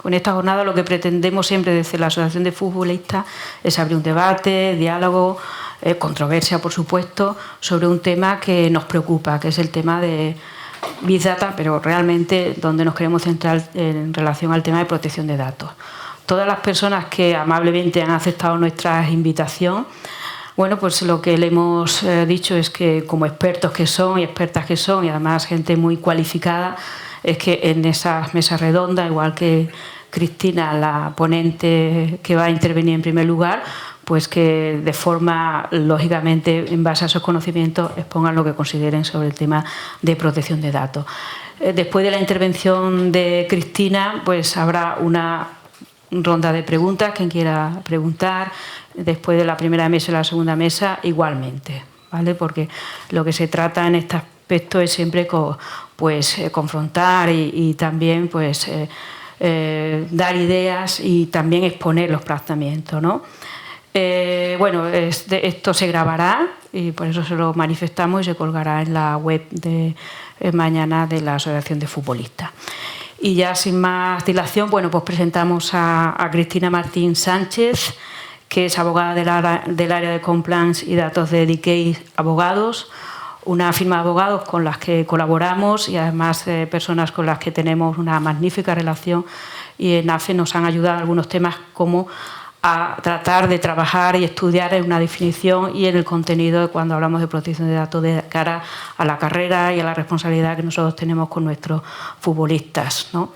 Con esta jornada lo que pretendemos siempre desde la Asociación de Futbolistas es abrir un debate, diálogo, controversia, por supuesto, sobre un tema que nos preocupa, que es el tema de Big Data, pero realmente donde nos queremos centrar en relación al tema de protección de datos. Todas las personas que amablemente han aceptado nuestra invitación, bueno, pues lo que le hemos dicho es que como expertos que son y expertas que son, y además gente muy cualificada, es que en esas mesas redondas, igual que Cristina, la ponente que va a intervenir en primer lugar, pues que de forma, lógicamente, en base a esos conocimientos, expongan lo que consideren sobre el tema de protección de datos. Después de la intervención de Cristina, pues habrá una ronda de preguntas, quien quiera preguntar. Después de la primera mesa y la segunda mesa, igualmente, ¿vale? Porque lo que se trata en este aspecto es siempre confrontar y también pues, dar ideas y también exponer los planteamientos, ¿no? Bueno, esto se grabará y por eso se lo manifestamos y se colgará en la web de mañana de la Asociación de Futbolistas. Y ya sin más dilación, bueno, pues presentamos a Cristina Martín Sánchez, que es abogada del área de Compliance y Datos de Decade Abogados, una firma de abogados con las que colaboramos y además personas con las que tenemos una magnífica relación, y en AFE nos han ayudado en algunos temas como a tratar de trabajar y estudiar en una definición y en el contenido cuando hablamos de protección de datos de cara a la carrera y a la responsabilidad que nosotros tenemos con nuestros futbolistas, ¿no?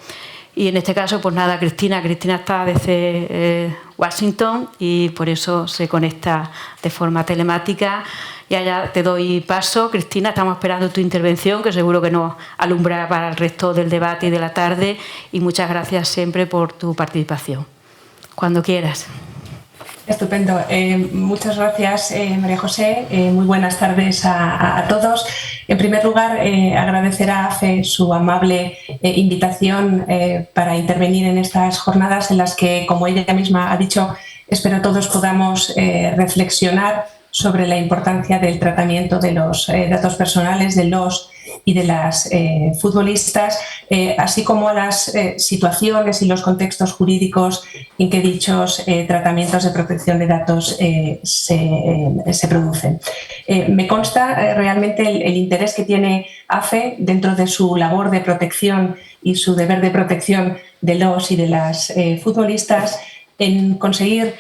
Y en este caso, pues nada, Cristina está desde Washington y por eso se conecta de forma telemática. Y allá te doy paso, Cristina, estamos esperando tu intervención, que seguro que nos alumbra para el resto del debate y de la tarde, y muchas gracias siempre por tu participación. Cuando quieras. Estupendo. Muchas gracias, María José. Muy buenas tardes a todos. En primer lugar, agradecer a AFE su amable invitación para intervenir en estas jornadas en las que, como ella misma ha dicho, espero todos podamos reflexionar sobre la importancia del tratamiento de los datos personales de los y de las futbolistas, así como las situaciones y los contextos jurídicos en que dichos tratamientos de protección de datos se producen. Me consta realmente el interés que tiene AFE dentro de su labor de protección y su deber de protección de los y de las futbolistas en conseguir,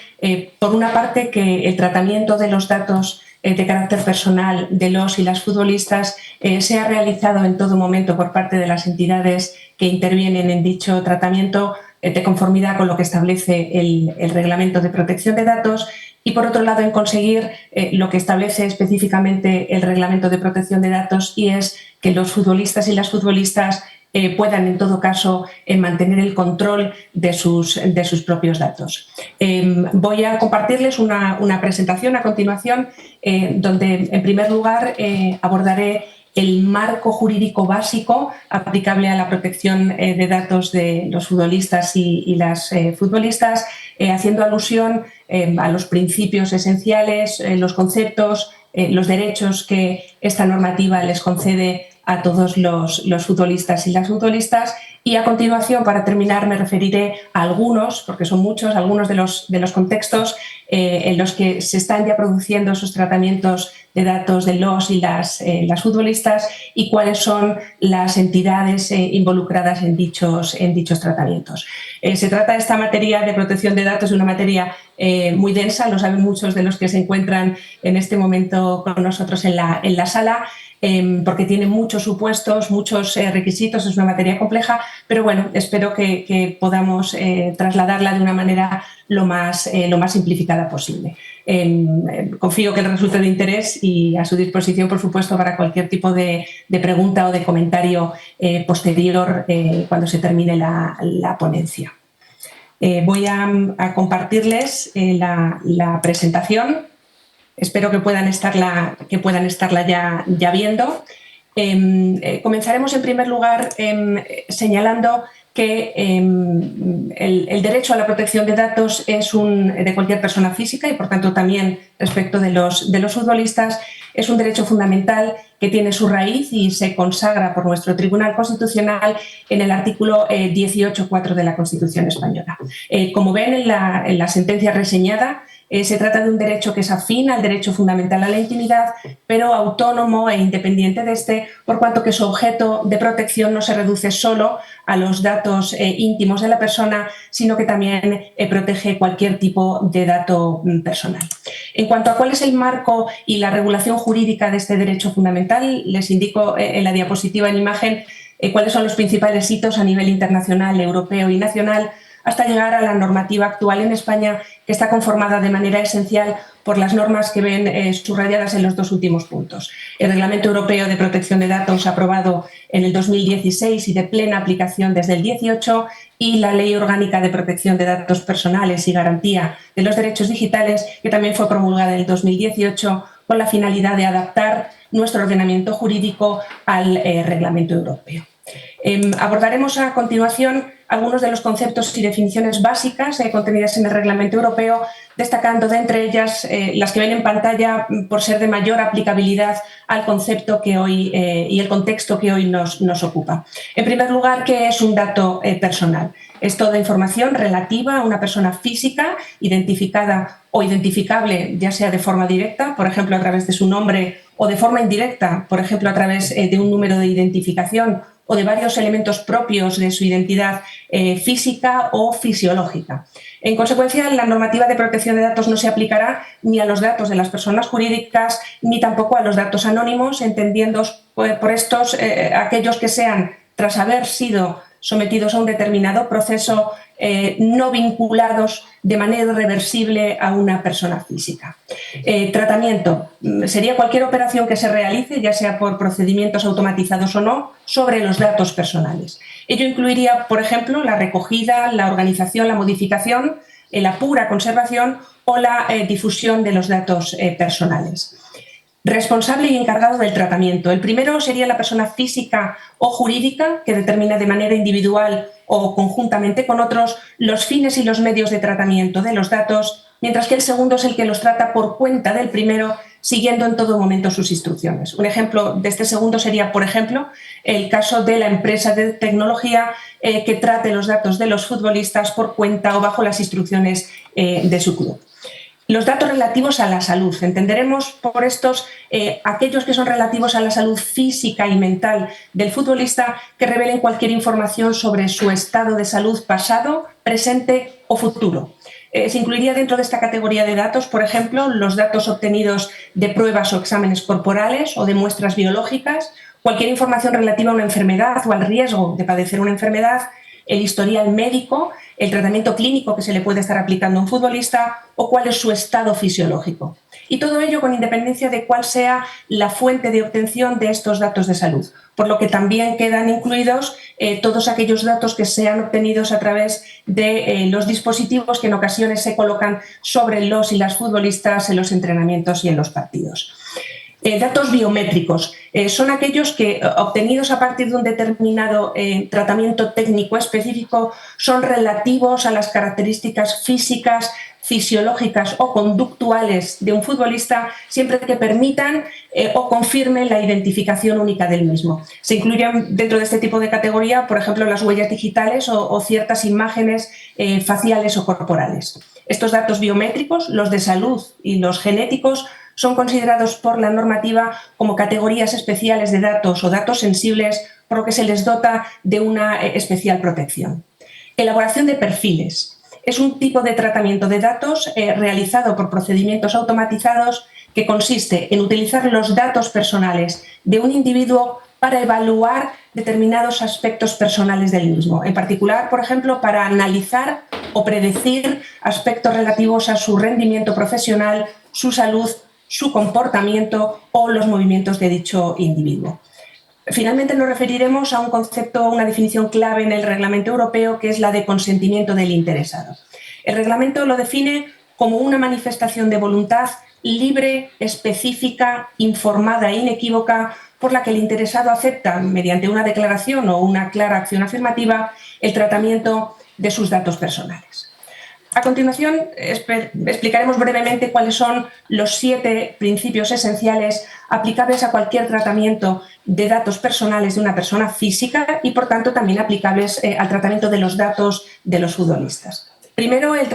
por una parte, que el tratamiento de los datos de carácter personal de los y las futbolistas sea realizado en todo momento por parte de las entidades que intervienen en dicho tratamiento de conformidad con lo que establece el Reglamento de Protección de Datos, y por otro lado en conseguir lo que establece específicamente el Reglamento de Protección de Datos, y es que los futbolistas y las futbolistas puedan en todo caso mantener el control de sus propios datos. Voy a compartirles una presentación a continuación donde en primer lugar abordaré el marco jurídico básico aplicable a la protección de datos de los futbolistas y las futbolistas, haciendo alusión a los principios esenciales, los conceptos, los derechos que esta normativa les concede a todos los futbolistas y las futbolistas. Y a continuación, para terminar, me referiré a algunos, porque son muchos, algunos de los contextos en los que se están ya produciendo esos tratamientos de datos de los y las futbolistas, y cuáles son las entidades involucradas en dichos tratamientos. Se trata de esta materia de protección de datos de una materia muy densa, lo saben muchos de los que se encuentran en este momento con nosotros en la sala, porque tiene muchos supuestos, muchos requisitos, es una materia compleja, pero bueno, espero que podamos trasladarla de una manera lo más simplificada posible. Confío que les resulte de interés y a su disposición, por supuesto, para cualquier tipo de pregunta o de comentario posterior cuando se termine la ponencia. Voy a compartirles la presentación. Espero que puedan estarla ya viendo. Comenzaremos en primer lugar señalando que el derecho a la protección de datos es de cualquier persona física, y por tanto también respecto de los futbolistas es un derecho fundamental que tiene su raíz y se consagra por nuestro Tribunal Constitucional en el artículo 18.4 de la Constitución española. Como ven en la sentencia reseñada, se trata de un derecho que es afín al derecho fundamental a la intimidad, pero autónomo e independiente de este, por cuanto que su objeto de protección no se reduce solo a los datos íntimos de la persona, sino que también protege cualquier tipo de dato personal. En cuanto a cuál es el marco y la regulación jurídica de este derecho fundamental, les indico en la diapositiva en imagen cuáles son los principales hitos a nivel internacional, europeo y nacional, hasta llegar a la normativa actual en España, que está conformada de manera esencial por las normas que ven subrayadas en los dos últimos puntos. El Reglamento Europeo de Protección de Datos, aprobado en el 2016 y de plena aplicación desde el 18, y la Ley Orgánica de Protección de Datos Personales y Garantía de los Derechos Digitales, que también fue promulgada en el 2018 con la finalidad de adaptar nuestro ordenamiento jurídico al Reglamento Europeo. Abordaremos a continuación algunos de los conceptos y definiciones básicas contenidas en el Reglamento Europeo, destacando de entre ellas las que ven en pantalla por ser de mayor aplicabilidad al concepto que hoy y el contexto que hoy nos ocupa. En primer lugar, ¿qué es un dato personal? Es toda información relativa a una persona física identificada o identificable, ya sea de forma directa, por ejemplo a través de su nombre, o de forma indirecta, por ejemplo a través de un número de identificación o de varios elementos propios de su identidad física o fisiológica. En consecuencia, la normativa de protección de datos no se aplicará ni a los datos de las personas jurídicas ni tampoco a los datos anónimos, entendiendo por estos aquellos que sean, tras haber sido sometidos a un determinado proceso, no vinculados de manera irreversible a una persona física. Tratamiento sería cualquier operación que se realice, ya sea por procedimientos automatizados o no, sobre los datos personales. Ello incluiría, por ejemplo, la recogida, la organización, la modificación, la pura conservación o la difusión de los datos personales. Responsable y encargado del tratamiento. El primero sería la persona física o jurídica que determina de manera individual o conjuntamente con otros los fines y los medios de tratamiento de los datos, mientras que el segundo es el que los trata por cuenta del primero, siguiendo en todo momento sus instrucciones. Un ejemplo de este segundo sería, por ejemplo, el caso de la empresa de tecnología que trate los datos de los futbolistas por cuenta o bajo las instrucciones de su club. Los datos relativos a la salud. Entenderemos por estos aquellos que son relativos a la salud física y mental del futbolista, que revelen cualquier información sobre su estado de salud pasado, presente o futuro. Se incluiría dentro de esta categoría de datos, por ejemplo, los datos obtenidos de pruebas o exámenes corporales o de muestras biológicas, cualquier información relativa a una enfermedad o al riesgo de padecer una enfermedad, el historial médico, el tratamiento clínico que se le puede estar aplicando a un futbolista o cuál es su estado fisiológico. Y todo ello con independencia de cuál sea la fuente de obtención de estos datos de salud, por lo que también quedan incluidos todos aquellos datos que sean obtenidos a través de los dispositivos que en ocasiones se colocan sobre los y las futbolistas en los entrenamientos y en los partidos. Datos biométricos son aquellos que, obtenidos a partir de un determinado tratamiento técnico específico, son relativos a las características físicas, fisiológicas o conductuales de un futbolista, siempre que permitan o confirmen la identificación única del mismo. Se incluyen dentro de este tipo de categoría, por ejemplo, las huellas digitales o ciertas imágenes faciales o corporales. Estos datos biométricos, los de salud y los genéticos, son considerados por la normativa como categorías especiales de datos o datos sensibles, por lo que se les dota de una especial protección. Elaboración de perfiles. Es un tipo de tratamiento de datos realizado por procedimientos automatizados que consiste en utilizar los datos personales de un individuo para evaluar determinados aspectos personales del mismo. En particular, por ejemplo, para analizar o predecir aspectos relativos a su rendimiento profesional, su salud, su comportamiento o los movimientos de dicho individuo. Finalmente nos referiremos a un concepto, una definición clave en el Reglamento Europeo, que es la de consentimiento del interesado. El reglamento lo define como una manifestación de voluntad libre, específica, informada e inequívoca por la que el interesado acepta, mediante una declaración o una clara acción afirmativa, el tratamiento de sus datos personales. A continuación, explicaremos brevemente cuáles son los 7 principios esenciales aplicables a cualquier tratamiento de datos personales de una persona física y, por tanto, también aplicables al tratamiento de los datos de los futbolistas. Primero, el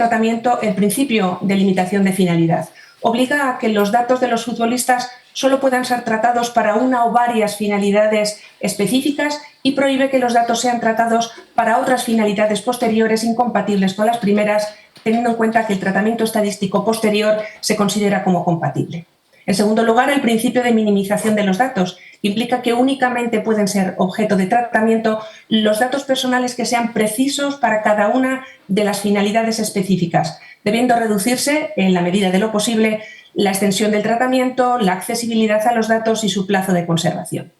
principio de limitación de finalidad. Obliga a que los datos de los futbolistas solo puedan ser tratados para una o varias finalidades específicas y prohíbe que los datos sean tratados para otras finalidades posteriores incompatibles con las primeras, teniendo en cuenta que el tratamiento estadístico posterior se considera como compatible. En segundo lugar, el principio de minimización de los datos implica que únicamente pueden ser objeto de tratamiento los datos personales que sean precisos para cada una de las finalidades específicas, debiendo reducirse, en la medida de lo posible, la extensión del tratamiento, la accesibilidad a los datos y su plazo de conservación.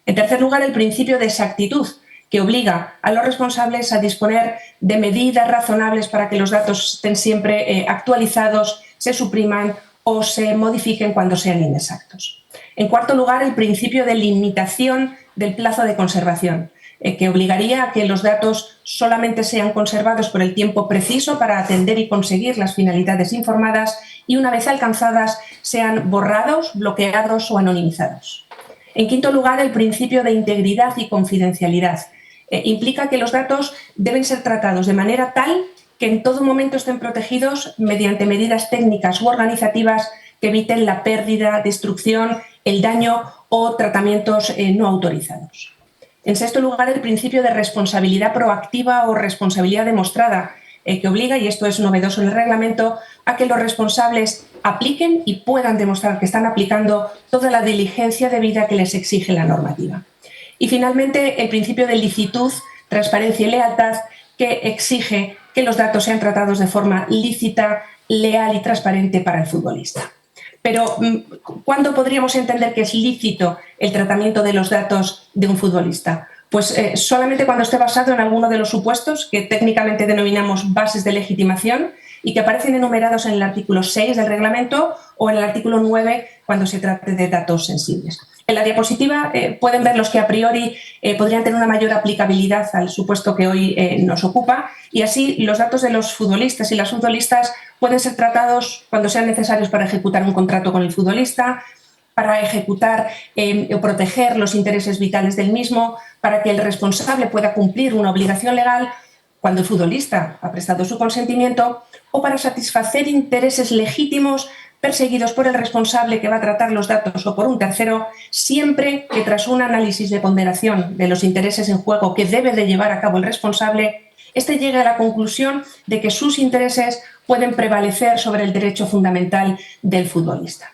En tercer lugar, el principio de exactitud, que obliga a los responsables a disponer de medidas razonables para que los datos estén siempre actualizados, se supriman o se modifiquen cuando sean inexactos. En cuarto lugar, el principio de limitación del plazo de conservación, que obligaría a que los datos solamente sean conservados por el tiempo preciso para atender y conseguir las finalidades informadas y, una vez alcanzadas, sean borrados, bloqueados o anonimizados. En quinto lugar, el principio de integridad y confidencialidad. Implica que los datos deben ser tratados de manera tal que en todo momento estén protegidos mediante medidas técnicas u organizativas que eviten la pérdida, destrucción, el daño o tratamientos no autorizados. En sexto lugar, el principio de responsabilidad proactiva o responsabilidad demostrada, que obliga, y esto es novedoso en el reglamento, a que los responsables apliquen y puedan demostrar que están aplicando toda la diligencia debida que les exige la normativa. Y finalmente, el principio de licitud, transparencia y lealtad, que exige que los datos sean tratados de forma lícita, leal y transparente para el futbolista. Pero, ¿cuándo podríamos entender que es lícito el tratamiento de los datos de un futbolista? Pues solamente cuando esté basado en alguno de los supuestos que técnicamente denominamos bases de legitimación y que aparecen enumerados en el artículo 6 del reglamento o en el artículo 9 cuando se trate de datos sensibles. En la diapositiva pueden ver los que a priori podrían tener una mayor aplicabilidad al supuesto que hoy nos ocupa, y así los datos de los futbolistas y las futbolistas pueden ser tratados cuando sean necesarios para ejecutar un contrato con el futbolista, para ejecutar o proteger los intereses vitales del mismo, para que el responsable pueda cumplir una obligación legal cuando el futbolista ha prestado su consentimiento, o para satisfacer intereses legítimos perseguidos por el responsable que va a tratar los datos o por un tercero, siempre que tras un análisis de ponderación de los intereses en juego que debe de llevar a cabo el responsable, éste llegue a la conclusión de que sus intereses pueden prevalecer sobre el derecho fundamental del futbolista.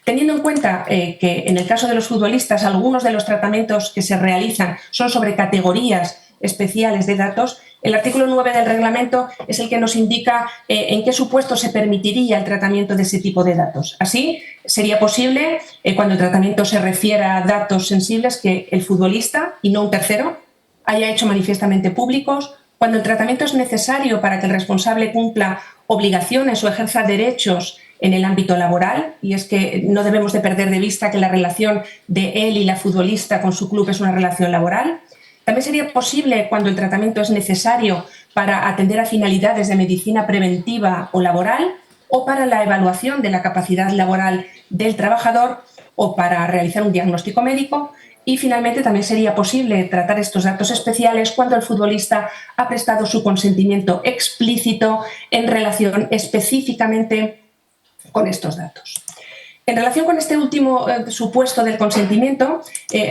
Teniendo en cuenta que en el caso de los futbolistas algunos de los tratamientos que se realizan son sobre categorías especiales de datos, el artículo 9 del reglamento es el que nos indica en qué supuestos se permitiría el tratamiento de ese tipo de datos. Así, sería posible, cuando el tratamiento se refiera a datos sensibles, que el futbolista, y no un tercero, haya hecho manifiestamente públicos, cuando el tratamiento es necesario para que el responsable cumpla obligaciones o ejerza derechos en el ámbito laboral, y es que no debemos de perder de vista que la relación de él y la futbolista con su club es una relación laboral. También sería posible cuando el tratamiento es necesario para atender a finalidades de medicina preventiva o laboral, o para la evaluación de la capacidad laboral del trabajador, o para realizar un diagnóstico médico. Y finalmente también sería posible tratar estos datos especiales cuando el futbolista ha prestado su consentimiento explícito en relación específicamente con estos datos. En relación con este último supuesto del consentimiento,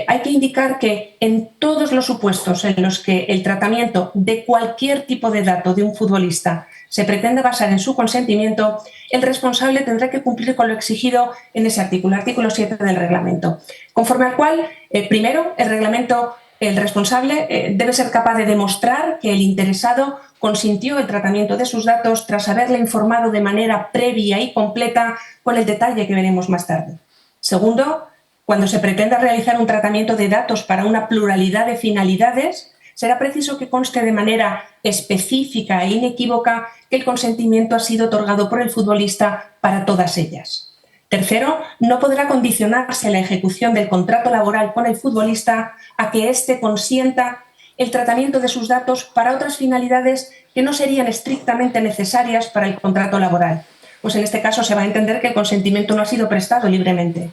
hay que indicar que en todos los supuestos en los que el tratamiento de cualquier tipo de dato de un futbolista se pretende basar en su consentimiento, el responsable tendrá que cumplir con lo exigido en ese artículo 7 del reglamento, conforme al cual, primero, el responsable debe ser capaz de demostrar que el interesado consintió el tratamiento de sus datos tras haberle informado de manera previa y completa con el detalle que veremos más tarde. Segundo, cuando se pretenda realizar un tratamiento de datos para una pluralidad de finalidades, será preciso que conste de manera específica e inequívoca que el consentimiento ha sido otorgado por el futbolista para todas ellas. Tercero, no podrá condicionarse la ejecución del contrato laboral con el futbolista a que éste consienta el tratamiento de sus datos para otras finalidades que no serían estrictamente necesarias para el contrato laboral. Pues en este caso se va a entender que el consentimiento no ha sido prestado libremente.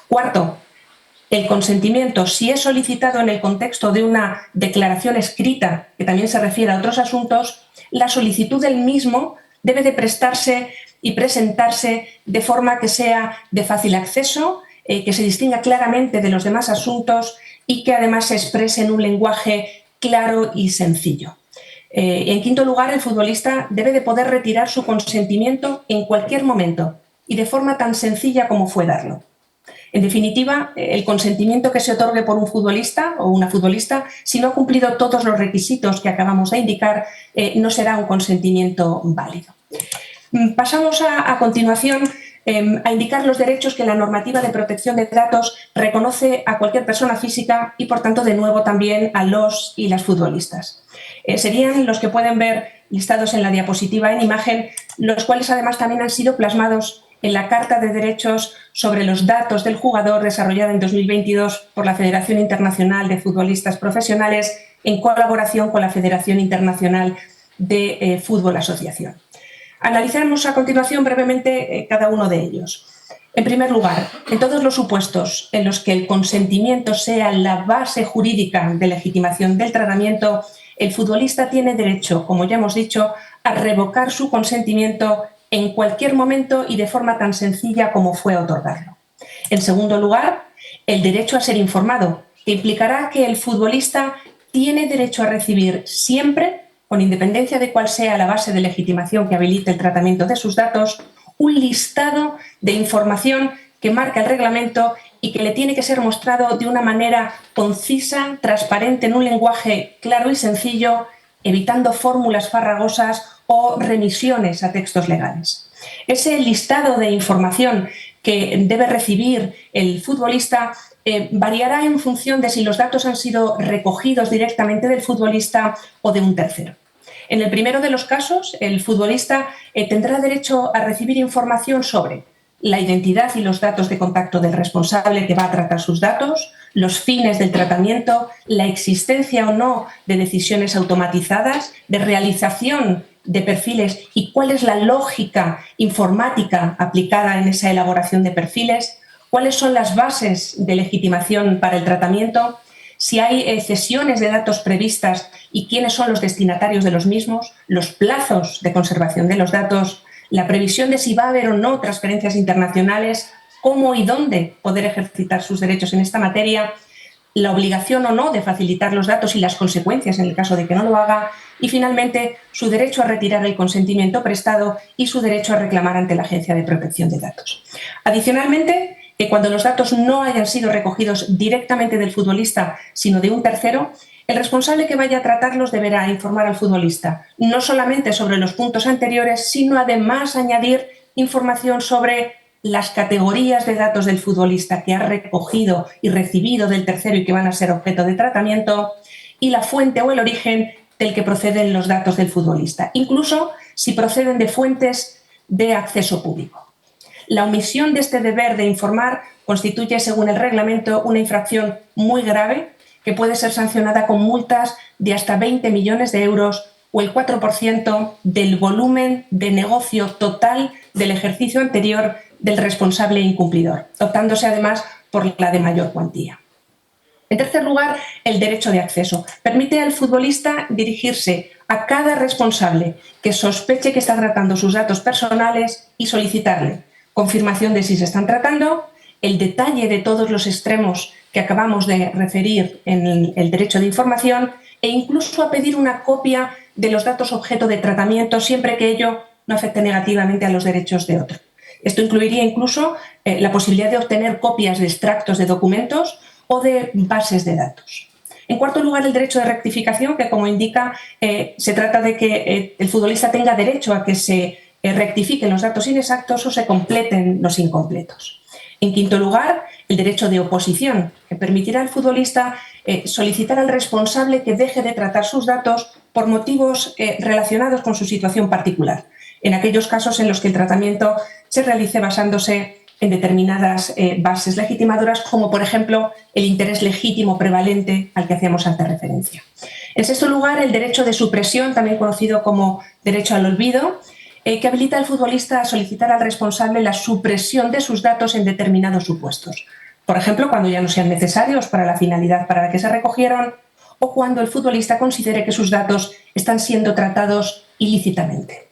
Cuarto, el consentimiento, si es solicitado en el contexto de una declaración escrita, que también se refiere a otros asuntos, la solicitud del mismo debe de prestarse y presentarse de forma que sea de fácil acceso, que se distinga claramente de los demás asuntos y que además se exprese en un lenguaje claro y sencillo. En quinto lugar, el futbolista debe de poder retirar su consentimiento en cualquier momento y de forma tan sencilla como fue darlo. En definitiva, el consentimiento que se otorgue por un futbolista o una futbolista, si no ha cumplido todos los requisitos que acabamos de indicar, no será un consentimiento válido. Pasamos a continuación a indicar los derechos que la normativa de protección de datos reconoce a cualquier persona física y, por tanto, de nuevo también a los y las futbolistas. Serían los que pueden ver listados en la diapositiva en imagen, los cuales además también han sido plasmados en la Carta de Derechos sobre los Datos del Jugador, desarrollada en 2022 por la Federación Internacional de Futbolistas Profesionales en colaboración con la Federación Internacional de Fútbol Asociación. Analizaremos a continuación brevemente cada uno de ellos. En primer lugar, en todos los supuestos en los que el consentimiento sea la base jurídica de legitimación del tratamiento, el futbolista tiene derecho, como ya hemos dicho, a revocar su consentimiento en cualquier momento y de forma tan sencilla como fue otorgarlo. En segundo lugar, el derecho a ser informado, que implicará que el futbolista tiene derecho a recibir siempre, con independencia de cuál sea la base de legitimación que habilite el tratamiento de sus datos, un listado de información que marca el reglamento y que le tiene que ser mostrado de una manera concisa, transparente, en un lenguaje claro y sencillo, evitando fórmulas farragosas o remisiones a textos legales. Ese listado de información que debe recibir el futbolista variará en función de si los datos han sido recogidos directamente del futbolista o de un tercero. En el primero de los casos, el futbolista tendrá derecho a recibir información sobre la identidad y los datos de contacto del responsable que va a tratar sus datos, los fines del tratamiento, la existencia o no de decisiones automatizadas, de realización de perfiles y cuál es la lógica informática aplicada en esa elaboración de perfiles, cuáles son las bases de legitimación para el tratamiento, si hay cesiones de datos previstas y quiénes son los destinatarios de los mismos, los plazos de conservación de los datos, la previsión de si va a haber o no transferencias internacionales, cómo y dónde poder ejercitar sus derechos en esta materia, la obligación o no de facilitar los datos y las consecuencias en el caso de que no lo haga, y finalmente su derecho a retirar el consentimiento prestado y su derecho a reclamar ante la Agencia de Protección de Datos. Adicionalmente, que cuando los datos no hayan sido recogidos directamente del futbolista, sino de un tercero, el responsable que vaya a tratarlos deberá informar al futbolista no solamente sobre los puntos anteriores, sino además añadir información sobre las categorías de datos del futbolista que ha recogido y recibido del tercero y que van a ser objeto de tratamiento, y la fuente o el origen del que proceden los datos del futbolista, incluso si proceden de fuentes de acceso público. La omisión de este deber de informar constituye, según el reglamento, una infracción muy grave que puede ser sancionada con multas de hasta 20 millones de euros o el 4% del volumen de negocio total del ejercicio anterior del responsable incumplidor, optándose además por la de mayor cuantía. En tercer lugar, el derecho de acceso. Permite al futbolista dirigirse a cada responsable que sospeche que está tratando sus datos personales y solicitarle confirmación de si se están tratando, el detalle de todos los extremos que acabamos de referir en el derecho de información e incluso a pedir una copia de los datos objeto de tratamiento siempre que ello no afecte negativamente a los derechos de otro. Esto incluiría incluso la posibilidad de obtener copias de extractos de documentos o de bases de datos. En cuarto lugar, el derecho de rectificación, que como indica, se trata de que el futbolista tenga derecho a que se rectifiquen los datos inexactos o se completen los incompletos. En quinto lugar, el derecho de oposición, que permitirá al futbolista solicitar al responsable que deje de tratar sus datos por motivos relacionados con su situación particular, en aquellos casos en los que el tratamiento se realice basándose en determinadas bases legitimadoras, como por ejemplo el interés legítimo prevalente al que hacíamos antes referencia. En sexto lugar, el derecho de supresión, también conocido como derecho al olvido, que habilita al futbolista a solicitar al responsable la supresión de sus datos en determinados supuestos. Por ejemplo, cuando ya no sean necesarios para la finalidad para la que se recogieron o cuando el futbolista considere que sus datos están siendo tratados ilícitamente.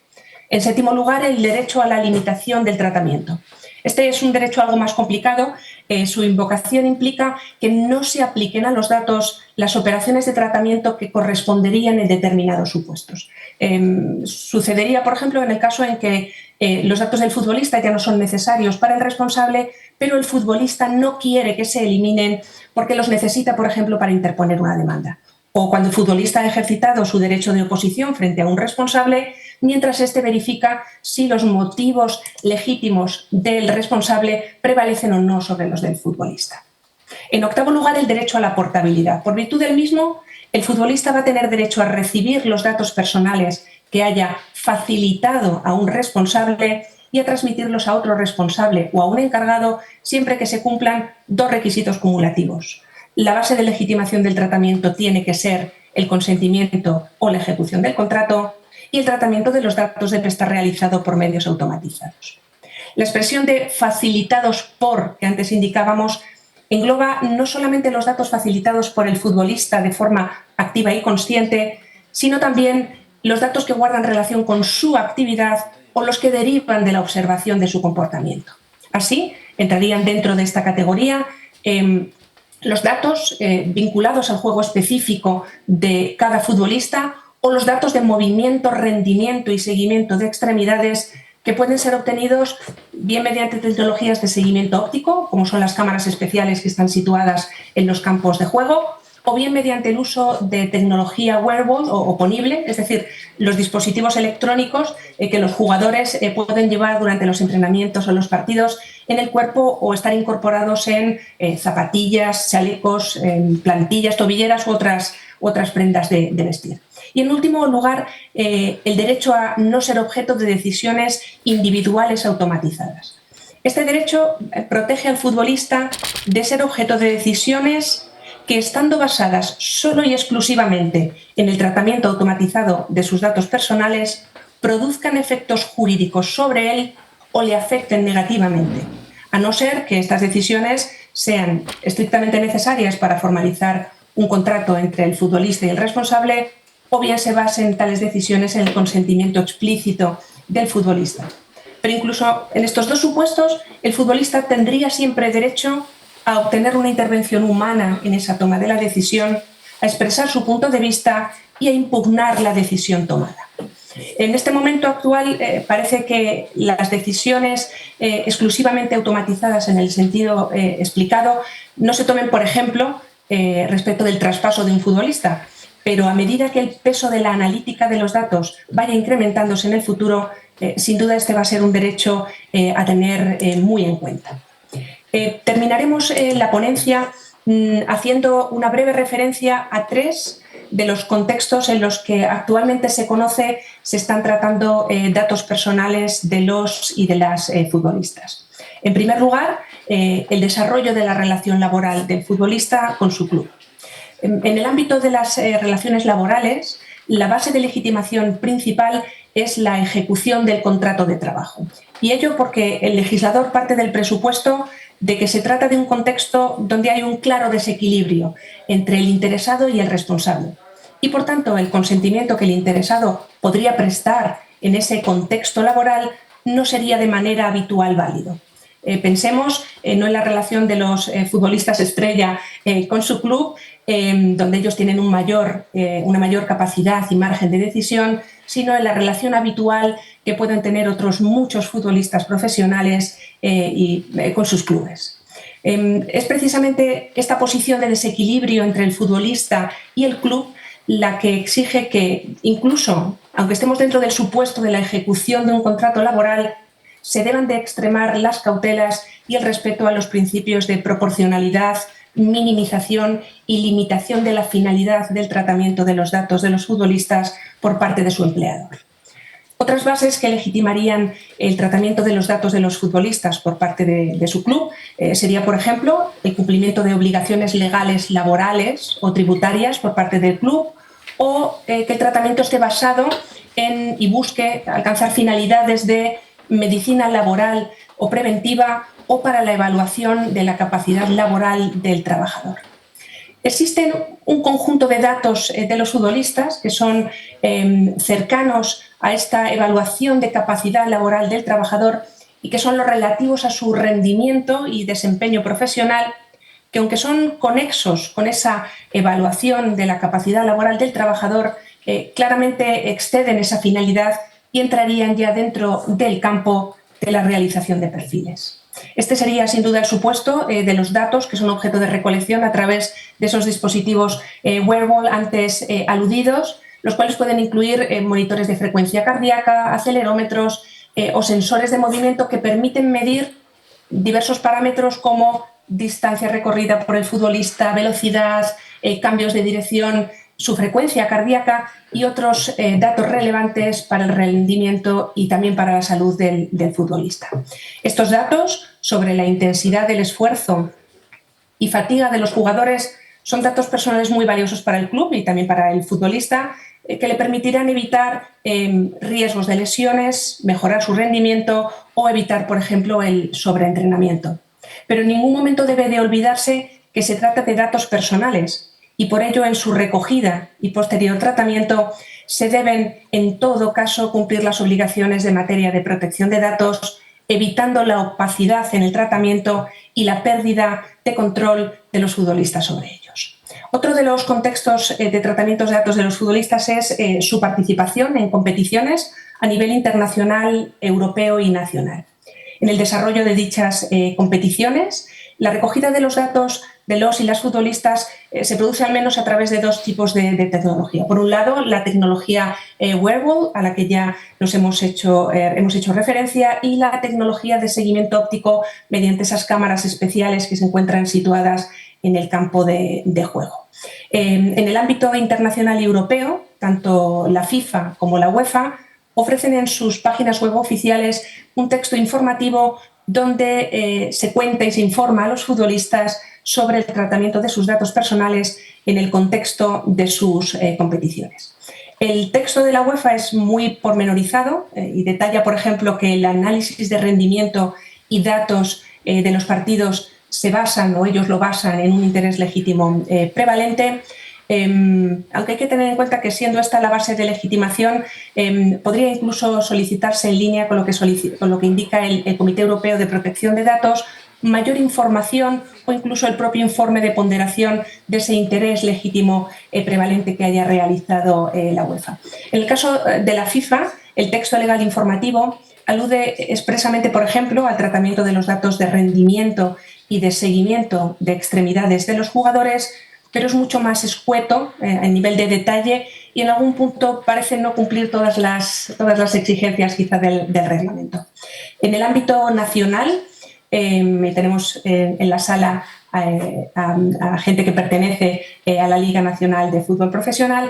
En séptimo lugar, el derecho a la limitación del tratamiento. Este es un derecho algo más complicado. Su invocación implica que no se apliquen a los datos las operaciones de tratamiento que corresponderían en determinados supuestos. Sucedería, por ejemplo, en el caso en que los datos del futbolista ya no son necesarios para el responsable, pero el futbolista no quiere que se eliminen porque los necesita, por ejemplo, para interponer una demanda. O cuando el futbolista ha ejercitado su derecho de oposición frente a un responsable, mientras éste verifica si los motivos legítimos del responsable prevalecen o no sobre los del futbolista. En octavo lugar, el derecho a la portabilidad. Por virtud del mismo, el futbolista va a tener derecho a recibir los datos personales que haya facilitado a un responsable y a transmitirlos a otro responsable o a un encargado siempre que se cumplan dos requisitos cumulativos. La base de legitimación del tratamiento tiene que ser el consentimiento o la ejecución del contrato y el tratamiento de los datos debe estar realizado por medios automatizados. La expresión de facilitados por, que antes indicábamos, engloba no solamente los datos facilitados por el futbolista de forma activa y consciente, sino también los datos que guardan relación con su actividad o los que derivan de la observación de su comportamiento. Así, entrarían dentro de esta categoría los datos vinculados al juego específico de cada futbolista o los datos de movimiento, rendimiento y seguimiento de extremidades que pueden ser obtenidos bien mediante tecnologías de seguimiento óptico, como son las cámaras especiales que están situadas en los campos de juego, o bien mediante el uso de tecnología wearable o ponible, es decir, los dispositivos electrónicos que los jugadores pueden llevar durante los entrenamientos o los partidos en el cuerpo o estar incorporados en zapatillas, chalecos, plantillas, tobilleras u otras prendas de vestir. Y en último lugar, el derecho a no ser objeto de decisiones individuales automatizadas. Este derecho protege al futbolista de ser objeto de decisiones que, estando basadas solo y exclusivamente en el tratamiento automatizado de sus datos personales, produzcan efectos jurídicos sobre él o le afecten negativamente, a no ser que estas decisiones sean estrictamente necesarias para formalizar un contrato entre el futbolista y el responsable, o bien se basen tales decisiones en el consentimiento explícito del futbolista. Pero incluso en estos dos supuestos, el futbolista tendría siempre derecho a obtener una intervención humana en esa toma de la decisión, a expresar su punto de vista y a impugnar la decisión tomada. En este momento actual parece que las decisiones exclusivamente automatizadas en el sentido explicado no se tomen, por ejemplo, respecto del traspaso de un futbolista, pero a medida que el peso de la analítica de los datos vaya incrementándose en el futuro, sin duda este va a ser un derecho a tener muy en cuenta. Terminaremos la ponencia haciendo una breve referencia a tres de los contextos en los que actualmente se están tratando datos personales de los y de las futbolistas. En primer lugar, el desarrollo de la relación laboral del futbolista con su club. En el ámbito de las relaciones laborales, la base de legitimación principal es la ejecución del contrato de trabajo. Y ello porque el legislador parte del presupuesto de que se trata de un contexto donde hay un claro desequilibrio entre el interesado y el responsable. Y, por tanto, el consentimiento que el interesado podría prestar en ese contexto laboral no sería de manera habitual válido. Pensemos no en la relación de los futbolistas estrella con su club, donde ellos tienen una mayor capacidad y margen de decisión, sino en la relación habitual que pueden tener otros muchos futbolistas profesionales con sus clubes. Es precisamente esta posición de desequilibrio entre el futbolista y el club la que exige que, incluso aunque estemos dentro del supuesto de la ejecución de un contrato laboral, se deban de extremar las cautelas y el respeto a los principios de proporcionalidad, minimización y limitación de la finalidad del tratamiento de los datos de los futbolistas por parte de su empleador. Otras bases que legitimarían el tratamiento de los datos de los futbolistas por parte de su club sería, por ejemplo, el cumplimiento de obligaciones legales, laborales o tributarias por parte del club, o que el tratamiento esté basado en y busque alcanzar finalidades de medicina laboral o preventiva o para la evaluación de la capacidad laboral del trabajador. Existen un conjunto de datos de los futbolistas que son cercanos a esta evaluación de capacidad laboral del trabajador y que son los relativos a su rendimiento y desempeño profesional, que aunque son conexos con esa evaluación de la capacidad laboral del trabajador, claramente exceden esa finalidad y entrarían ya dentro del campo de la realización de perfiles. Este sería sin duda el supuesto de los datos que son objeto de recolección a través de esos dispositivos wearable antes aludidos, los cuales pueden incluir monitores de frecuencia cardíaca, acelerómetros o sensores de movimiento que permiten medir diversos parámetros como distancia recorrida por el futbolista, velocidad, cambios de dirección, su frecuencia cardíaca y otros datos relevantes para el rendimiento y también para la salud del futbolista. Estos datos sobre la intensidad del esfuerzo y fatiga de los jugadores son datos personales muy valiosos para el club y también para el futbolista, que le permitirán evitar riesgos de lesiones, mejorar su rendimiento o evitar, por ejemplo, el sobreentrenamiento. Pero en ningún momento debe de olvidarse que se trata de datos personales y por ello en su recogida y posterior tratamiento se deben en todo caso cumplir las obligaciones de materia de protección de datos, evitando la opacidad en el tratamiento y la pérdida de control de los futbolistas sobre ellos. Otro de los contextos de tratamientos de datos de los futbolistas es su participación en competiciones a nivel internacional, europeo y nacional. En el desarrollo de dichas competiciones, la recogida de los datos de los y las futbolistas se produce al menos a través de dos tipos de tecnología. Por un lado, la tecnología wearable, a la que ya nos hemos hecho referencia, y la tecnología de seguimiento óptico mediante esas cámaras especiales que se encuentran situadas en el campo de juego. En el ámbito internacional y europeo, tanto la FIFA como la UEFA ofrecen en sus páginas web oficiales un texto informativo donde se cuenta y se informa a los futbolistas sobre el tratamiento de sus datos personales en el contexto de sus competiciones. El texto de la UEFA es muy pormenorizado y detalla, por ejemplo, que el análisis de rendimiento y datos de los partidos se basan, o ellos lo basan, en un interés legítimo prevalente. Aunque hay que tener en cuenta que siendo esta la base de legitimación, podría incluso solicitarse en línea con lo que indica el Comité Europeo de Protección de Datos mayor información o incluso el propio informe de ponderación de ese interés legítimo prevalente que haya realizado la UEFA. En el caso de la FIFA, el texto legal informativo alude expresamente, por ejemplo, al tratamiento de los datos de rendimiento y de seguimiento de extremidades de los jugadores, pero es mucho más escueto a nivel de detalle y en algún punto parece no cumplir todas las exigencias quizá del reglamento. En el ámbito nacional, tenemos en la sala a gente que pertenece a la Liga Nacional de Fútbol Profesional.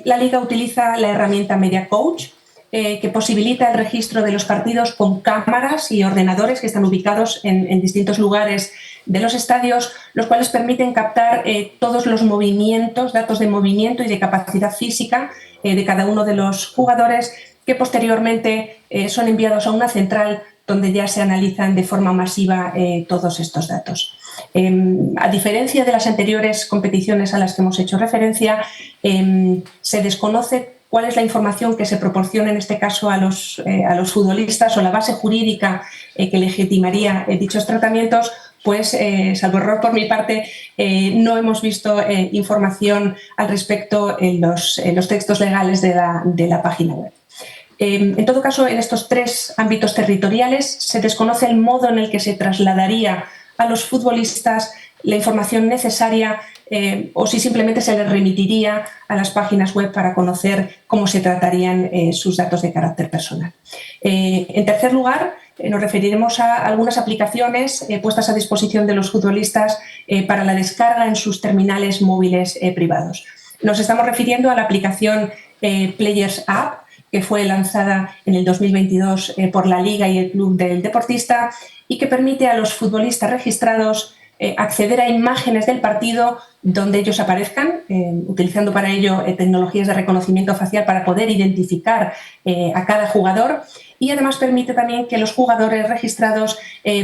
La Liga utiliza la herramienta Media Coach, que posibilita el registro de los partidos con cámaras y ordenadores que están ubicados en distintos lugares de los estadios, los cuales permiten captar todos los movimientos, datos de movimiento y de capacidad física de cada uno de los jugadores, que posteriormente son enviados a una central donde ya se analizan de forma masiva todos estos datos. A diferencia de las anteriores competiciones a las que hemos hecho referencia, se desconoce cuál es la información que se proporciona en este caso a los futbolistas o la base jurídica que legitimaría dichos tratamientos, pues, salvo error por mi parte, no hemos visto información al respecto en los textos legales de la página web. En todo caso, en estos tres ámbitos territoriales se desconoce el modo en el que se trasladaría a los futbolistas la información necesaria o si simplemente se les remitiría a las páginas web para conocer cómo se tratarían sus datos de carácter personal. En tercer lugar, nos referiremos a algunas aplicaciones puestas a disposición de los futbolistas para la descarga en sus terminales móviles privados. Nos estamos refiriendo a la aplicación Players App, que fue lanzada en el 2022 por la Liga y el Club del Deportista y que permite a los futbolistas registrados acceder a imágenes del partido donde ellos aparezcan, utilizando para ello tecnologías de reconocimiento facial para poder identificar a cada jugador, y además permite también que los jugadores registrados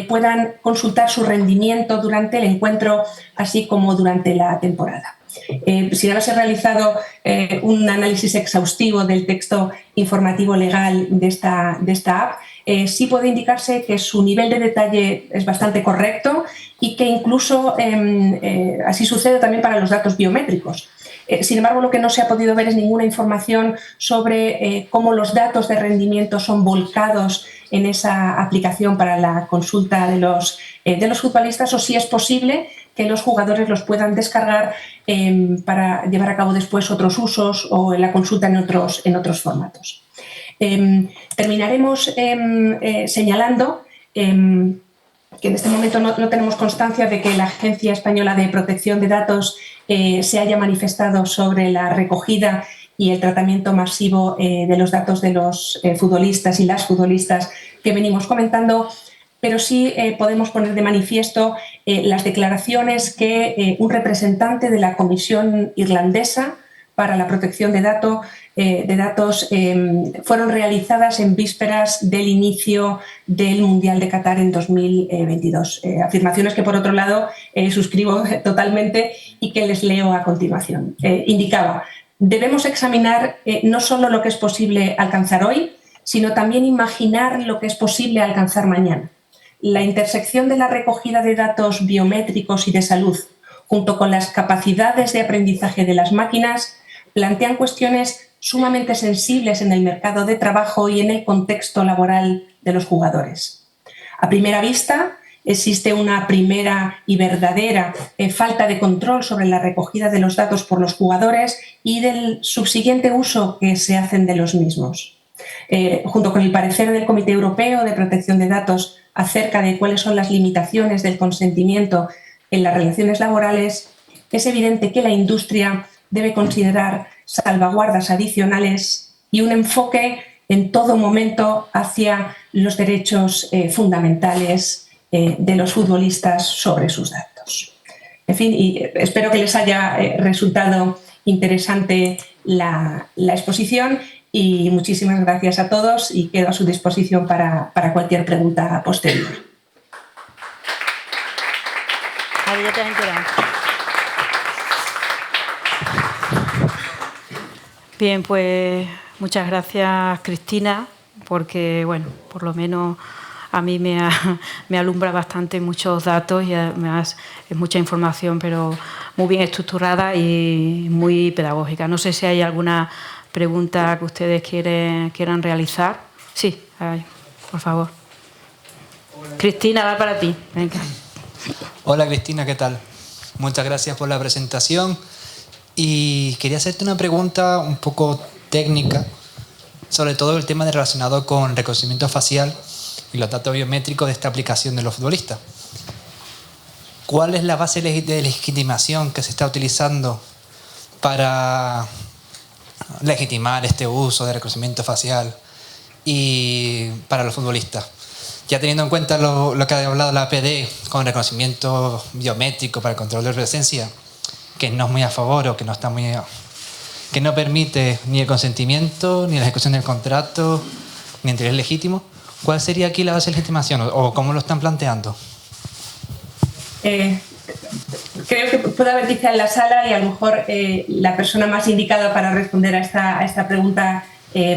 puedan consultar su rendimiento durante el encuentro, así como durante la temporada. Sin haberse realizado un análisis exhaustivo del texto informativo legal de esta app, sí puede indicarse que su nivel de detalle es bastante correcto y que incluso así sucede también para los datos biométricos. Sin embargo, lo que no se ha podido ver es ninguna información sobre cómo los datos de rendimiento son volcados en esa aplicación para la consulta de los futbolistas, o si es posible que los jugadores los puedan descargar para llevar a cabo después otros usos o la consulta en otros formatos. Terminaremos señalando que en este momento no tenemos constancia de que la Agencia Española de Protección de Datos se haya manifestado sobre la recogida y el tratamiento masivo de los datos de los futbolistas y las futbolistas que venimos comentando, pero sí podemos poner de manifiesto las declaraciones que un representante de la Comisión Irlandesa para la Protección de Datos fueron realizadas en vísperas del inicio del Mundial de Qatar en 2022. Afirmaciones que, por otro lado, suscribo totalmente y que les leo a continuación. Indicaba: debemos examinar no solo lo que es posible alcanzar hoy, sino también imaginar lo que es posible alcanzar mañana. La intersección de la recogida de datos biométricos y de salud, junto con las capacidades de aprendizaje de las máquinas, plantean cuestiones sumamente sensibles en el mercado de trabajo y en el contexto laboral de los jugadores. A primera vista, existe una primera y verdadera falta de control sobre la recogida de los datos por los jugadores y del subsiguiente uso que se hacen de los mismos. Junto con el parecer del Comité Europeo de Protección de Datos acerca de cuáles son las limitaciones del consentimiento en las relaciones laborales, es evidente que la industria debe considerar salvaguardas adicionales y un enfoque en todo momento hacia los derechos fundamentales de los futbolistas sobre sus datos. En fin, y espero que les haya resultado interesante la exposición, y muchísimas gracias a todos y quedo a su disposición para cualquier pregunta posterior. Bien, pues muchas gracias, Cristina, porque, bueno, por lo menos a mí me alumbra bastante muchos datos y además es mucha información, pero muy bien estructurada y muy pedagógica. No sé si hay alguna pregunta que ustedes quieran realizar. Sí, por favor. Hola. Cristina, va para ti. Venga. Hola, Cristina, ¿qué tal? Muchas gracias por la presentación. Y quería hacerte una pregunta un poco técnica, sobre todo el tema relacionado con reconocimiento facial y los datos biométricos de esta aplicación de los futbolistas. ¿Cuál es la base de legitimación que se está utilizando para legitimar este uso de reconocimiento facial y para los futbolistas? Ya teniendo en cuenta lo que ha hablado la APD con reconocimiento biométrico para el control de presencia, que no es muy a favor o que no está que no permite ni el consentimiento, ni la ejecución del contrato, ni interés legítimo, ¿cuál sería aquí la base de legitimación o cómo lo están planteando? Creo que puede haber quizá en la sala, y a lo mejor la persona más indicada para responder a esta pregunta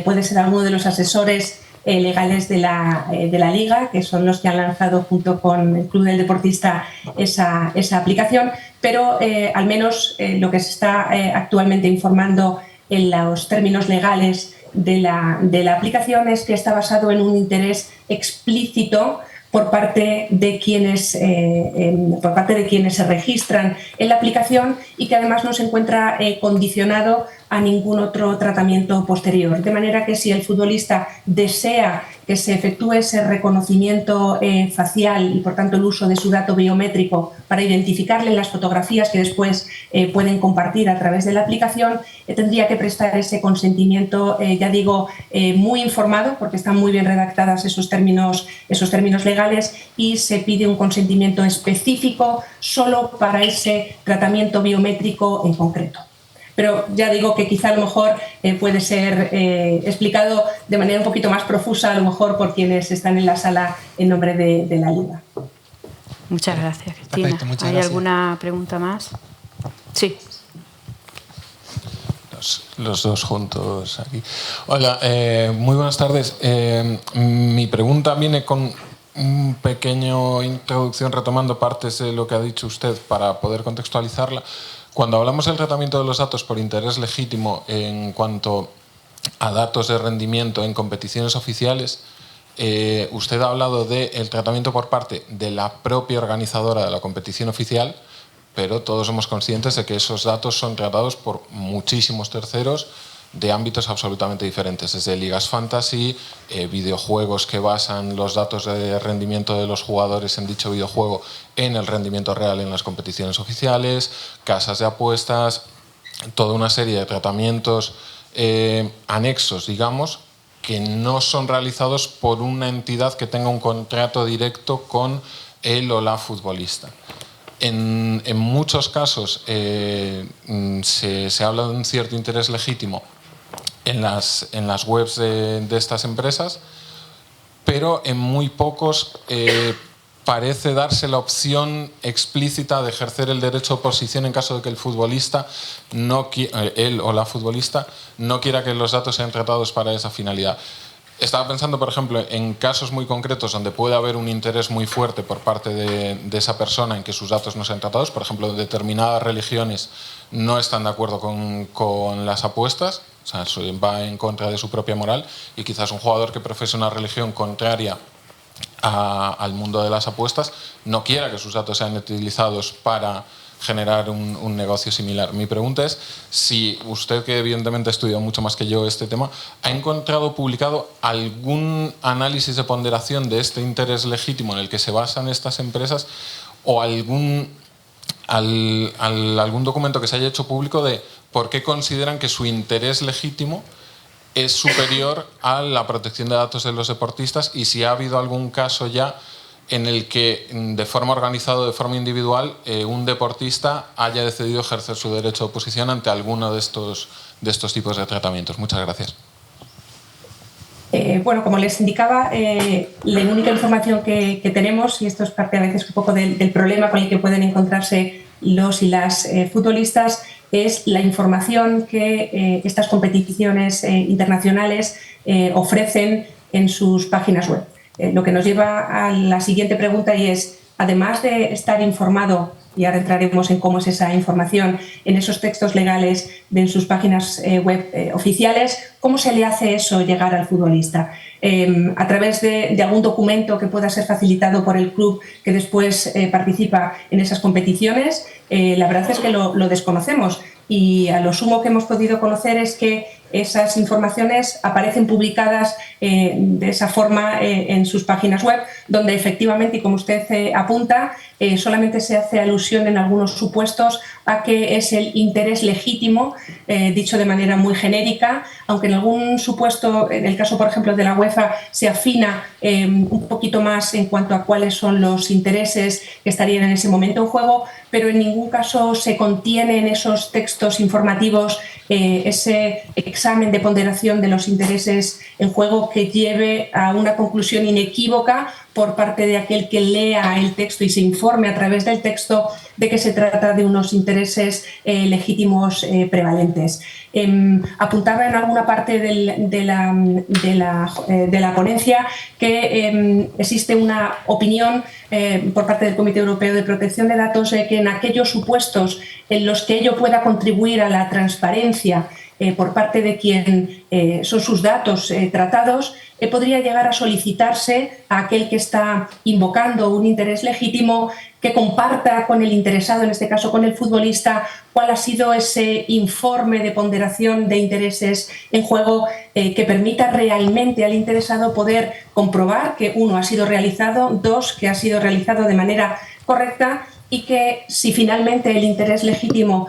puede ser alguno de los asesores legales de la Liga, que son los que han lanzado junto con el Club del Deportista esa aplicación, pero al menos lo que se está actualmente informando en los términos legales de la aplicación es que está basado en un interés explícito por parte de quienes se registran en la aplicación, y que además no se encuentra condicionado a ningún otro tratamiento posterior. De manera que si el futbolista desea que se efectúe ese reconocimiento facial y por tanto el uso de su dato biométrico para identificarle en las fotografías que después pueden compartir a través de la aplicación, tendría que prestar ese consentimiento, ya digo, muy informado, porque están muy bien redactadas esos términos legales, legales y se pide un consentimiento específico solo para ese tratamiento biométrico en concreto. Pero ya digo que quizá a lo mejor puede ser explicado de manera un poquito más profusa, a lo mejor por quienes están en la sala en nombre de la Liga. Muchas gracias, Cristina. Perfecto, muchas ¿Hay gracias. alguna pregunta más? Sí. Los dos juntos aquí. Hola, muy buenas tardes. Mi pregunta viene con un pequeño introducción retomando partes de lo que ha dicho usted para poder contextualizarla. Cuando hablamos del tratamiento de los datos por interés legítimo en cuanto a datos de rendimiento en competiciones oficiales, usted ha hablado del tratamiento por parte de la propia organizadora de la competición oficial, pero todos somos conscientes de que esos datos son tratados por muchísimos terceros de ámbitos absolutamente diferentes, desde ligas fantasy, videojuegos que basan los datos de rendimiento de los jugadores en dicho videojuego en el rendimiento real en las competiciones oficiales, casas de apuestas, toda una serie de tratamientos anexos, digamos, que no son realizados por una entidad que tenga un contrato directo con el o la futbolista. En muchos casos se habla de un cierto interés legítimo en las webs de estas empresas, pero en muy pocos parece darse la opción explícita de ejercer el derecho de oposición en caso de que el futbolista, él o la futbolista, no quiera que los datos sean tratados para esa finalidad. Estaba pensando, por ejemplo, en casos muy concretos donde puede haber un interés muy fuerte por parte de esa persona en que sus datos no sean tratados. Por ejemplo, determinadas religiones no están de acuerdo con las apuestas, o sea, va en contra de su propia moral, y quizás un jugador que profese una religión contraria al mundo de las apuestas no quiera que sus datos sean utilizados para generar un negocio similar. Mi pregunta es si usted, que evidentemente ha estudiado mucho más que yo este tema, ha encontrado publicado algún análisis de ponderación de este interés legítimo en el que se basan estas empresas, o algún documento que se haya hecho público de por qué consideran que su interés legítimo es superior a la protección de datos de los deportistas, y si ha habido algún caso ya en el que de forma organizada o de forma individual un deportista haya decidido ejercer su derecho de oposición ante alguno de estos tipos de tratamientos. Muchas gracias. Bueno, como les indicaba, la única información que tenemos, y esto es parte a veces un poco del problema con el que pueden encontrarse los y las futbolistas, es la información que estas competiciones internacionales ofrecen en sus páginas web. Lo que nos lleva a la siguiente pregunta, y es, además de estar informado, y ahora entraremos en cómo es esa información, en esos textos legales de sus páginas web oficiales, ¿cómo se le hace eso llegar al futbolista? A través de algún documento que pueda ser facilitado por el club que después participa en esas competiciones. La verdad es que lo desconocemos, y a lo sumo que hemos podido conocer es que esas informaciones aparecen publicadas de esa forma en sus páginas web, donde efectivamente, y como usted apunta, solamente se hace alusión en algunos supuestos a que es el interés legítimo, dicho de manera muy genérica, aunque en algún supuesto, en el caso por ejemplo de la UEFA, se afina un poquito más en cuanto a cuáles son los intereses que estarían en ese momento en juego, pero en ningún caso se contiene en esos textos informativos ese examen de ponderación de los intereses en juego que lleve a una conclusión inequívoca por parte de aquel que lea el texto y se informe a través del texto de que se trata de unos intereses legítimos prevalentes. Apuntaba en alguna parte de la ponencia que existe una opinión por parte del Comité Europeo de Protección de Datos de que en aquellos supuestos en los que ello pueda contribuir a la transparencia por parte de quien son sus datos tratados, podría llegar a solicitarse a aquel que está invocando un interés legítimo que comparta con el interesado, en este caso con el futbolista, cuál ha sido ese informe de ponderación de intereses en juego que permita realmente al interesado poder comprobar que, uno, ha sido realizado, dos, que ha sido realizado de manera correcta, y que si finalmente el interés legítimo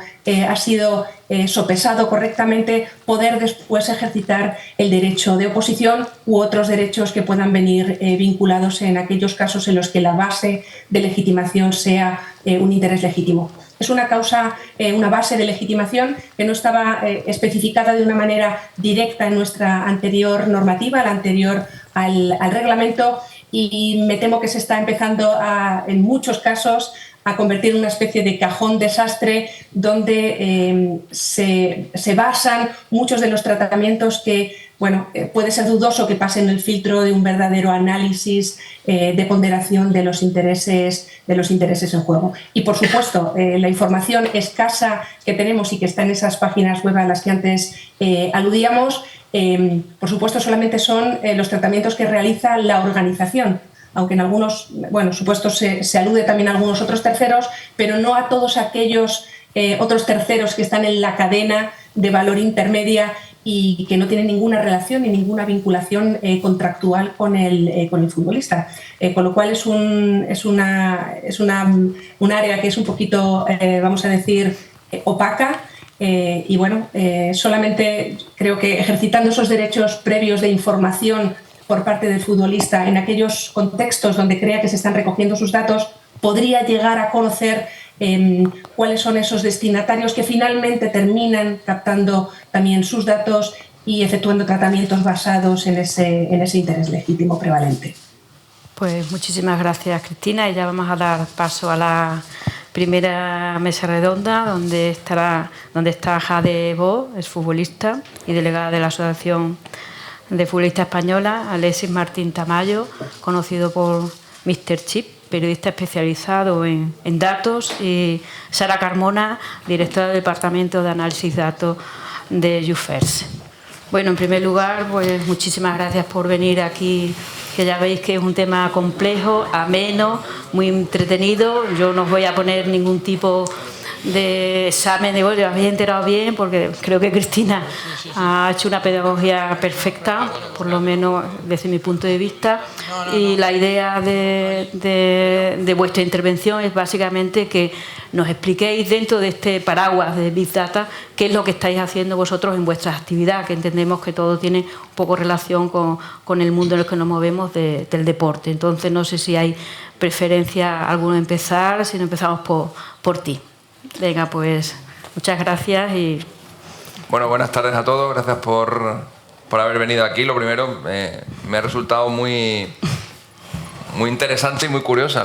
ha sido sopesado correctamente, poder después ejercitar el derecho de oposición u otros derechos que puedan venir vinculados en aquellos casos en los que la base de legitimación sea un interés legítimo. Es una causa, una base de legitimación que no estaba especificada de una manera directa en nuestra anterior normativa, la anterior al reglamento, y me temo que se está empezando en muchos casos a convertir en una especie de cajón desastre donde se basan muchos de los tratamientos que, bueno, puede ser dudoso que pasen el filtro de un verdadero análisis de ponderación de los intereses en juego. Y, por supuesto, la información escasa que tenemos y que está en esas páginas web a las que antes aludíamos, por supuesto, solamente son los tratamientos que realiza la organización, aunque en algunos, bueno, supuestos se alude también a algunos otros terceros, pero no a todos aquellos otros terceros que están en la cadena de valor intermedia y que no tienen ninguna relación ni ninguna vinculación contractual con el futbolista. Con lo cual es un área que es un poquito, vamos a decir, opaca. Y bueno, solamente creo que ejercitando esos derechos previos de información por parte del futbolista en aquellos contextos donde crea que se están recogiendo sus datos, podría llegar a conocer cuáles son esos destinatarios que finalmente terminan captando también sus datos y efectuando tratamientos basados en ese interés legítimo prevalente. Pues muchísimas gracias, Cristina, y ya vamos a dar paso a la primera mesa redonda donde está Jade Bo, es futbolista y delegada de la Asociación de Futbolista Española, Alexis Martín Tamayo, conocido por Mr. Chip, periodista especializado en datos, y Sara Carmona, directora del Departamento de Análisis de Datos de YouFirst. Bueno, en primer lugar, pues muchísimas gracias por venir aquí, que ya veis que es un tema complejo, ameno, muy entretenido. Yo no os voy a poner ningún tipo de examen de, bueno, habéis enterado bien, porque creo que Cristina ha hecho una pedagogía perfecta, por lo menos desde mi punto de vista, y la idea de vuestra intervención es básicamente que nos expliquéis dentro de este paraguas de Big Data qué es lo que estáis haciendo vosotros en vuestra actividad, que entendemos que todo tiene un poco relación con el mundo en el que nos movemos del deporte. Entonces no sé si hay preferencia alguna empezar, si no empezamos por ti. Venga, pues muchas gracias y... Bueno, buenas tardes a todos, gracias por haber venido aquí. Lo primero, me ha resultado muy interesante y muy curiosa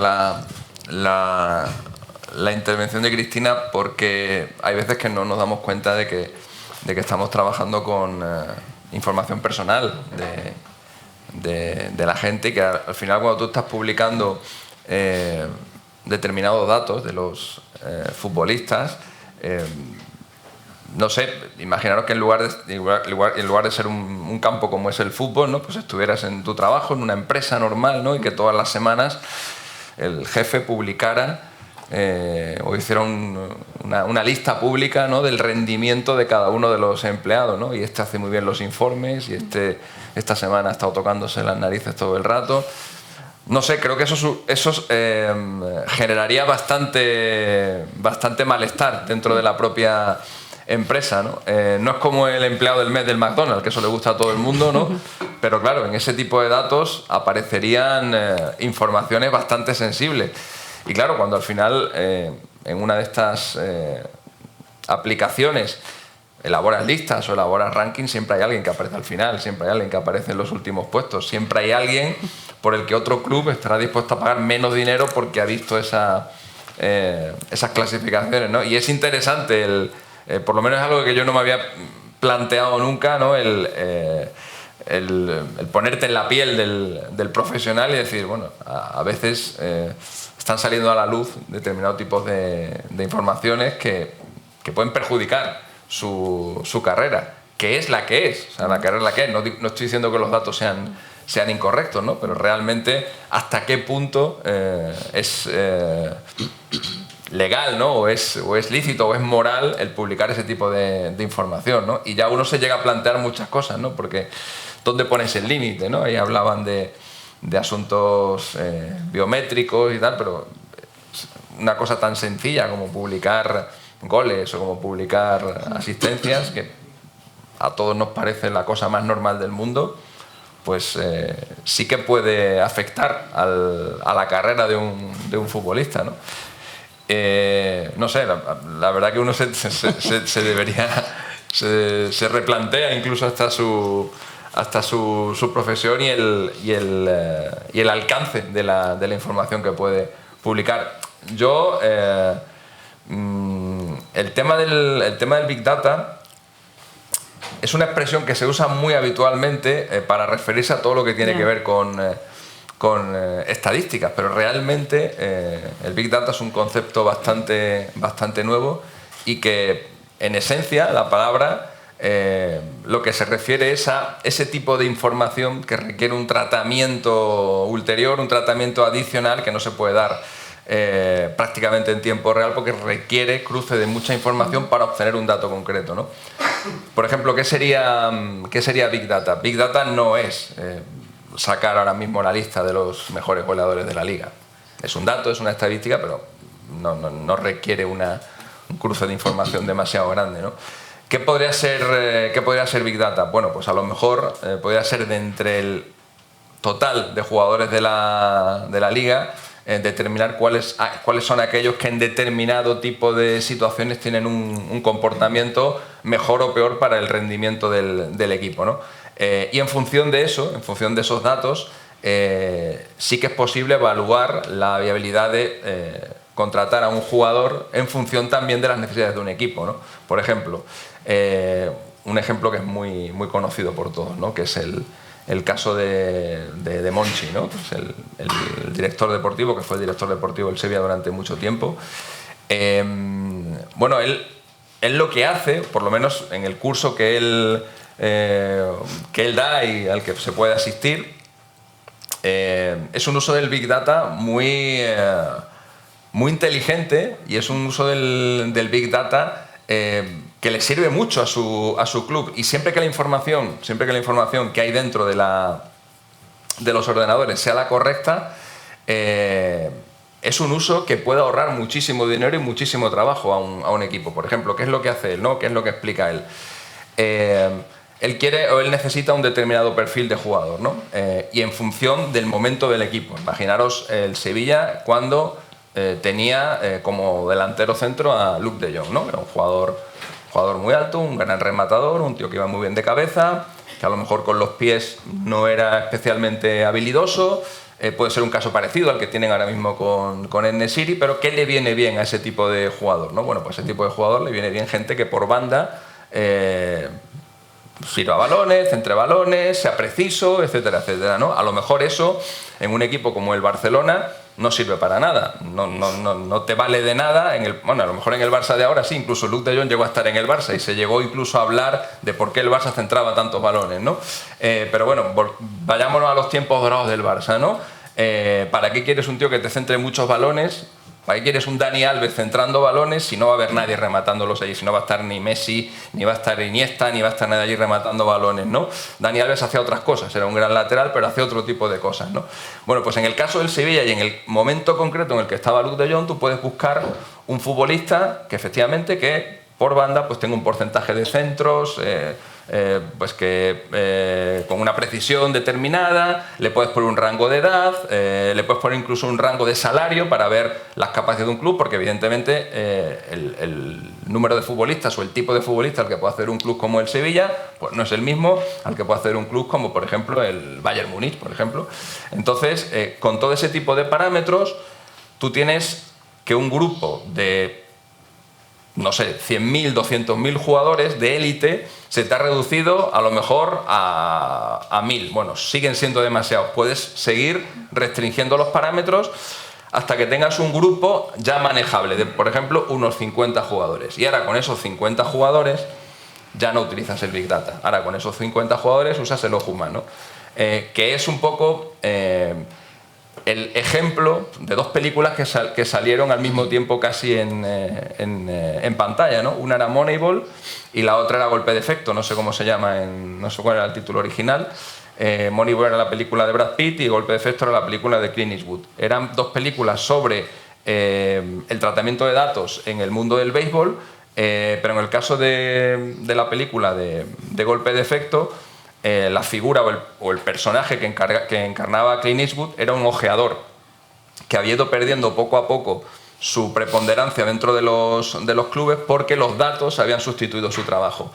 la intervención de Cristina, porque hay veces que no nos damos cuenta de que estamos trabajando con información personal de la gente, y que al final cuando tú estás publicando determinados datos de los futbolistas, no sé, imaginaros que en lugar de ser un campo como es el fútbol, ¿no? Pues estuvieras en tu trabajo, en una empresa normal, ¿no? Y que todas las semanas el jefe publicara o hiciera una lista pública, ¿no? Del rendimiento de cada uno de los empleados, ¿no? Y este hace muy bien los informes y esta semana ha estado tocándose las narices todo el rato. No sé, creo que eso generaría bastante malestar dentro de la propia empresa, ¿no? No es como el empleado del mes del McDonald's, que eso le gusta a todo el mundo, ¿no? Pero claro, en ese tipo de datos aparecerían informaciones bastante sensibles. Y claro, cuando al final en una de estas aplicaciones elaboras listas o elaboras rankings, siempre hay alguien que aparece al final, siempre hay alguien que aparece en los últimos puestos, siempre hay alguien por el que otro club estará dispuesto a pagar menos dinero porque ha visto esas clasificaciones, ¿no? Y es interesante, por lo menos es algo que yo no me había planteado nunca, ¿no? El ponerte en la piel del profesional y decir, bueno, a veces están saliendo a la luz determinados tipos de informaciones que pueden perjudicar su carrera, que es la que es, o sea, la carrera es la que es. No estoy diciendo que los datos sean incorrectos, ¿no? Pero realmente hasta qué punto es legal, ¿no? o es lícito o es moral el publicar ese tipo de información, ¿no? Y ya uno se llega a plantear muchas cosas, ¿no? Porque ¿dónde pones el límite, ¿no? Ahí hablaban de asuntos biométricos y tal, pero una cosa tan sencilla como publicar goles o como publicar asistencias, que a todos nos parece la cosa más normal del mundo, pues sí que puede afectar a la carrera de un futbolista, ¿no? No sé, la verdad que uno se debería, se replantea incluso hasta su profesión y el alcance de la información que puede publicar. Yo, el tema del Big Data es una expresión que se usa muy habitualmente para referirse a todo lo que tiene que ver con estadísticas, pero realmente el Big Data es un concepto bastante nuevo y que, en esencia, la palabra lo que se refiere es a ese tipo de información que requiere un tratamiento ulterior, un tratamiento adicional que no se puede dar prácticamente en tiempo real, porque requiere cruce de mucha información para obtener un dato concreto, ¿no? Por ejemplo, ¿qué sería Big Data? Big Data no es sacar ahora mismo la lista de los mejores goleadores de la liga. Es un dato, es una estadística, pero no requiere un cruce de información demasiado grande, ¿no? ¿Qué podría ser Big Data? Bueno, pues a lo mejor podría ser de entre el total de jugadores de la liga, determinar cuáles son aquellos que en determinado tipo de situaciones tienen un comportamiento mejor o peor para el rendimiento del equipo, ¿no? Y en función de eso, en función de esos datos, sí que es posible evaluar la viabilidad de contratar a un jugador en función también de las necesidades de un equipo, ¿no? Por ejemplo, un ejemplo que es muy conocido por todos, ¿no? Que es el caso de Monchi, ¿no? Pues el director deportivo, que fue el director deportivo del Sevilla durante mucho tiempo. Bueno, él lo que hace, por lo menos en el curso que él da y al que se puede asistir, es un uso del Big Data muy inteligente, y es un uso del Big Data que le sirve mucho a su club, y siempre que la información que hay dentro de los ordenadores sea la correcta, es un uso que puede ahorrar muchísimo dinero y muchísimo trabajo a un equipo. Por ejemplo, ¿qué es lo que hace él, ¿no? ¿Qué es lo que explica él? Él quiere o él necesita un determinado perfil de jugador, ¿no? Y en función del momento del equipo. Imaginaros el Sevilla cuando tenía como delantero centro a Luuk de Jong, ¿no? Era un jugador muy alto, un gran rematador, un tío que iba muy bien de cabeza, que a lo mejor con los pies no era especialmente habilidoso. Puede ser un caso parecido al que tienen ahora mismo con En-Nesyri, pero ¿qué le viene bien a ese tipo de jugador, ¿no? Bueno, pues a ese tipo de jugador le viene bien gente que por banda sirva balones, entre balones, sea preciso, etcétera, etcétera, ¿no? A lo mejor eso en un equipo como el Barcelona no sirve para nada, no te vale de nada. Bueno, a lo mejor en el Barça de ahora sí, incluso Luuk de Jong llegó a estar en el Barça y se llegó incluso a hablar de por qué el Barça centraba tantos balones, ¿no? Pero bueno, vayámonos a los tiempos dorados del Barça, ¿no? ¿Para qué quieres un tío que te centre muchos balones? ¿Para qué quieres un Dani Alves centrando balones si no va a haber nadie rematándolos allí? Si no va a estar ni Messi, ni va a estar Iniesta, ni va a estar nadie allí rematando balones, ¿no? Dani Alves hacía otras cosas, era un gran lateral, pero hacía otro tipo de cosas, ¿no? Bueno, pues en el caso del Sevilla y en el momento concreto en el que estaba Luuk de Jong, tú puedes buscar un futbolista que efectivamente que por banda pues tenga un porcentaje de centros, pues que con una precisión determinada, le puedes poner un rango de edad, le puedes poner incluso un rango de salario para ver las capacidades de un club, porque evidentemente el número de futbolistas o el tipo de futbolista al que puede hacer un club como el Sevilla, pues no es el mismo al que puede hacer un club como por ejemplo el Bayern Múnich, por ejemplo. Entonces, con todo ese tipo de parámetros, tú tienes que un grupo de, no sé, 100.000, 200.000 jugadores de élite se te ha reducido a lo mejor a 1.000. Bueno, siguen siendo demasiados. Puedes seguir restringiendo los parámetros hasta que tengas un grupo ya manejable de, por ejemplo, unos 50 jugadores. Y ahora con esos 50 jugadores ya no utilizas el Big Data. Ahora con esos 50 jugadores usas el ojo humano, que es un poco el ejemplo de dos películas que salieron al mismo tiempo casi en pantalla, ¿no? Una era Moneyball y la otra era Golpe de Efecto, no sé cómo se llama, no sé cuál era el título original. Moneyball era la película de Brad Pitt y Golpe de Efecto era la película de Clint Eastwood. Eran dos películas sobre el tratamiento de datos en el mundo del béisbol, pero en el caso de la película de Golpe de Efecto, la figura o el personaje que encarnaba a Clint Eastwood era un ojeador que había ido perdiendo poco a poco su preponderancia dentro de los clubes porque los datos habían sustituido su trabajo.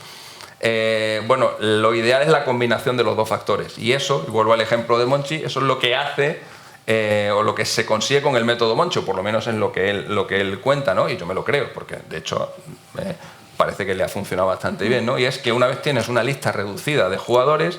Bueno, lo ideal es la combinación de los dos factores, y eso, y vuelvo al ejemplo de Monchi, eso es lo que hace o lo que se consigue con el método Monchi, o por lo menos en lo que él cuenta, ¿no? Y yo me lo creo, porque de hecho parece que le ha funcionado bastante bien, ¿no? Y es que una vez tienes una lista reducida de jugadores,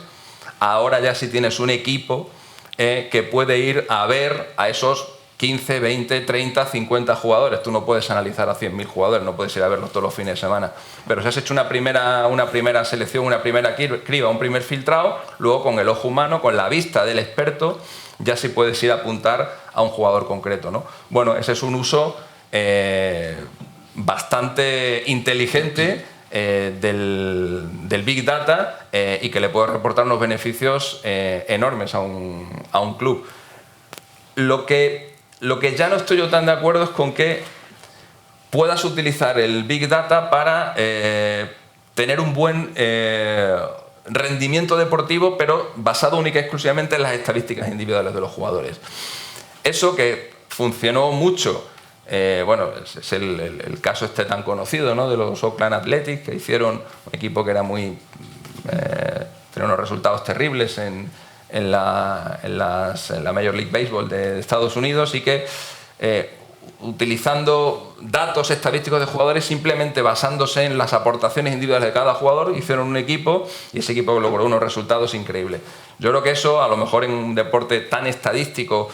ahora ya sí tienes un equipo que puede ir a ver a esos 15, 20, 30, 50 jugadores. Tú no puedes analizar a 100.000 jugadores, no puedes ir a verlos todos los fines de semana. Pero si has hecho una primera selección, una primera criba, un primer filtrado, luego con el ojo humano, con la vista del experto, ya sí puedes ir a apuntar a un jugador concreto, ¿no? Bueno, ese es un uso bastante inteligente del Big Data y que le puede reportar unos beneficios enormes a un club. Lo que ya no estoy yo tan de acuerdo es con que puedas utilizar el Big Data para tener un buen rendimiento deportivo, pero basado única y exclusivamente en las estadísticas individuales de los jugadores. Eso que funcionó mucho, bueno, es el caso este tan conocido, ¿no?, de los Oakland Athletics, que hicieron un equipo que era muy... tenía unos resultados terribles en la Major League Baseball de Estados Unidos, y que utilizando datos estadísticos de jugadores, simplemente basándose en las aportaciones individuales de cada jugador, hicieron un equipo y ese equipo logró unos resultados increíbles. Yo creo que eso, a lo mejor en un deporte tan estadístico,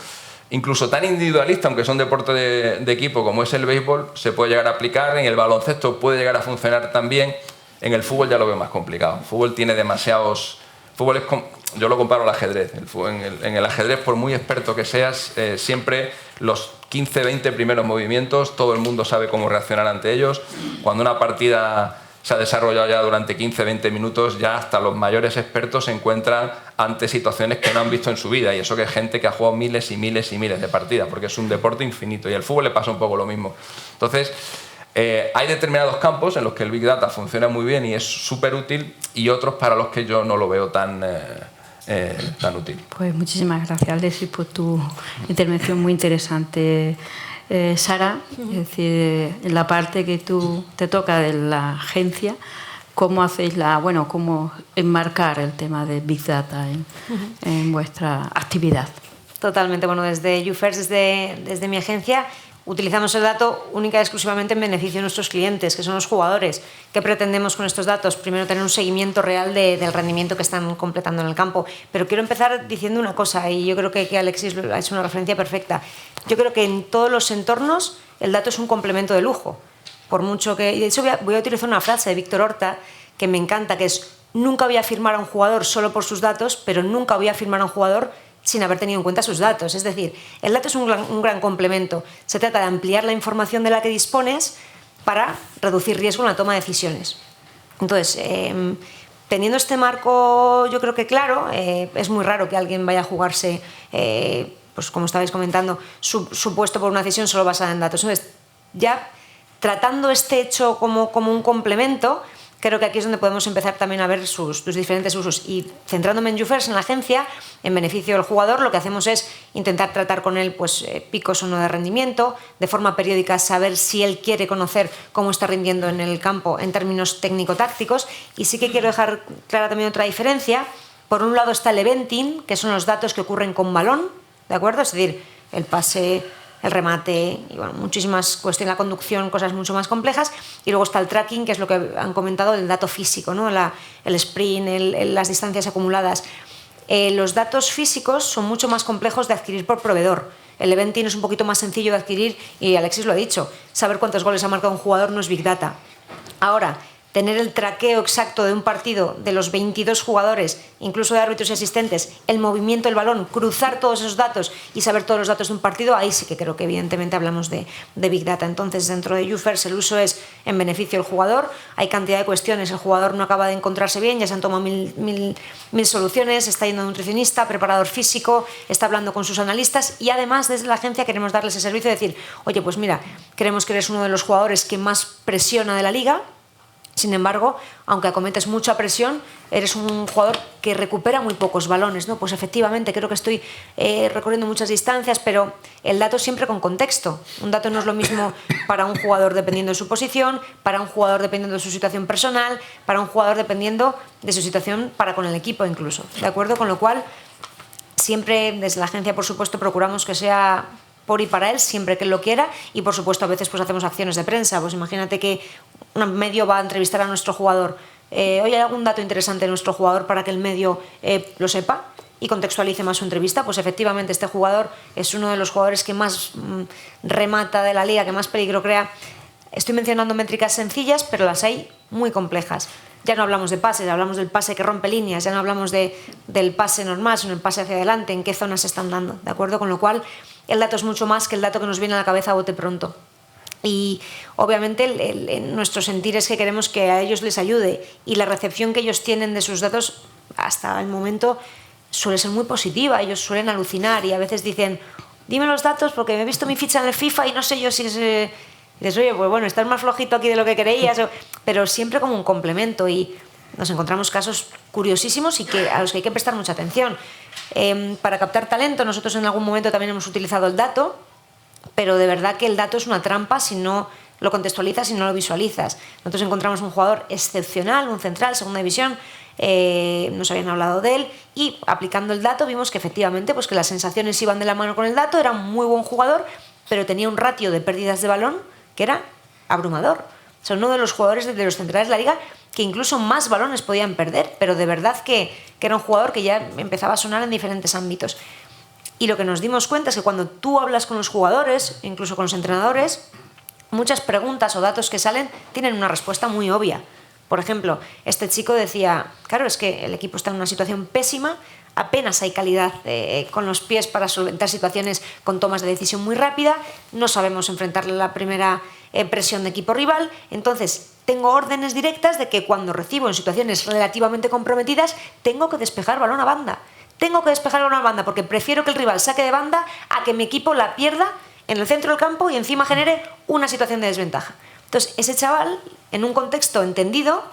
incluso tan individualista, aunque es un deporte de equipo como es el béisbol, se puede llegar a aplicar. En el baloncesto puede llegar a funcionar también. En el fútbol ya lo veo más complicado. El fútbol tiene demasiados... Yo lo comparo al ajedrez. En el ajedrez, por muy experto que seas, siempre los 15, 20 primeros movimientos, todo el mundo sabe cómo reaccionar ante ellos. Cuando una partida se ha desarrollado ya durante 15, 20 minutos, ya hasta los mayores expertos se encuentran ante situaciones que no han visto en su vida, y eso que es gente que ha jugado miles y miles y miles de partidas, porque es un deporte infinito, y al fútbol le pasa un poco lo mismo. Entonces, hay determinados campos en los que el Big Data funciona muy bien y es súper útil, y otros para los que yo no lo veo tan útil. Pues muchísimas gracias, Alexis, por tu intervención muy interesante. Sara, es decir, en la parte que tú te toca de la agencia, ¿cómo hacéis cómo enmarcar el tema de Big Data en vuestra actividad? Totalmente. Bueno, desde YouFirst, desde mi agencia, utilizamos el dato única y exclusivamente en beneficio de nuestros clientes, que son los jugadores. ¿Qué pretendemos con estos datos? Primero, tener un seguimiento real del rendimiento que están completando en el campo. Pero quiero empezar diciendo una cosa, y yo creo que Alexis ha hecho una referencia perfecta. Yo creo que en todos los entornos el dato es un complemento de lujo. Por mucho que... De hecho, voy a utilizar una frase de Víctor Horta que me encanta, que es: nunca voy a firmar a un jugador solo por sus datos, pero nunca voy a firmar a un jugador sin haber tenido en cuenta sus datos. Es decir, el dato es un gran complemento. Se trata de ampliar la información de la que dispones para reducir riesgo en la toma de decisiones. Entonces, teniendo este marco, yo creo que claro, es muy raro que alguien vaya a jugarse, pues como estabais comentando, su puesto por una decisión solo basada en datos. Entonces, ya tratando este hecho como un complemento, creo que aquí es donde podemos empezar también a ver sus diferentes usos. Y centrándome en YouFirst, en la agencia, en beneficio del jugador, lo que hacemos es intentar tratar con él pues, picos o no de rendimiento, de forma periódica saber si él quiere conocer cómo está rindiendo en el campo en términos técnico-tácticos. Y sí que quiero dejar clara también otra diferencia. Por un lado está el eventing, que son los datos que ocurren con balón, ¿de acuerdo? Es decir, el pase, el remate, y bueno, muchísimas cuestiones, la conducción, cosas mucho más complejas. Y luego está el tracking, que es lo que han comentado, el dato físico, ¿no? El sprint, las distancias acumuladas. Los datos físicos son mucho más complejos de adquirir por proveedor. El eventing es un poquito más sencillo de adquirir, y Alexis lo ha dicho, saber cuántos goles ha marcado un jugador no es Big Data. Ahora, tener el traqueo exacto de un partido, de los 22 jugadores, incluso de árbitros y asistentes, el movimiento del balón, cruzar todos esos datos y saber todos los datos de un partido, ahí sí que creo que evidentemente hablamos de Big Data. Entonces, dentro de YouFirst el uso es en beneficio del jugador, hay cantidad de cuestiones, el jugador no acaba de encontrarse bien, ya se han tomado mil soluciones, está yendo a un nutricionista, preparador físico, está hablando con sus analistas y además desde la agencia queremos darles ese servicio de decir, oye, pues mira, creemos que eres uno de los jugadores que más presiona de la liga. Sin embargo, aunque acometes mucha presión, eres un jugador que recupera muy pocos balones, ¿no? Pues efectivamente, creo que estoy recorriendo muchas distancias, pero el dato siempre con contexto. Un dato no es lo mismo para un jugador dependiendo de su posición, para un jugador dependiendo de su situación personal, para un jugador dependiendo de su situación para con el equipo incluso, ¿de acuerdo? Con lo cual, siempre desde la agencia, por supuesto, procuramos que sea por y para él, siempre que él lo quiera, y por supuesto a veces pues hacemos acciones de prensa. Pues imagínate que un medio va a entrevistar a nuestro jugador, oye, ¿hay algún dato interesante de nuestro jugador para que el medio lo sepa y contextualice más su entrevista? Pues efectivamente este jugador es uno de los jugadores que más remata de la liga, que más peligro crea. Estoy mencionando métricas sencillas, pero las hay muy complejas. Ya no hablamos de pases, hablamos del pase que rompe líneas, ya no hablamos del pase normal, sino el pase hacia adelante, en qué zonas se están dando, ¿de acuerdo? Con lo cual, el dato es mucho más que el dato que nos viene a la cabeza a bote pronto. Y obviamente nuestro sentir es que queremos que a ellos les ayude y la recepción que ellos tienen de sus datos hasta el momento suele ser muy positiva. Ellos suelen alucinar y a veces dicen, dime los datos porque me he visto mi ficha en el FIFA y no sé yo si es... Y dices, oye, pues bueno, estás más flojito aquí de lo que creías, pero siempre como un complemento y nos encontramos casos curiosísimos y a los que hay que prestar mucha atención. Para captar talento, nosotros en algún momento también hemos utilizado el dato, pero de verdad que el dato es una trampa si no lo contextualizas, si no lo visualizas. Nosotros encontramos un jugador excepcional, un central, segunda división, nos habían hablado de él y aplicando el dato vimos que efectivamente pues que las sensaciones iban de la mano con el dato, era un muy buen jugador, pero tenía un ratio de pérdidas de balón que era abrumador. Son uno de los jugadores de los centrales de la liga que incluso más balones podían perder, pero de verdad que era un jugador que ya empezaba a sonar en diferentes ámbitos. Y lo que nos dimos cuenta es que cuando tú hablas con los jugadores, incluso con los entrenadores, muchas preguntas o datos que salen tienen una respuesta muy obvia. Por ejemplo, este chico decía, claro, es que el equipo está en una situación pésima, apenas hay calidad con los pies para solventar situaciones con tomas de decisión muy rápida, no sabemos enfrentarle la primera presión de equipo rival, entonces tengo órdenes directas de que cuando recibo en situaciones relativamente comprometidas tengo que despejar balón a banda. Tengo que despejar balón a banda porque prefiero que el rival saque de banda a que mi equipo la pierda en el centro del campo y encima genere una situación de desventaja. Entonces, ese chaval, en un contexto entendido,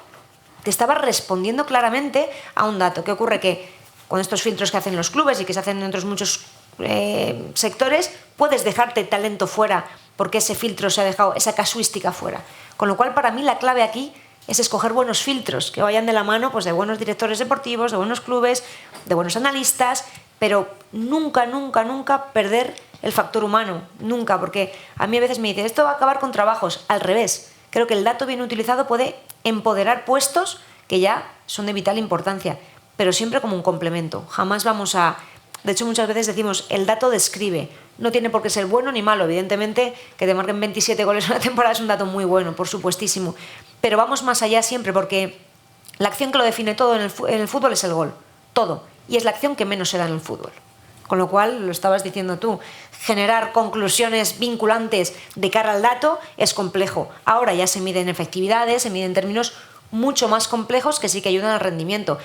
te estaba respondiendo claramente a un dato. ¿Qué ocurre? Que con estos filtros que hacen los clubes y que se hacen en otros muchos sectores, puedes dejarte talento fuera porque ese filtro se ha dejado, esa casuística fuera. Con lo cual, para mí, la clave aquí es escoger buenos filtros que vayan de la mano pues, de buenos directores deportivos, de buenos clubes, de buenos analistas, pero nunca, nunca, nunca perder el factor humano, nunca, porque a mí a veces me dicen, esto va a acabar con trabajos, al revés. Creo que el dato bien utilizado puede empoderar puestos que ya son de vital importancia, pero siempre como un complemento. Jamás vamos a... De hecho, muchas veces decimos, el dato describe, no tiene por qué ser bueno ni malo. Evidentemente, que te marquen 27 goles en una temporada es un dato muy bueno, por supuestísimo. Pero vamos más allá siempre, porque la acción que lo define todo en el fútbol es el gol, todo. Y es la acción que menos se da en el fútbol. Con lo cual, lo estabas diciendo tú, generar conclusiones vinculantes de cara al dato es complejo. Ahora ya se miden efectividades, se miden términos mucho más complejos que sí que ayudan al rendimiento.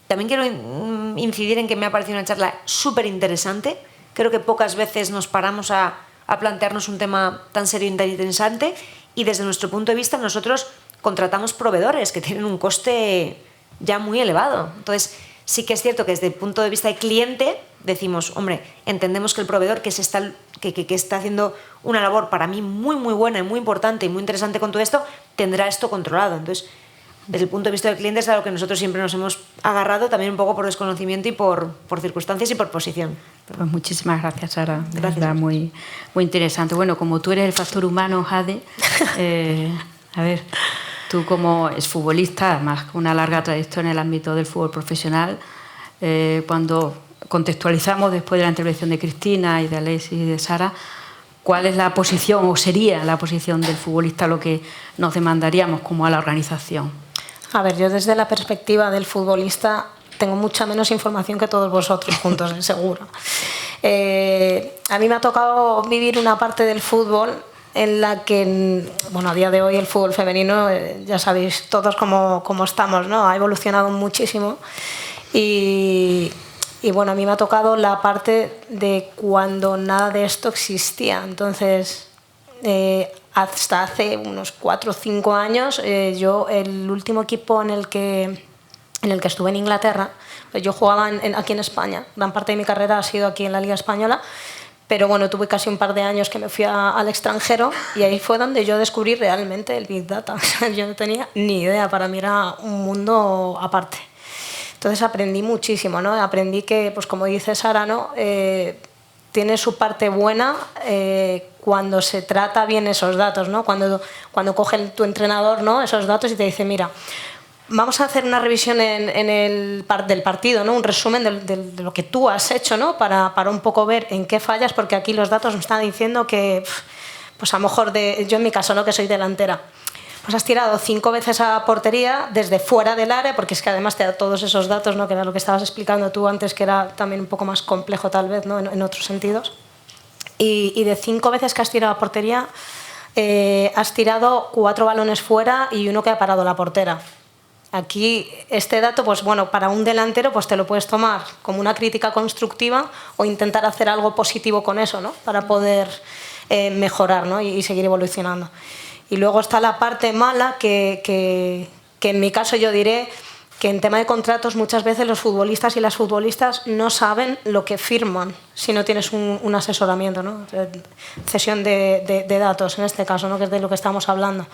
También quiero incidir en que me ha parecido una charla súper interesante. Creo que pocas veces nos paramos a plantearnos un tema tan serio e interesante y desde nuestro punto de vista nosotros contratamos proveedores que tienen un coste ya muy elevado. Entonces, sí que es cierto que desde el punto de vista del cliente decimos, hombre, entendemos que el proveedor que está haciendo una labor para mí muy, muy buena y muy importante y muy interesante con todo esto, tendrá esto controlado. Entonces, desde el punto de vista del cliente es algo que nosotros siempre nos hemos agarrado, también un poco por desconocimiento y por circunstancias y por posición. Pues muchísimas gracias, Sara. De Gracias. verdad, muy, muy interesante. Bueno, como tú eres el factor humano, Jade, a ver, tú como exfutbolista, además con una larga trayectoria en el ámbito del fútbol profesional, cuando contextualizamos después de la intervención de Cristina y de Alexis y de Sara, cuál es la posición o sería la posición del futbolista, lo que nos demandaríamos como a la organización. A ver, yo desde la perspectiva del futbolista tengo mucha menos información que todos vosotros juntos, seguro. A mí me ha tocado vivir una parte del fútbol en la que, bueno, a día de hoy el fútbol femenino, ya sabéis todos cómo estamos, ¿no? Ha evolucionado muchísimo y bueno, a mí me ha tocado la parte de cuando nada de esto existía. Entonces, hasta hace unos 4 o 5 años, yo el último equipo en el que estuve en Inglaterra, pues yo jugaba aquí en España. Gran parte de mi carrera ha sido aquí en la Liga Española. Pero bueno, tuve casi un par de años que me fui al extranjero y ahí fue donde yo descubrí realmente el Big Data. Yo no tenía ni idea, para mí era un mundo aparte. Entonces aprendí muchísimo, ¿no? Aprendí que, pues como dice Sara, ¿no? Tiene su parte buena cuando se trata bien esos datos, ¿no? Cuando coge tu entrenador, ¿no? Esos datos y te dice, mira, vamos a hacer una revisión del partido, ¿no? Un resumen de lo que tú has hecho, ¿no? Para un poco ver en qué fallas, porque aquí los datos me están diciendo que, pues a lo mejor, yo en mi caso, ¿no? Que soy delantera, pues has tirado 5 veces a portería desde fuera del área, porque es que además te da todos esos datos, ¿no? Que era lo que estabas explicando tú antes, que era también un poco más complejo tal vez, ¿no? En otros sentidos. Y de 5 veces que has tirado a portería, has tirado 4 balones fuera y 1 que ha parado la portera. Aquí este dato, pues bueno, para un delantero pues te lo puedes tomar como una crítica constructiva o intentar hacer algo positivo con eso, ¿no? Para poder mejorar, ¿no? y seguir evolucionando. Y luego está la parte mala que en mi caso yo diré que en tema de contratos muchas veces los futbolistas y las futbolistas no saben lo que firman si no tienes un asesoramiento, ¿no? Cesión de datos en este caso, ¿no? Que es de lo que estamos hablando.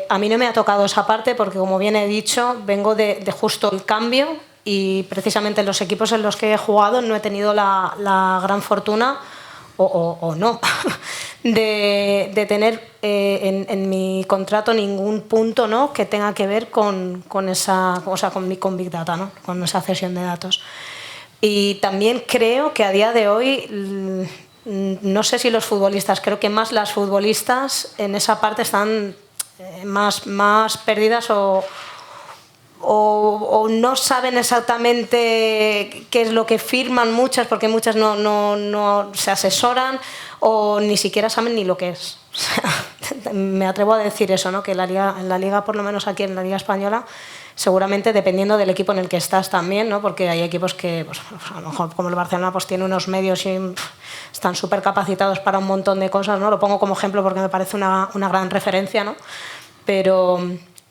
A mí no me ha tocado esa parte porque, como bien he dicho, vengo de justo el cambio y precisamente en los equipos en los que he jugado no he tenido la gran fortuna o no de tener en mi contrato ningún punto, ¿no? Que tenga que ver con Big Data, ¿no? Con esa cesión de datos. Y también creo que a día de hoy, no sé si los futbolistas, creo que más las futbolistas en esa parte están más perdidas o no saben exactamente qué es lo que firman muchas, porque muchas no se asesoran o ni siquiera saben ni lo que es. O sea, me atrevo a decir eso, ¿no? Que en la liga, por lo menos aquí en la Liga Española, seguramente dependiendo del equipo en el que estás también, ¿no? Porque hay equipos que, pues, a lo mejor como el Barcelona, pues tiene unos medios y están súper capacitados para un montón de cosas, ¿no? Lo pongo como ejemplo porque me parece una gran referencia, ¿no? Pero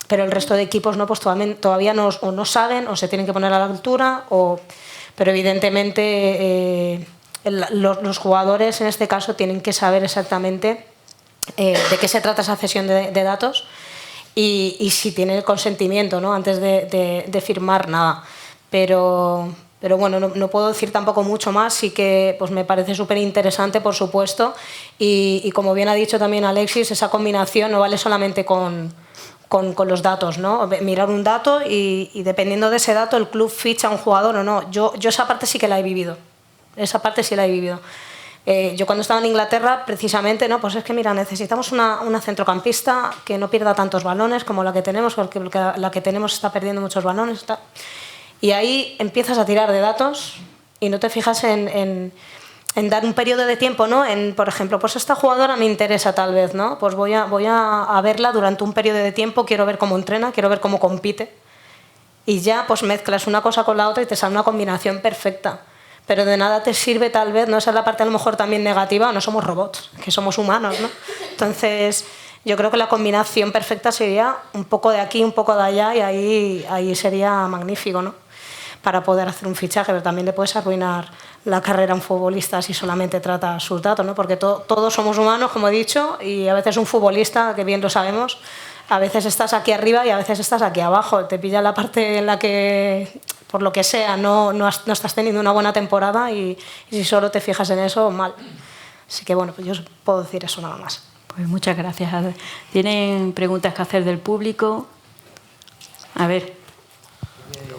el resto de equipos, ¿no? Pues todavía no saben o se tienen que poner a la altura, pero evidentemente los jugadores en este caso tienen que saber exactamente de qué se trata esa cesión de datos y si tienen el consentimiento, ¿no? Antes de firmar nada. Pero bueno, no puedo decir tampoco mucho más, sí que pues me parece súper interesante, por supuesto, y como bien ha dicho también Alexis, esa combinación no vale solamente con los datos, ¿no? Mirar un dato y dependiendo de ese dato el club ficha a un jugador o no. Yo esa parte sí que la he vivido. Esa parte sí la he vivido. Yo cuando estaba en Inglaterra, precisamente, ¿no? Pues es que mira, necesitamos una centrocampista que no pierda tantos balones como la que tenemos, porque la que tenemos está perdiendo muchos balones. Y ahí empiezas a tirar de datos y no te fijas en dar un periodo de tiempo, ¿no? Por ejemplo, pues esta jugadora me interesa tal vez, ¿no? Pues voy a verla durante un periodo de tiempo, quiero ver cómo entrena, quiero ver cómo compite. Y ya pues mezclas una cosa con la otra y te sale una combinación perfecta. Pero de nada te sirve tal vez, ¿no? Esa es la parte a lo mejor también negativa, no somos robots, que somos humanos, ¿no? Entonces yo creo que la combinación perfecta sería un poco de aquí, un poco de allá y ahí sería magnífico, ¿no? Para poder hacer un fichaje, pero también le puedes arruinar la carrera a un futbolista si solamente trata sus datos, ¿no? Porque todos somos humanos, como he dicho, y a veces un futbolista, que bien lo sabemos, a veces estás aquí arriba y a veces estás aquí abajo. Te pilla la parte en la que, por lo que sea, no estás teniendo una buena temporada y si solo te fijas en eso, mal. Así que bueno, pues yo puedo decir eso nada más. Pues muchas gracias. ¿Tienen preguntas que hacer del público? A ver.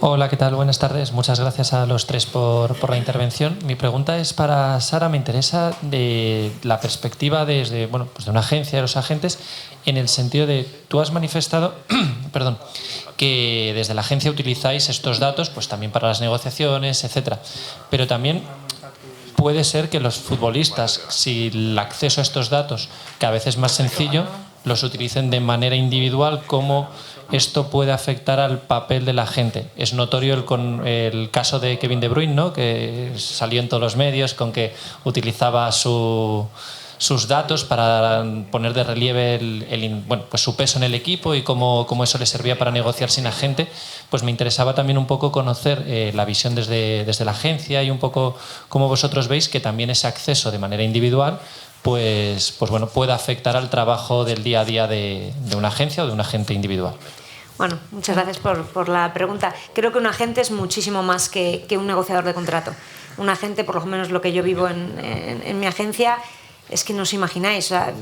Hola, ¿qué tal? Buenas tardes. Muchas gracias a los tres por la intervención. Mi pregunta es para Sara. Me interesa de la perspectiva desde, bueno, pues de una agencia, de los agentes, en el sentido de, tú has manifestado perdón, que desde la agencia utilizáis estos datos pues también para las negociaciones, etcétera. Pero también puede ser que los futbolistas, si el acceso a estos datos, que a veces es más sencillo, los utilicen de manera individual. ¿Cómo esto puede afectar al papel de la gente? Es notorio el caso de Kevin De Bruyne, ¿no?, que salió en todos los medios con que utilizaba sus datos para poner de relieve bueno, pues su peso en el equipo y cómo eso le servía para negociar sin agente. Pues me interesaba también un poco conocer la visión desde la agencia y un poco cómo vosotros veis que también ese acceso de manera individual pues bueno, puede afectar al trabajo del día a día de una agencia o de un agente individual. Bueno, muchas gracias por la pregunta. Creo que un agente es muchísimo más que un negociador de contrato. Un agente, por lo menos lo que yo vivo en mi agencia, es que no os imagináis. O sea,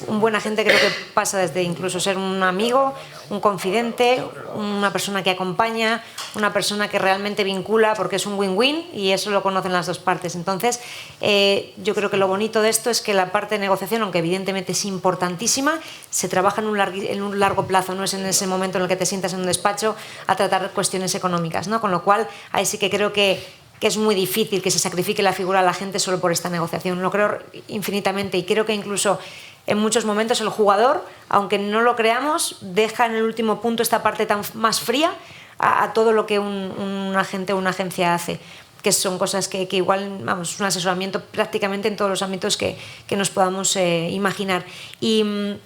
un buen agente creo que pasa desde incluso ser un amigo, un confidente, una persona que acompaña, una persona que realmente vincula, porque es un win-win y eso lo conocen las dos partes. Entonces, yo creo que lo bonito de esto es que la parte de negociación, aunque evidentemente es importantísima, se trabaja en un largo plazo, no es en ese momento en el que te sientas en un despacho a tratar cuestiones económicas, ¿no? Con lo cual, ahí sí que creo que es muy difícil que se sacrifique la figura de la gente solo por esta negociación. Lo creo infinitamente y creo que incluso en muchos momentos el jugador, aunque no lo creamos, deja en el último punto esta parte tan más fría a todo lo que un agente o una agencia hace, que son cosas que igual, vamos, un asesoramiento prácticamente en todos los ámbitos que nos podamos imaginar. Y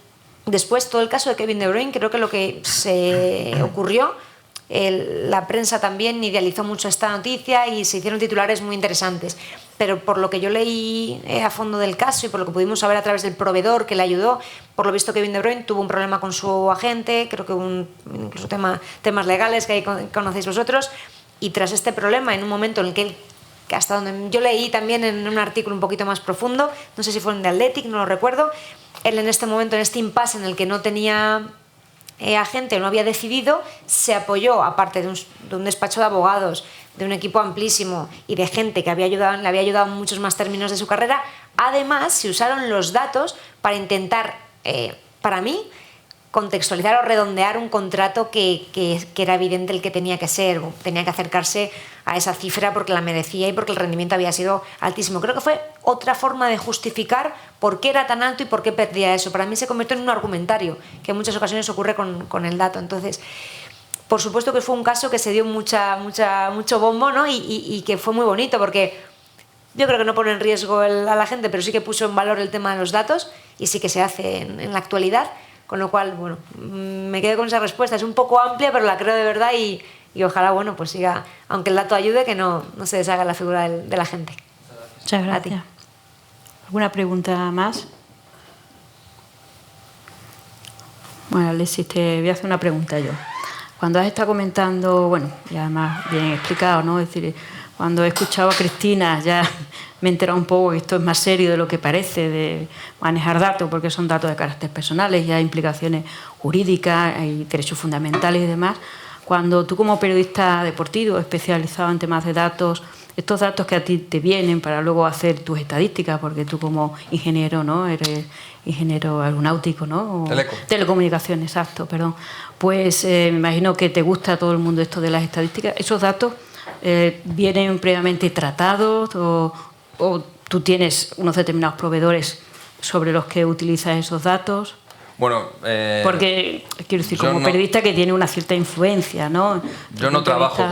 después todo el caso de Kevin De Bruyne, creo que lo que se ocurrió, la prensa también idealizó mucho esta noticia y se hicieron titulares muy interesantes, pero por lo que yo leí a fondo del caso y por lo que pudimos saber a través del proveedor que le ayudó, por lo visto Kevin De Bruyne tuvo un problema con su agente, creo que incluso temas legales que ahí conocéis vosotros, y tras este problema, en un momento en el que hasta donde yo leí también en un artículo un poquito más profundo, no sé si fue en The Athletic, no lo recuerdo, él en este momento, en este impasse en el que no tenía agente, no había decidido, se apoyó, aparte de un despacho de abogados, de un equipo amplísimo y de gente que le había ayudado en muchos más términos de su carrera. Además, se usaron los datos para intentar, para mí, contextualizar o redondear un contrato que era evidente el que tenía que ser, tenía que acercarse a esa cifra porque la merecía y porque el rendimiento había sido altísimo. Creo que fue otra forma de justificar por qué era tan alto y por qué perdía eso. Para mí se convirtió en un argumentario, que en muchas ocasiones ocurre con el dato. Entonces, por supuesto que fue un caso que se dio mucho bombo, ¿no? y que fue muy bonito porque yo creo que no pone en riesgo a la gente, pero sí que puso en valor el tema de los datos y sí que se hace en la actualidad. Con lo cual, bueno, me quedo con esa respuesta. Es un poco amplia, pero la creo de verdad y ojalá, bueno, pues siga, aunque el dato ayude, que no se deshaga la figura de la gente. Muchas gracias. ¿Alguna pregunta más? Bueno, Alexis, te voy a hacer una pregunta yo. Cuando has estado comentando, bueno, y además bien explicado, ¿no? Es decir, cuando he escuchado a Cristina ya me he enterado un poco que esto es más serio de lo que parece, de manejar datos, porque son datos de carácter personales y hay implicaciones jurídicas, hay derechos fundamentales y demás. Cuando tú como periodista deportivo especializado en temas de datos, estos datos que a ti te vienen para luego hacer tus estadísticas, porque tú como ingeniero, ¿no? Eres ingeniero aeronáutico, ¿no? Telecomunicaciones, exacto, perdón. Pues me imagino que te gusta a todo el mundo esto de las estadísticas. ¿Esos datos vienen previamente tratados o tú tienes unos determinados proveedores sobre los que utilizas esos datos? Bueno, porque quiero decir, como periodista que tiene una cierta influencia, ¿no? Yo no trabajo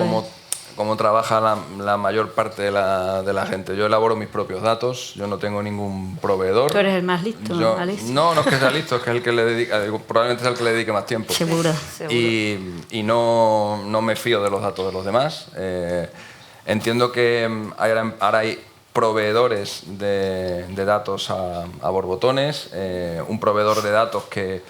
como trabaja la mayor parte de la gente. Yo elaboro mis propios datos, yo no tengo ningún proveedor. Tú eres el más listo, ¿no? No es que sea listo, es que es el que le dedica, probablemente es el que le dedique más tiempo. Seguro. Y no me fío de los datos de los demás. Entiendo que ahora hay proveedores de datos a borbotones, un proveedor de datos que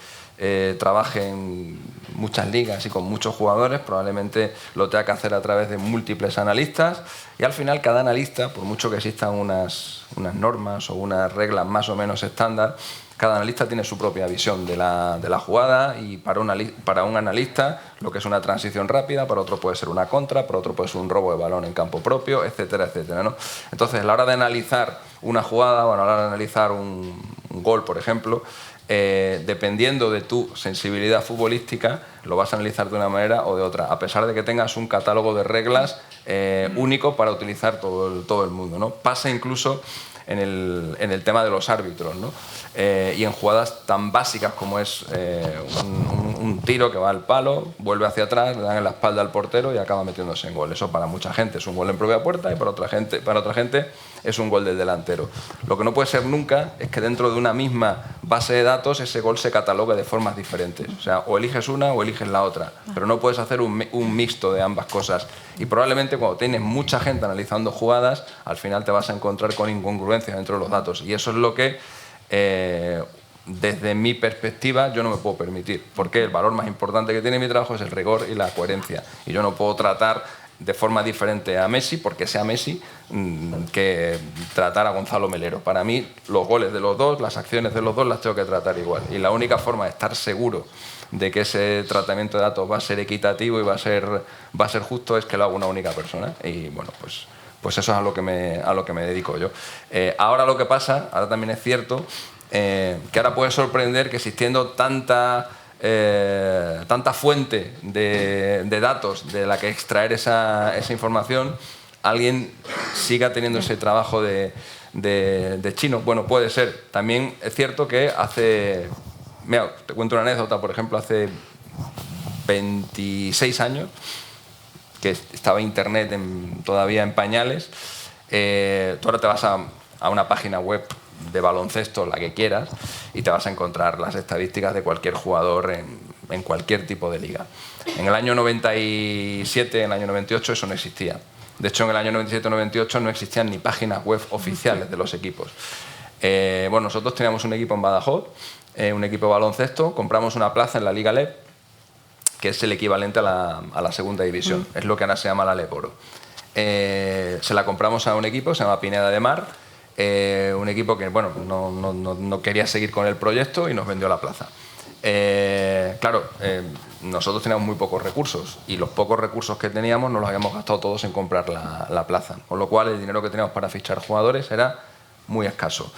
trabaje en muchas ligas y con muchos jugadores, probablemente lo tenga que hacer a través de múltiples analistas y al final cada analista, por mucho que existan unas normas o unas reglas más o menos estándar, Cada analista tiene su propia visión de la jugada y para un analista lo que es una transición rápida, para otro puede ser una contra, para otro puede ser un robo de balón en campo propio, etcétera, etcétera, ¿no? Entonces, a la hora de analizar una jugada o a la hora de analizar un gol, por ejemplo, dependiendo de tu sensibilidad futbolística, lo vas a analizar de una manera o de otra, a pesar de que tengas un catálogo de reglas único para utilizar todo el mundo, ¿no? Pasa incluso en el tema de los árbitros, ¿no? Y en jugadas tan básicas como es un tiro que va al palo, vuelve hacia atrás, le dan en la espalda al portero y acaba metiéndose en gol. Eso para mucha gente es un gol en propia puerta y para otra gente es un gol del delantero. Lo que no puede ser nunca es que dentro de una misma base de datos ese gol se catalogue de formas diferentes. O sea, o eliges una o eliges la otra, pero no puedes hacer un mixto de ambas cosas. Y probablemente cuando tienes mucha gente analizando jugadas, al final te vas a encontrar con incongruencias dentro de los datos. Y eso es lo que, desde mi perspectiva, yo no me puedo permitir. Porque el valor más importante que tiene mi trabajo es el rigor y la coherencia. Y yo no puedo tratar de forma diferente a Messi, porque sea Messi, que tratar a Gonzalo Melero. Para mí, los goles de los dos, las acciones de los dos, las tengo que tratar igual. Y la única forma de estar seguro de que ese tratamiento de datos va a ser equitativo y va a ser justo es que lo haga una única persona. Y bueno, pues eso es a lo que me dedico yo. Ahora lo que pasa, ahora también es cierto, que ahora puede sorprender que existiendo tanta fuente de datos de la que extraer esa información, alguien siga teniendo ese trabajo de chino. Bueno, puede ser. También es cierto que mira, te cuento una anécdota, por ejemplo, hace 26 años, que estaba Internet todavía en pañales, tú ahora te vas a una página web de baloncesto, la que quieras, y te vas a encontrar las estadísticas de cualquier jugador en cualquier tipo de liga. En el año 97, en el año 98 eso no existía. De hecho, en el año 97-98 no existían ni páginas web oficiales de los equipos. Bueno, nosotros teníamos un equipo en Badajoz, un equipo de baloncesto, compramos una plaza en la Liga LEB, que es el equivalente a la segunda división, es lo que ahora se llama la LEB Oro. Se la compramos a un equipo, se llama Pineda de Mar, un equipo que bueno, no quería seguir con el proyecto y nos vendió la plaza. Claro, nosotros teníamos muy pocos recursos y los pocos recursos que teníamos nos los habíamos gastado todos en comprar la plaza, con lo cual el dinero que teníamos para fichar jugadores era muy escaso.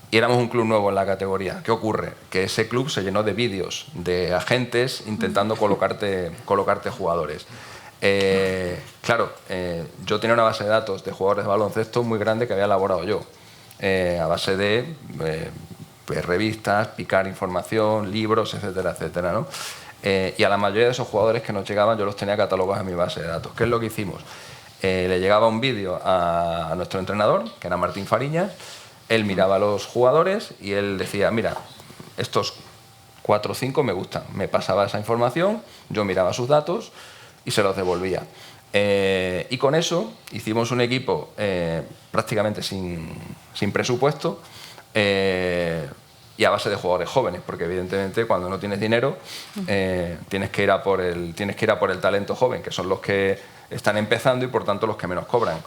Y éramos un club nuevo en la categoría. ¿Qué ocurre? Que ese club se llenó de vídeos de agentes intentando colocarte jugadores. Claro, yo tenía una base de datos de jugadores de baloncesto muy grande que había elaborado yo, a base de revistas, picar información, libros, etcétera, etcétera, ¿no? Y a la mayoría de esos jugadores que nos llegaban yo los tenía catalogados en mi base de datos. ¿Qué es lo que hicimos? Le llegaba un vídeo a nuestro entrenador, que era Martín Fariñas. Él miraba a los jugadores y él decía, mira, estos 4 o 5 me gustan. Me pasaba esa información, yo miraba sus datos y se los devolvía. Y con eso hicimos un equipo prácticamente sin presupuesto y a base de jugadores jóvenes, porque evidentemente cuando no tienes dinero tienes que ir a por el talento joven, que son los que están empezando y por tanto los que menos cobran.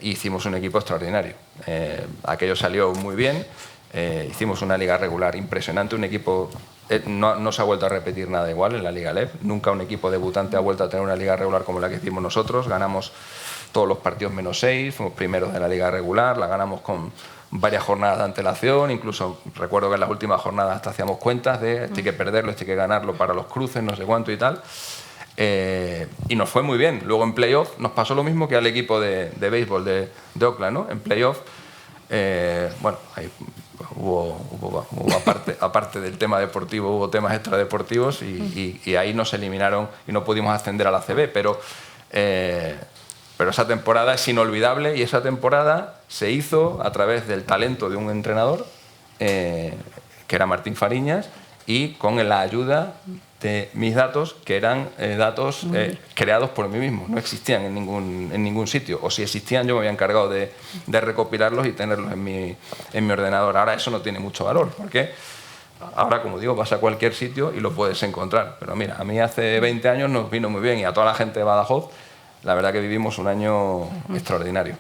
Hicimos un equipo extraordinario. Aquello salió muy bien. Hicimos una liga regular impresionante, un equipo... No se ha vuelto a repetir nada igual en la Liga LEB. Nunca un equipo debutante ha vuelto a tener una liga regular como la que hicimos nosotros. Ganamos todos los partidos menos 6, fuimos primeros de la liga regular, la ganamos con varias jornadas de antelación, incluso recuerdo que en las últimas jornadas hasta hacíamos cuentas de este hay que perderlo, este hay que ganarlo para los cruces, no sé cuánto y tal. Y nos fue muy bien. Luego en playoff nos pasó lo mismo que al equipo de béisbol de Oakland, ¿no? En playoff, bueno, ahí hubo aparte del tema deportivo, hubo temas extradeportivos y ahí nos eliminaron y no pudimos ascender a la ACB, pero esa temporada es inolvidable y esa temporada se hizo a través del talento de un entrenador, que era Martín Fariñas, y con la ayuda de mis datos, que eran datos creados por mí mismo, no existían en ningún sitio, o si existían yo me había encargado de recopilarlos y tenerlos en mi ordenador. Ahora eso no tiene mucho valor, porque ahora, como digo, vas a cualquier sitio y lo puedes encontrar, pero mira, a mí hace 20 años nos vino muy bien y a toda la gente de Badajoz, la verdad que vivimos un año extraordinario.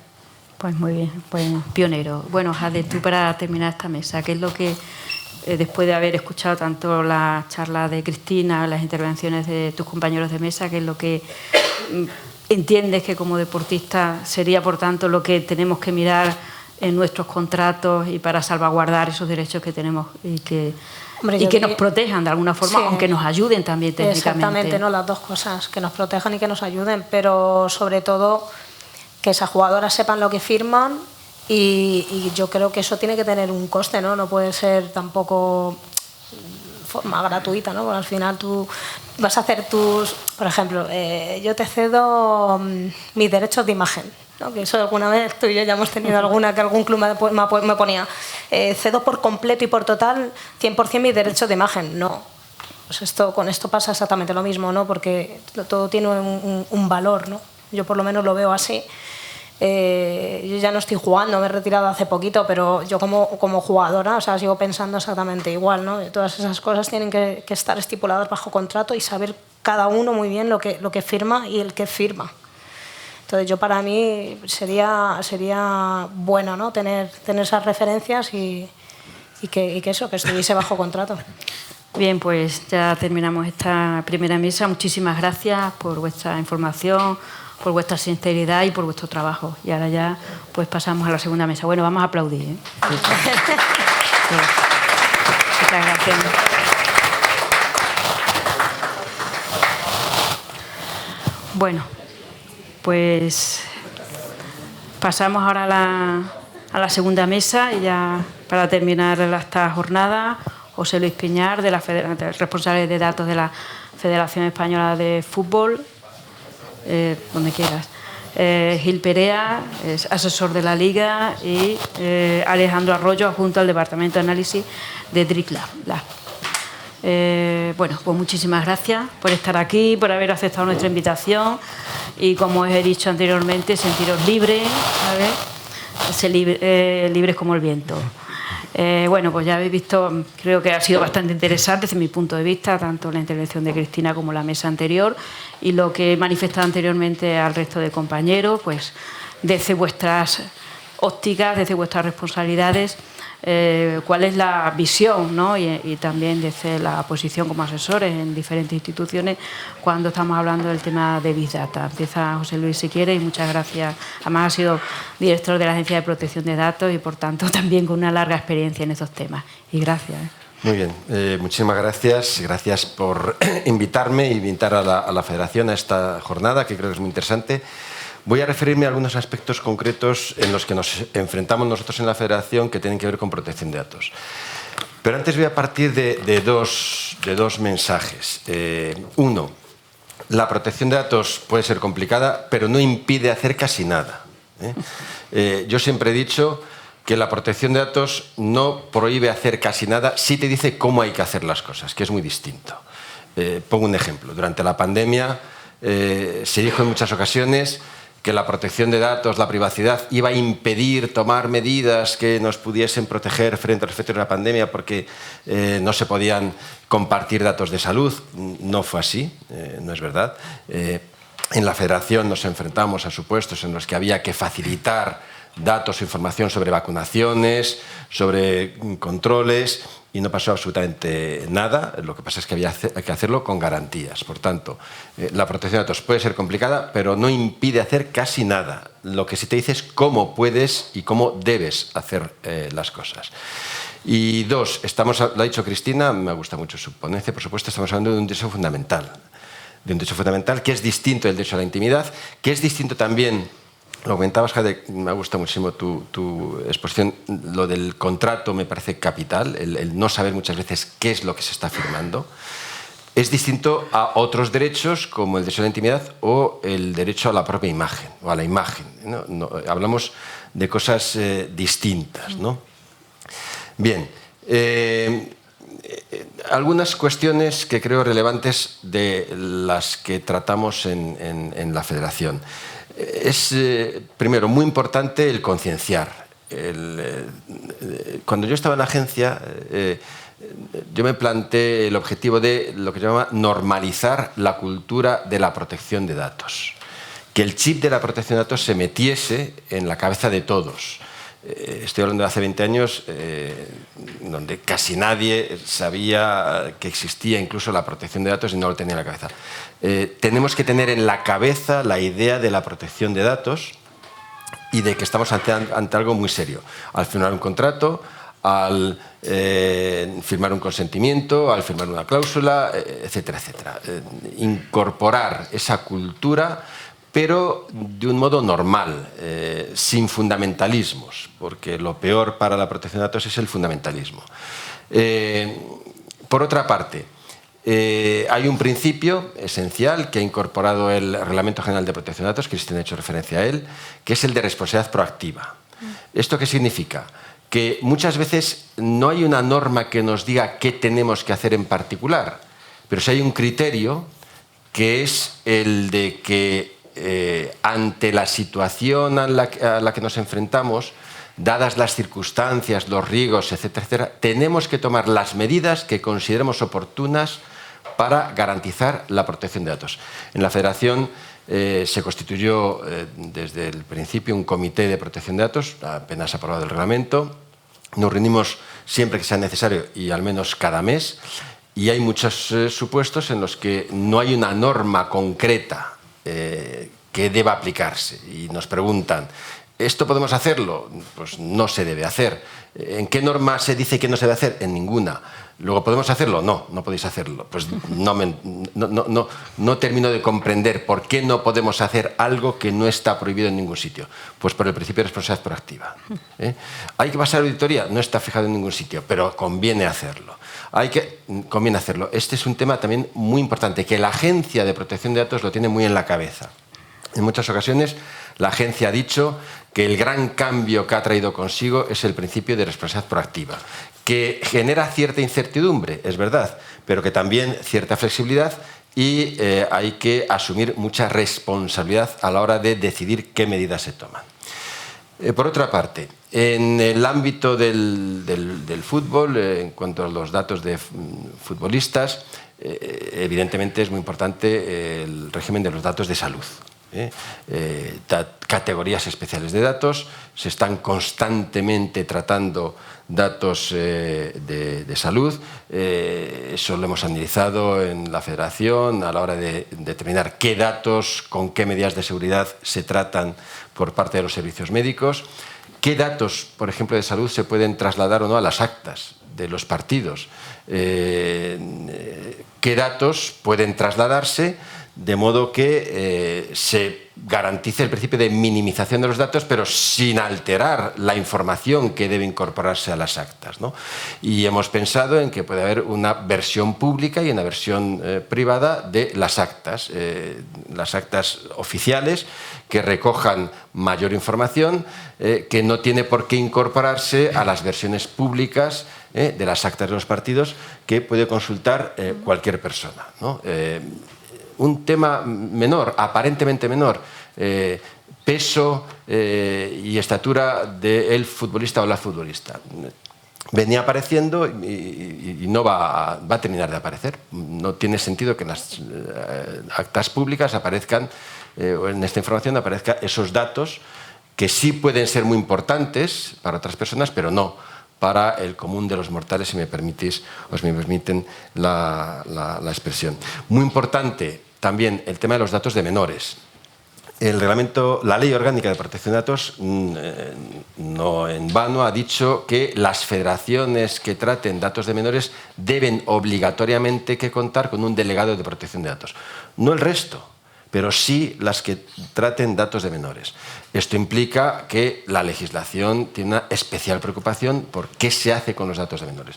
Pues muy bien, pues pionero. Bueno, Jade, tú para terminar esta mesa, ¿qué es lo que, después de haber escuchado tanto la charla de Cristina, las intervenciones de tus compañeros de mesa, qué es lo que entiendes que como deportista sería, por tanto, lo que tenemos que mirar en nuestros contratos y para salvaguardar esos derechos que tenemos y que nos protejan de alguna forma, sí, aunque nos ayuden también técnicamente? Exactamente, ¿no? Las dos cosas, que nos protejan y que nos ayuden, pero sobre todo que esas jugadoras sepan lo que firman y yo creo que eso tiene que tener un coste, ¿no? No puede ser tampoco forma gratuita, ¿no? Porque al final tú vas a hacer por ejemplo, yo te cedo mis derechos de imagen, ¿no? Que eso alguna vez tú y yo ya hemos tenido alguna que algún club me ponía, cedo por completo y por total 100% mis derechos de imagen. No, pues con esto pasa exactamente lo mismo, ¿no? Porque todo tiene un valor, ¿no? Yo por lo menos lo veo así. Yo ya no estoy jugando, me he retirado hace poquito, pero yo como jugadora, o sea, sigo pensando exactamente igual, ¿no? Todas esas cosas tienen que estar estipuladas bajo contrato y saber cada uno muy bien lo que firma y el que firma. Entonces yo, para mí sería bueno, ¿no? tener esas referencias y que estuviese bajo contrato. Bien, pues ya terminamos esta primera mesa. Muchísimas gracias por vuestra información, por vuestra sinceridad y por vuestro trabajo. Y ahora ya pues pasamos a la segunda mesa. Bueno, vamos a aplaudir, ¿eh? Muchas gracias. Bueno, pues pasamos ahora a la segunda mesa y ya para terminar esta jornada, José Luis Piñar, responsable de datos de la Federación Española de Fútbol, donde quieras. Gil Perea, es asesor de la Liga, y Alejandro Arroyo, adjunto al Departamento de Análisis de DRIC Lab. Bueno, pues muchísimas gracias por estar aquí, por haber aceptado nuestra invitación y, como os he dicho anteriormente, sentiros libres, ¿sabes? Libres como el viento. Bueno, pues ya habéis visto, creo que ha sido bastante interesante desde mi punto de vista, tanto la intervención de Cristina como la mesa anterior, y lo que he manifestado anteriormente al resto de compañeros, pues desde vuestras ópticas, desde vuestras responsabilidades, cuál es la visión, ¿no? y también desde la posición como asesores en diferentes instituciones cuando estamos hablando del tema de Big Data. Empieza José Luis, si quiere, y muchas gracias. Además, ha sido director de la Agencia de Protección de Datos y, por tanto, también con una larga experiencia en estos temas. Y gracias. Muy bien, muchísimas gracias. Gracias por invitarme e invitar a la Federación a esta jornada, que creo que es muy interesante. Voy a referirme a algunos aspectos concretos en los que nos enfrentamos nosotros en la Federación, que tienen que ver con protección de datos. Pero antes voy a partir de dos mensajes. Uno, la protección de datos puede ser complicada, pero no impide hacer casi nada. Yo siempre he dicho que la protección de datos no prohíbe hacer casi nada, sí te dice cómo hay que hacer las cosas, que es muy distinto. Pongo un ejemplo. Durante la pandemia se dijo en muchas ocasiones que la protección de datos, la privacidad, iba a impedir tomar medidas que nos pudiesen proteger frente a los efectos de la pandemia porque no se podían compartir datos de salud. No fue así, no es verdad. En la Federación nos enfrentamos a supuestos en los que había que facilitar datos o información sobre vacunaciones, sobre controles, y no pasó absolutamente nada. Lo que pasa es que había que hacerlo con garantías. Por tanto, la protección de datos puede ser complicada, pero no impide hacer casi nada. Lo que sí te dice es cómo puedes y cómo debes hacer las cosas. Y dos, lo ha dicho Cristina, me gusta mucho su ponencia, por supuesto, estamos hablando de un derecho fundamental. De un derecho fundamental que es distinto del derecho a la intimidad, que es distinto también. Lo comentabas, Jade, me gusta muchísimo tu exposición. Lo del contrato me parece capital, el no saber muchas veces qué es lo que se está firmando. Es distinto a otros derechos como el derecho a la intimidad o el derecho a la propia imagen, o a la imagen, ¿no? Hablamos de cosas distintas, ¿no? Bien, algunas cuestiones que creo relevantes de las que tratamos en la Federación. Es, primero, muy importante el concienciar. Cuando yo estaba en la agencia, yo me planteé el objetivo de lo que se llama normalizar la cultura de la protección de datos. que el chip de la protección de datos se metiese en la cabeza de todos. Estoy hablando de hace 20 años, donde casi nadie sabía que existía incluso la protección de datos y no lo tenía en la cabeza. Tenemos que tener en la cabeza la idea de la protección de datos y de que estamos ante algo muy serio. Al firmar un contrato, al firmar un consentimiento, al firmar una cláusula, etcétera, etcétera. Incorporar esa cultura, pero de un modo normal, sin fundamentalismos, porque lo peor para la protección de datos es el fundamentalismo. Por otra parte, hay un principio esencial que ha incorporado el Reglamento General de Protección de Datos, Cristina ha hecho referencia a él, que es el de responsabilidad proactiva. ¿Esto qué significa? Que muchas veces no hay una norma que nos diga qué tenemos que hacer en particular, pero sí hay un criterio que es el de que ante la situación a la que nos enfrentamos, dadas las circunstancias, los riesgos, etcétera, etcétera, tenemos que tomar las medidas que consideremos oportunas para garantizar la protección de datos. En la Federación se constituyó desde el principio un comité de protección de datos, apenas aprobado el reglamento. Nos reunimos siempre que sea necesario y al menos cada mes, y hay muchos supuestos en los que no hay una norma concreta que deba aplicarse y nos preguntan, ¿esto podemos hacerlo? Pues no se debe hacer. ¿En qué norma se dice que no se debe hacer? En ninguna. ¿Luego podemos hacerlo? No, no podéis hacerlo. Pues no termino de comprender por qué no podemos hacer algo que no está prohibido en ningún sitio. Pues por el principio de responsabilidad proactiva. ¿Hay que pasar auditoría? No está fijado en ningún sitio, pero conviene hacerlo. Conviene hacerlo. Este es un tema también muy importante, que la Agencia de Protección de Datos lo tiene muy en la cabeza. En muchas ocasiones la agencia ha dicho que el gran cambio que ha traído consigo es el principio de responsabilidad proactiva, que genera cierta incertidumbre, es verdad, pero que también cierta flexibilidad y hay que asumir mucha responsabilidad a la hora de decidir qué medidas se toman. Por otra parte, en el ámbito del fútbol, en cuanto a los datos de futbolistas, evidentemente es muy importante el régimen de los datos de salud. Categorías especiales de datos, se están constantemente tratando datos de salud, eso lo hemos analizado en la Federación a la hora de determinar qué datos, con qué medidas de seguridad se tratan por parte de los servicios médicos, qué datos, por ejemplo, de salud se pueden trasladar o no a las actas de los partidos, qué datos pueden trasladarse de modo que se garantice el principio de minimización de los datos, pero sin alterar la información que debe incorporarse a las actas, ¿no? Y hemos pensado en que puede haber una versión pública y una versión privada de las actas oficiales que recojan mayor información, que no tiene por qué incorporarse a las versiones públicas de las actas de los partidos que puede consultar cualquier persona, ¿no? Un tema menor, aparentemente menor, peso y estatura del futbolista o la futbolista. Venía apareciendo y no va a terminar de aparecer. No tiene sentido que en las actas públicas aparezcan, o en esta información aparezcan esos datos que sí pueden ser muy importantes para otras personas, pero no para el común de los mortales, si me permiten la expresión. Muy importante también el tema de los datos de menores. El reglamento, la Ley Orgánica de Protección de Datos, no en vano, ha dicho que las federaciones que traten datos de menores deben obligatoriamente que contar con un delegado de protección de datos. No el resto, pero sí las que traten datos de menores. Esto implica que la legislación tiene una especial preocupación por qué se hace con los datos de menores.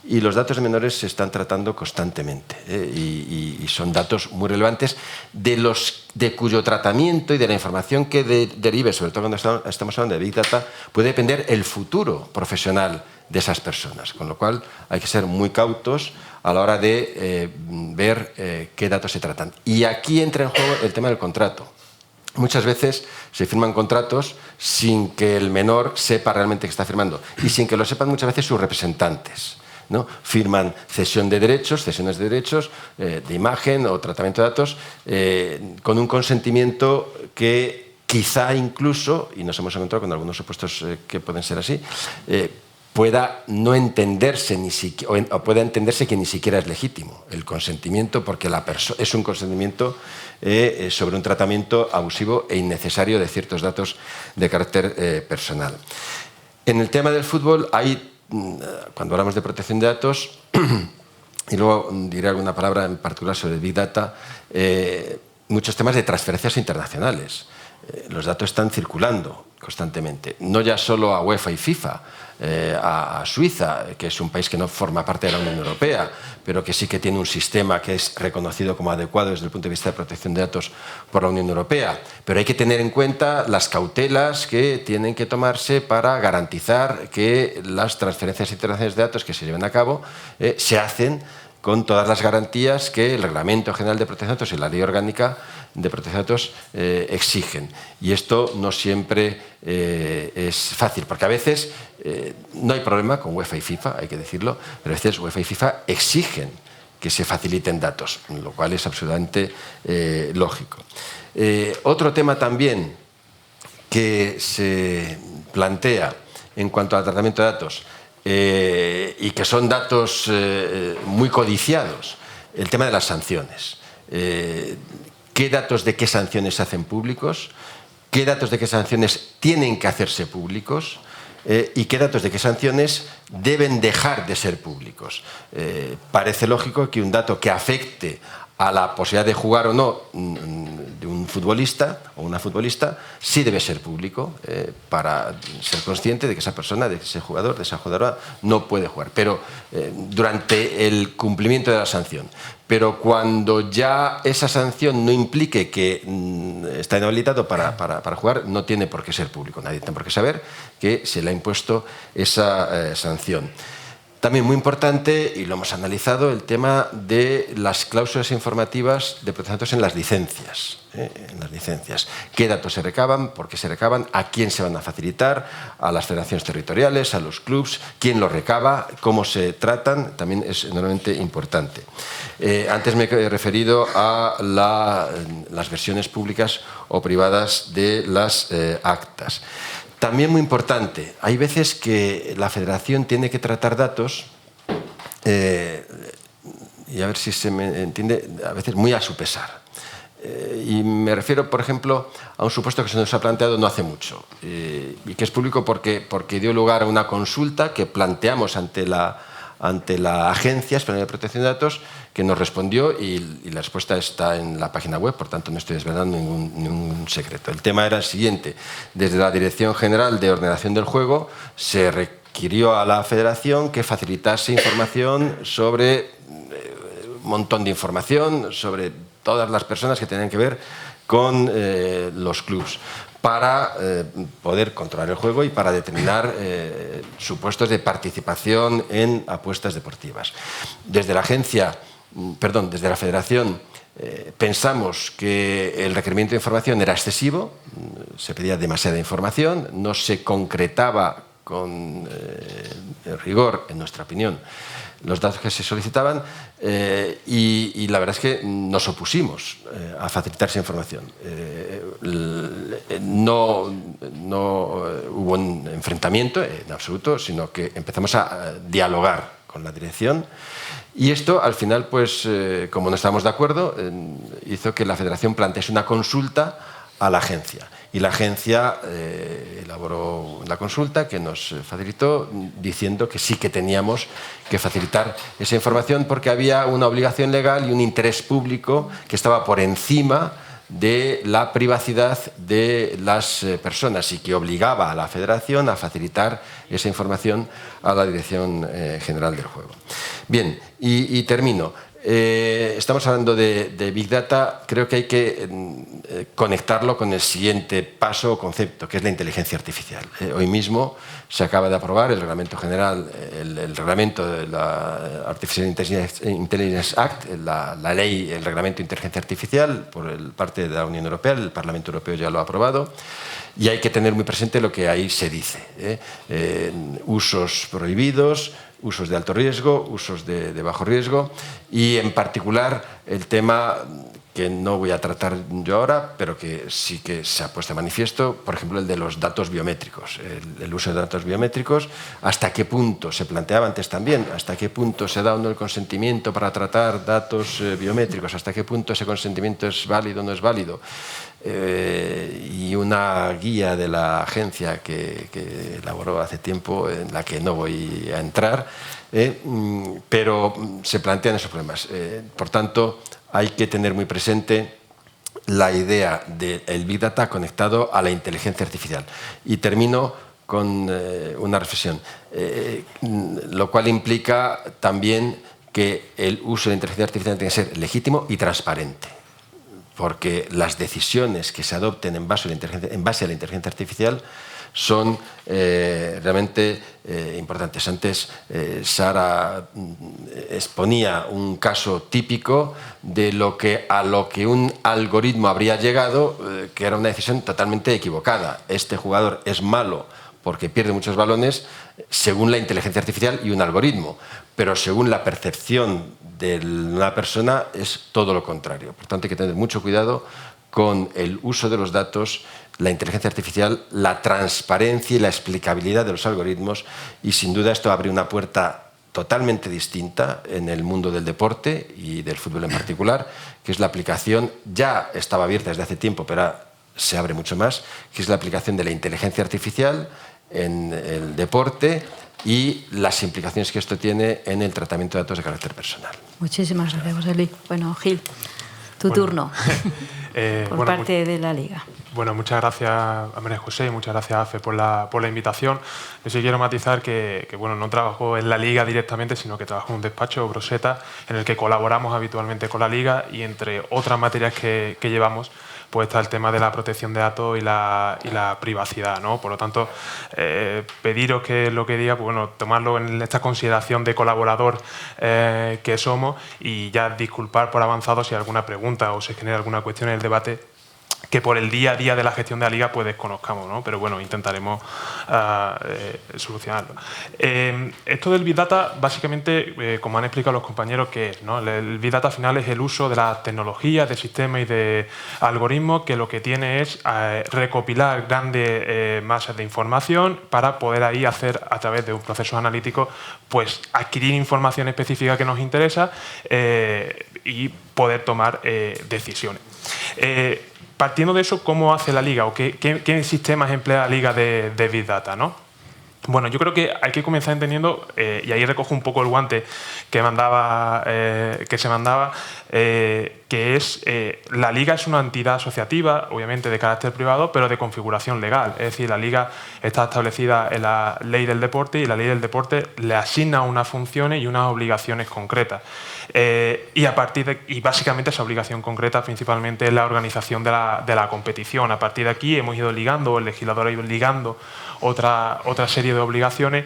Y los datos de menores se están tratando constantemente y son datos muy relevantes de cuyo tratamiento y de la información que derive, sobre todo cuando estamos hablando de Big Data, puede depender el futuro profesional de esas personas, con lo cual hay que ser muy cautos a la hora de ver qué datos se tratan. Y aquí entra en juego el tema del contrato. Muchas veces se firman contratos sin que el menor sepa realmente que está firmando y sin que lo sepan muchas veces sus representantes, ¿no? Firman cesiones de derechos, de imagen o tratamiento de datos con un consentimiento que quizá incluso, y nos hemos encontrado con algunos supuestos que pueden ser así, pueda no entenderse o pueda entenderse que ni siquiera es legítimo el consentimiento, porque es un consentimiento sobre un tratamiento abusivo e innecesario de ciertos datos de carácter personal. En el tema del fútbol cuando hablamos de protección de datos, y luego diré alguna palabra en particular sobre Big Data, muchos temas de transferencias internacionales. Los datos están circulando constantemente, no ya solo a UEFA y FIFA, a Suiza, que es un país que no forma parte de la Unión Europea, pero que sí que tiene un sistema que es reconocido como adecuado desde el punto de vista de protección de datos por la Unión Europea. Pero hay que tener en cuenta las cautelas que tienen que tomarse para garantizar que las transferencias internacionales de datos que se lleven a cabo se hacen con todas las garantías que el Reglamento General de Protección de Datos y la Ley Orgánica de Protección de Datos exigen. Y esto no siempre es fácil, porque a veces no hay problema con UEFA y FIFA, hay que decirlo, pero a veces UEFA y FIFA exigen que se faciliten datos, lo cual es absolutamente lógico. Otro tema también que se plantea en cuanto al tratamiento de datos, y que son datos muy codiciados, el tema de las sanciones. ¿Qué datos de qué sanciones se hacen públicos? ¿Qué datos de qué sanciones tienen que hacerse públicos? ¿Y qué datos de qué sanciones deben dejar de ser públicos? Parece lógico que un dato que afecte a la posibilidad de jugar o no de un futbolista o una futbolista sí debe ser público para ser consciente de que esa persona, de ese jugador, de esa jugadora no puede jugar, pero durante el cumplimiento de la sanción. Pero cuando ya esa sanción no implique que está inhabilitado para jugar, no tiene por qué ser público. Nadie tiene por qué saber que se le ha impuesto esa sanción. También muy importante, y lo hemos analizado, el tema de las cláusulas informativas de protección de datos en las licencias. ¿Qué datos se recaban? ¿Por qué se recaban? ¿A quién se van a facilitar? ¿A las federaciones territoriales? ¿A los clubs? ¿Quién los recaba? ¿Cómo se tratan? También es enormemente importante. Antes me he referido a las versiones públicas o privadas de las actas. También muy importante, hay veces que la federación tiene que tratar datos, y a ver si se me entiende, a veces muy a su pesar. Y me refiero, por ejemplo, a un supuesto que se nos ha planteado no hace mucho, y que es público porque dio lugar a una consulta que planteamos ante la Agencia Española de Protección de Datos, que nos respondió, y la respuesta está en la página web, por tanto no estoy desvelando ningún secreto. El tema era el siguiente: desde la Dirección General de Ordenación del Juego se requirió a la Federación que facilitase información sobre un montón de información sobre todas las personas que tenían que ver con los clubs, para poder controlar el juego y para determinar supuestos de participación en apuestas deportivas. Desde la Federación pensamos que el requerimiento de información era excesivo, se pedía demasiada información, no se concretaba con rigor, en nuestra opinión, los datos que se solicitaban, y la verdad es que nos opusimos a facilitar esa información. No hubo un enfrentamiento en absoluto, sino que empezamos a dialogar con la dirección, y esto al final, pues como no estábamos de acuerdo, hizo que la Federación plantease una consulta a la agencia, y la agencia elaboró la consulta que nos facilitó, diciendo que sí que teníamos que facilitar esa información porque había una obligación legal y un interés público que estaba por encima de la privacidad de las personas, y que obligaba a la Federación a facilitar esa información a la Dirección General del Juego. Bien, y termino. Estamos hablando de Big Data. Creo que hay que conectarlo con el siguiente paso o concepto, que es la inteligencia artificial. Hoy mismo se acaba de aprobar el Reglamento General, el Reglamento de la Artificial Intelligence Act, la ley, el Reglamento de Inteligencia Artificial por parte de la Unión Europea. El Parlamento Europeo ya lo ha aprobado, y hay que tener muy presente lo que ahí se dice. Usos prohibidos, usos de alto riesgo, usos de bajo riesgo, y en particular el tema que no voy a tratar yo ahora, pero que sí que se ha puesto de manifiesto, por ejemplo, el de los datos biométricos, el uso de datos biométricos, hasta qué punto, se planteaba antes también, hasta qué punto se da o no el consentimiento para tratar datos biométricos, hasta qué punto ese consentimiento es válido o no es válido. Y una guía de la agencia que elaboró hace tiempo, en la que no voy a entrar, pero se plantean esos problemas. Por tanto, hay que tener muy presente la idea del Big Data conectado a la inteligencia artificial. Y termino con una reflexión, lo cual implica también que el uso de la inteligencia artificial tiene que ser legítimo y transparente, porque las decisiones que se adopten en base a la inteligencia artificial son realmente importantes. Antes Sara exponía un caso típico de a lo que un algoritmo habría llegado, que era una decisión totalmente equivocada. Este jugador es malo porque pierde muchos balones según la inteligencia artificial y un algoritmo, pero según la percepción de una persona es todo lo contrario. Por tanto, hay que tener mucho cuidado con el uso de los datos, la inteligencia artificial, la transparencia y la explicabilidad de los algoritmos, y sin duda esto abre una puerta totalmente distinta en el mundo del deporte y del fútbol en particular, que es la aplicación, ya estaba abierta desde hace tiempo, pero ahora se abre mucho más, que es la aplicación de la inteligencia artificial en el deporte y las implicaciones que esto tiene en el tratamiento de datos de carácter personal. Muchísimas gracias, José Luis. Bueno, Gil, tu turno por parte de la Liga. Bueno, muchas gracias a María José y muchas gracias a AFE por la invitación. Yo sí quiero matizar que bueno, no trabajo en la Liga directamente, sino que trabajo en un despacho, Broseta, en el que colaboramos habitualmente con la Liga, y entre otras materias que llevamos pues está el tema de la protección de datos y la privacidad, ¿no? Por lo tanto, pediros que lo que diga, pues bueno, tomarlo en esta consideración de colaborador que somos, y ya disculpar por avanzado si hay alguna pregunta o se genera alguna cuestión en el debate que por el día a día de la gestión de la Liga pues desconozcamos, ¿no? Pero bueno, intentaremos solucionarlo. Esto del Big Data, básicamente, como han explicado los compañeros, ¿qué es, no? El Big Data al final es el uso de las tecnologías, de sistemas y de algoritmos, que lo que tiene es recopilar grandes masas de información para poder ahí hacer, a través de un proceso analítico, pues adquirir información específica que nos interesa y poder tomar decisiones. Partiendo de eso, ¿cómo hace la Liga o qué sistemas emplea la Liga de Big Data, ¿no? Bueno, yo creo que hay que comenzar entendiendo, y ahí recojo un poco el guante que se mandaba, que es la Liga es una entidad asociativa, obviamente de carácter privado, pero de configuración legal. Es decir, la Liga está establecida en la Ley del Deporte, y la Ley del Deporte le asigna unas funciones y unas obligaciones concretas. Y básicamente esa obligación concreta principalmente es la organización de la competición. A partir de aquí hemos ido ligando, el legislador ha ido ligando otra serie de obligaciones,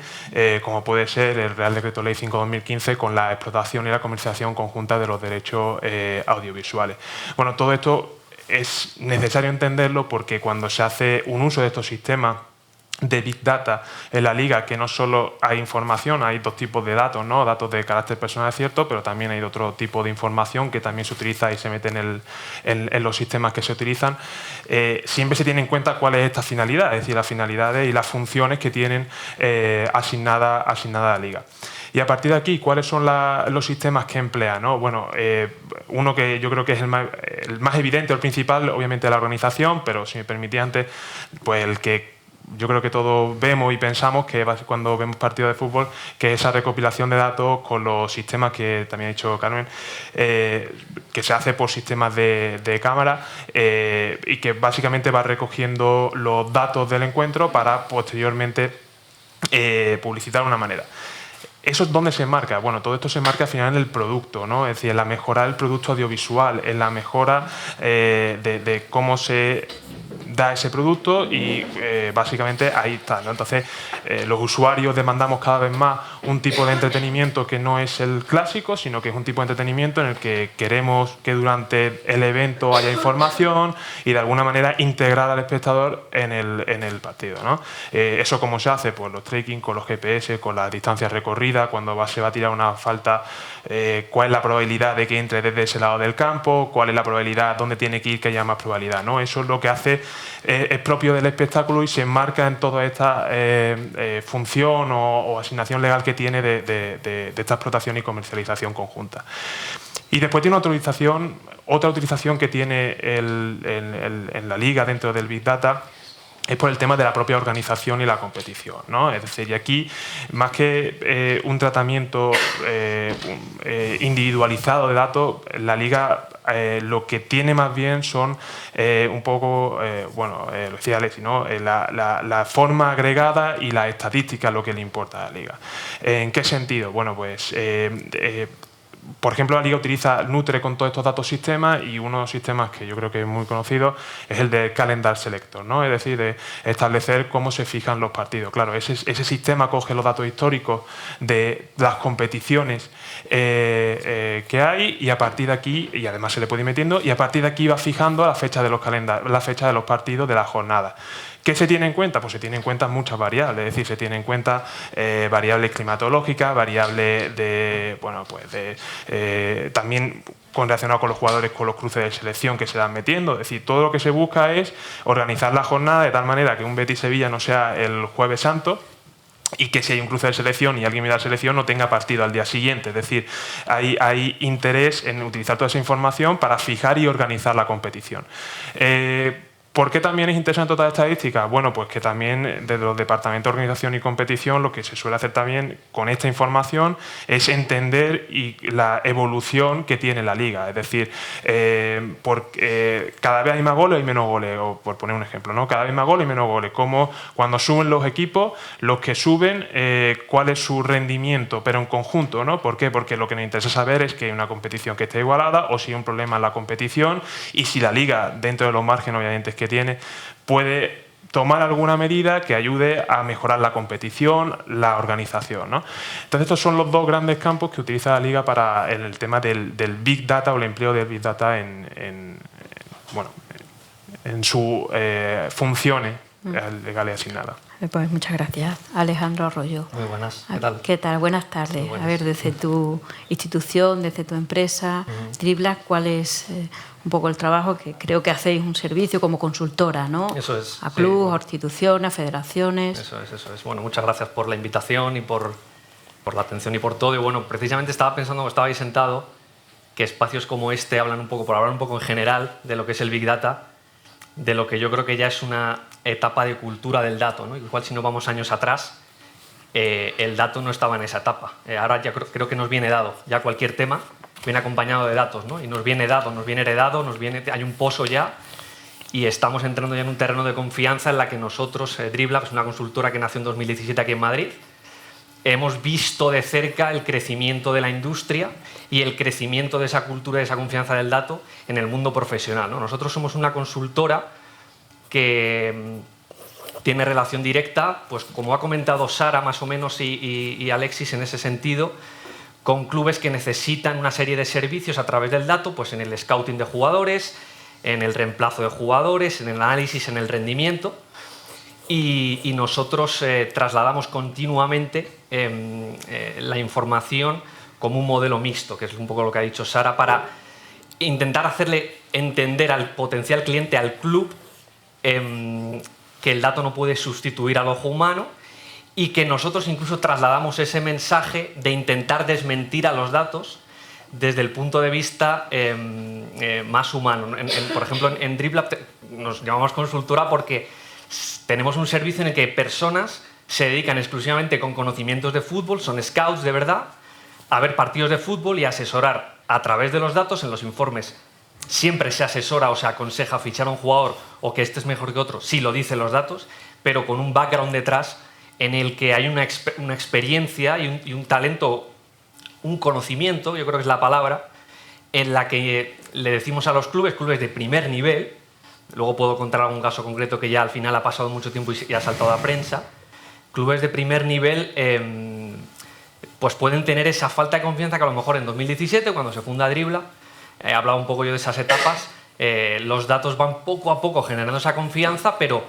como puede ser el Real Decreto Ley 5/2015 con la explotación y la comercialización conjunta de los derechos audiovisuales. Bueno, todo esto es necesario entenderlo porque cuando se hace un uso de estos sistemas de Big Data en la Liga, que no solo hay información, hay dos tipos de datos, ¿no? Datos de carácter personal, es cierto, pero también hay otro tipo de información que también se utiliza y se mete en los sistemas que se utilizan. Siempre se tiene en cuenta cuál es esta finalidad, es decir, las finalidades y las funciones que tienen asignada a la Liga. Y a partir de aquí, ¿cuáles son los sistemas que emplea, ¿no? Bueno, uno que yo creo que es el más evidente, el principal, obviamente la organización, pero si me permitís antes, pues el que yo creo que todos vemos y pensamos que cuando vemos partidos de fútbol, que esa recopilación de datos con los sistemas que también ha dicho Carmen, que se hace por sistemas de cámara y que básicamente va recogiendo los datos del encuentro para posteriormente publicitar de una manera. ¿Eso es dónde se enmarca? Bueno, todo esto se enmarca al final en el producto, ¿no? Es decir, en la mejora del producto audiovisual, en la mejora de cómo se da ese producto y básicamente ahí está, ¿no? Entonces, los usuarios demandamos cada vez más un tipo de entretenimiento que no es el clásico, sino que es un tipo de entretenimiento en el que queremos que durante el evento haya información y de alguna manera integrar al espectador en el partido, ¿no? ¿Eso cómo se hace? Pues los tracking con los GPS, con las distancias recorridas, cuando se va a tirar una falta, cuál es la probabilidad de que entre desde ese lado del campo, cuál es la probabilidad, dónde tiene que ir que haya más probabilidad, ¿no? Eso es lo que hace, es propio del espectáculo y se enmarca en toda esta función o asignación legal que tiene de esta explotación y comercialización conjunta. Y después tiene otra utilización que tiene en la liga dentro del Big Data, es por el tema de la propia organización y la competición, ¿no? Es decir, y aquí, más que un tratamiento individualizado de datos, la liga lo que tiene más bien son un poco, lo decía Alexi, ¿no? La forma agregada y la estadística lo que le importa a la liga. ¿En qué sentido? Bueno, pues por ejemplo, la Liga nutre con todos estos datos sistemas y uno de los sistemas que yo creo que es muy conocido es el de Calendar Selector, ¿no? Es decir, de establecer cómo se fijan los partidos. Claro, ese sistema coge los datos históricos de las competiciones que hay y a partir de aquí, y además se le puede ir metiendo, y a partir de aquí va fijando la fecha de los partidos de la jornada. ¿Qué se tiene en cuenta? Pues se tiene en cuenta muchas variables, es decir, se tiene en cuenta variables climatológicas, variables también relacionado con los jugadores, con los cruces de selección que se dan metiendo. Es decir, todo lo que se busca es organizar la jornada de tal manera que un Betis-Sevilla no sea el Jueves Santo, y que si hay un cruce de selección y alguien mira la selección no tenga partido al día siguiente. Es decir, hay interés en utilizar toda esa información para fijar y organizar la competición. ¿Por qué también es interesante toda esta estadística? Bueno, pues que también desde los departamentos de organización y competición lo que se suele hacer también con esta información es entender la evolución que tiene la liga. Es decir, cada vez hay más goles y menos goles, o por poner un ejemplo, ¿no? Cada vez más goles y menos goles. Como cuando suben los equipos, los que suben, cuál es su rendimiento, pero en conjunto, ¿no? ¿Por qué? Porque lo que nos interesa saber es que hay una competición que esté igualada o si hay un problema en la competición y si la liga, dentro de los márgenes obviamente que tiene, puede tomar alguna medida que ayude a mejorar la competición, la organización, ¿no? Entonces estos son los dos grandes campos que utiliza la liga para el tema del Big Data o el empleo del Big Data en sus funciones legales asignadas. Pues muchas gracias. Alejandro Arroyo. Muy buenas. ¿Qué tal? ¿Qué tal? Buenas tardes. Buenas. A ver, desde tu institución, desde tu empresa, Dribla, ¿cuál es un poco el trabajo que creo que hacéis un servicio como consultora, ¿no? Eso es. A clubes, a instituciones, a federaciones. Eso es. Bueno, muchas gracias por la invitación y por la atención y por todo. Y bueno, precisamente estaba pensando, estaba ahí sentado, que espacios como este hablan un poco, por hablar un poco en general de lo que es el Big Data, de lo que yo creo que ya es una etapa de cultura del dato, ¿no? Igual si nos vamos años atrás, el dato no estaba en esa etapa. Ahora ya creo que nos viene dado. Ya cualquier tema viene acompañado de datos, ¿no? Y nos viene dado, nos viene heredado, hay un pozo ya y estamos entrando ya en un terreno de confianza en la que nosotros, Dribla, que es una consultora que nació en 2017 aquí en Madrid, hemos visto de cerca el crecimiento de la industria y el crecimiento de esa cultura, de esa confianza del dato en el mundo profesional, ¿no? Nosotros somos una consultora que tiene relación directa, pues como ha comentado Sara más o menos y Alexis en ese sentido, con clubes que necesitan una serie de servicios a través del dato, pues en el scouting de jugadores, en el reemplazo de jugadores, en el análisis, en el rendimiento. Y nosotros trasladamos continuamente la información como un modelo mixto, que es un poco lo que ha dicho Sara, para intentar hacerle entender al potencial cliente, al club, que el dato no puede sustituir al ojo humano y que nosotros incluso trasladamos ese mensaje de intentar desmentir a los datos desde el punto de vista más humano. Por ejemplo, en Dribla nos llamamos consultora porque tenemos un servicio en el que personas se dedican exclusivamente con conocimientos de fútbol, son scouts de verdad, a ver partidos de fútbol y asesorar a través de los datos en los informes. Siempre se asesora o se aconseja fichar a un jugador o que este es mejor que otro, si lo dicen los datos, pero con un background detrás en el que hay una experiencia y un talento, un conocimiento, yo creo que es la palabra, en la que le decimos a los clubes de primer nivel, luego puedo contar algún caso concreto que ya al final ha pasado mucho tiempo y ha saltado a prensa, clubes de primer nivel pues pueden tener esa falta de confianza que a lo mejor en 2017, cuando se funda Dribla, he hablado un poco yo de esas etapas, los datos van poco a poco generando esa confianza, pero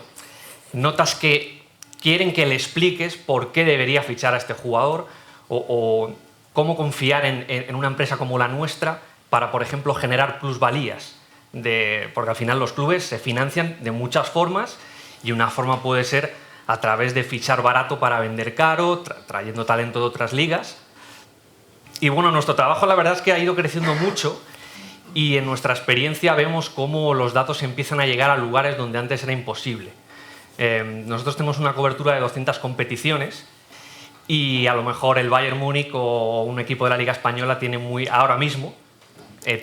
notas que quieren que le expliques por qué debería fichar a este jugador o cómo confiar en una empresa como la nuestra para, por ejemplo, generar plusvalías. Porque al final los clubes se financian de muchas formas y una forma puede ser a través de fichar barato para vender caro, trayendo talento de otras ligas. Y bueno, nuestro trabajo la verdad es que ha ido creciendo mucho y en nuestra experiencia vemos cómo los datos empiezan a llegar a lugares donde antes era imposible. Nosotros tenemos una cobertura de 200 competiciones y a lo mejor el Bayern Múnich o un equipo de la Liga Española ahora mismo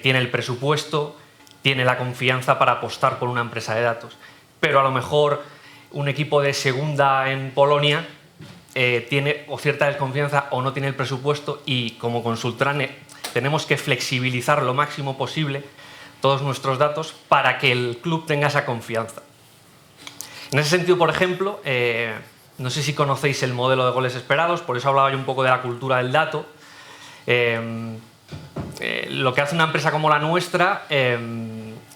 tiene el presupuesto, tiene la confianza para apostar por una empresa de datos. Pero a lo mejor un equipo de segunda en Polonia tiene o cierta desconfianza o no tiene el presupuesto y como consultora tenemos que flexibilizar lo máximo posible todos nuestros datos para que el club tenga esa confianza. En ese sentido, por ejemplo, no sé si conocéis el modelo de goles esperados, por eso hablaba yo un poco de la cultura del dato. Lo que hace una empresa como la nuestra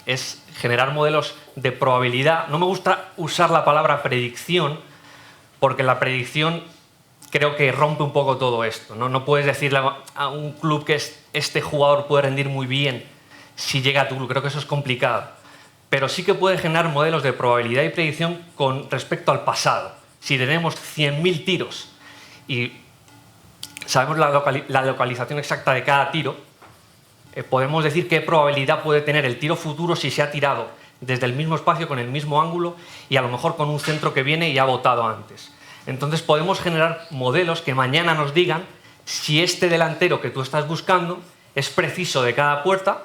es generar modelos de probabilidad. No me gusta usar la palabra predicción, porque la predicción creo que rompe un poco todo esto, ¿no? No puedes decirle a un club que este jugador puede rendir muy bien si llega a tu club. Creo que eso es complicado. Pero sí que puede generar modelos de probabilidad y predicción con respecto al pasado. Si tenemos 100.000 tiros y sabemos la localización exacta de cada tiro, podemos decir qué probabilidad puede tener el tiro futuro si se ha tirado desde el mismo espacio, con el mismo ángulo y a lo mejor con un centro que viene y ha botado antes. Entonces podemos generar modelos que mañana nos digan si este delantero que tú estás buscando es preciso de cada puerta,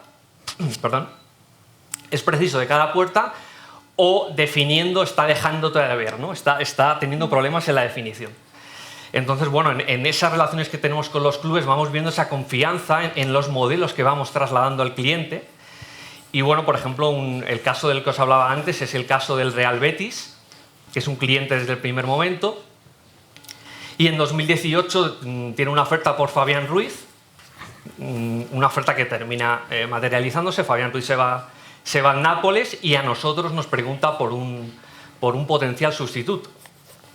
o definiendo está dejándote de ver, ¿no? Está teniendo problemas en la definición. Entonces, bueno, en esas relaciones que tenemos con los clubes vamos viendo esa confianza en los modelos que vamos trasladando al cliente. Y bueno, por ejemplo, el caso del que os hablaba antes es el caso del Real Betis, que es un cliente desde el primer momento. Y en 2018 tiene una oferta por Fabián Ruiz, una oferta que termina materializándose. Fabián Ruiz se va al Nápoles y a nosotros nos pregunta por un potencial sustituto.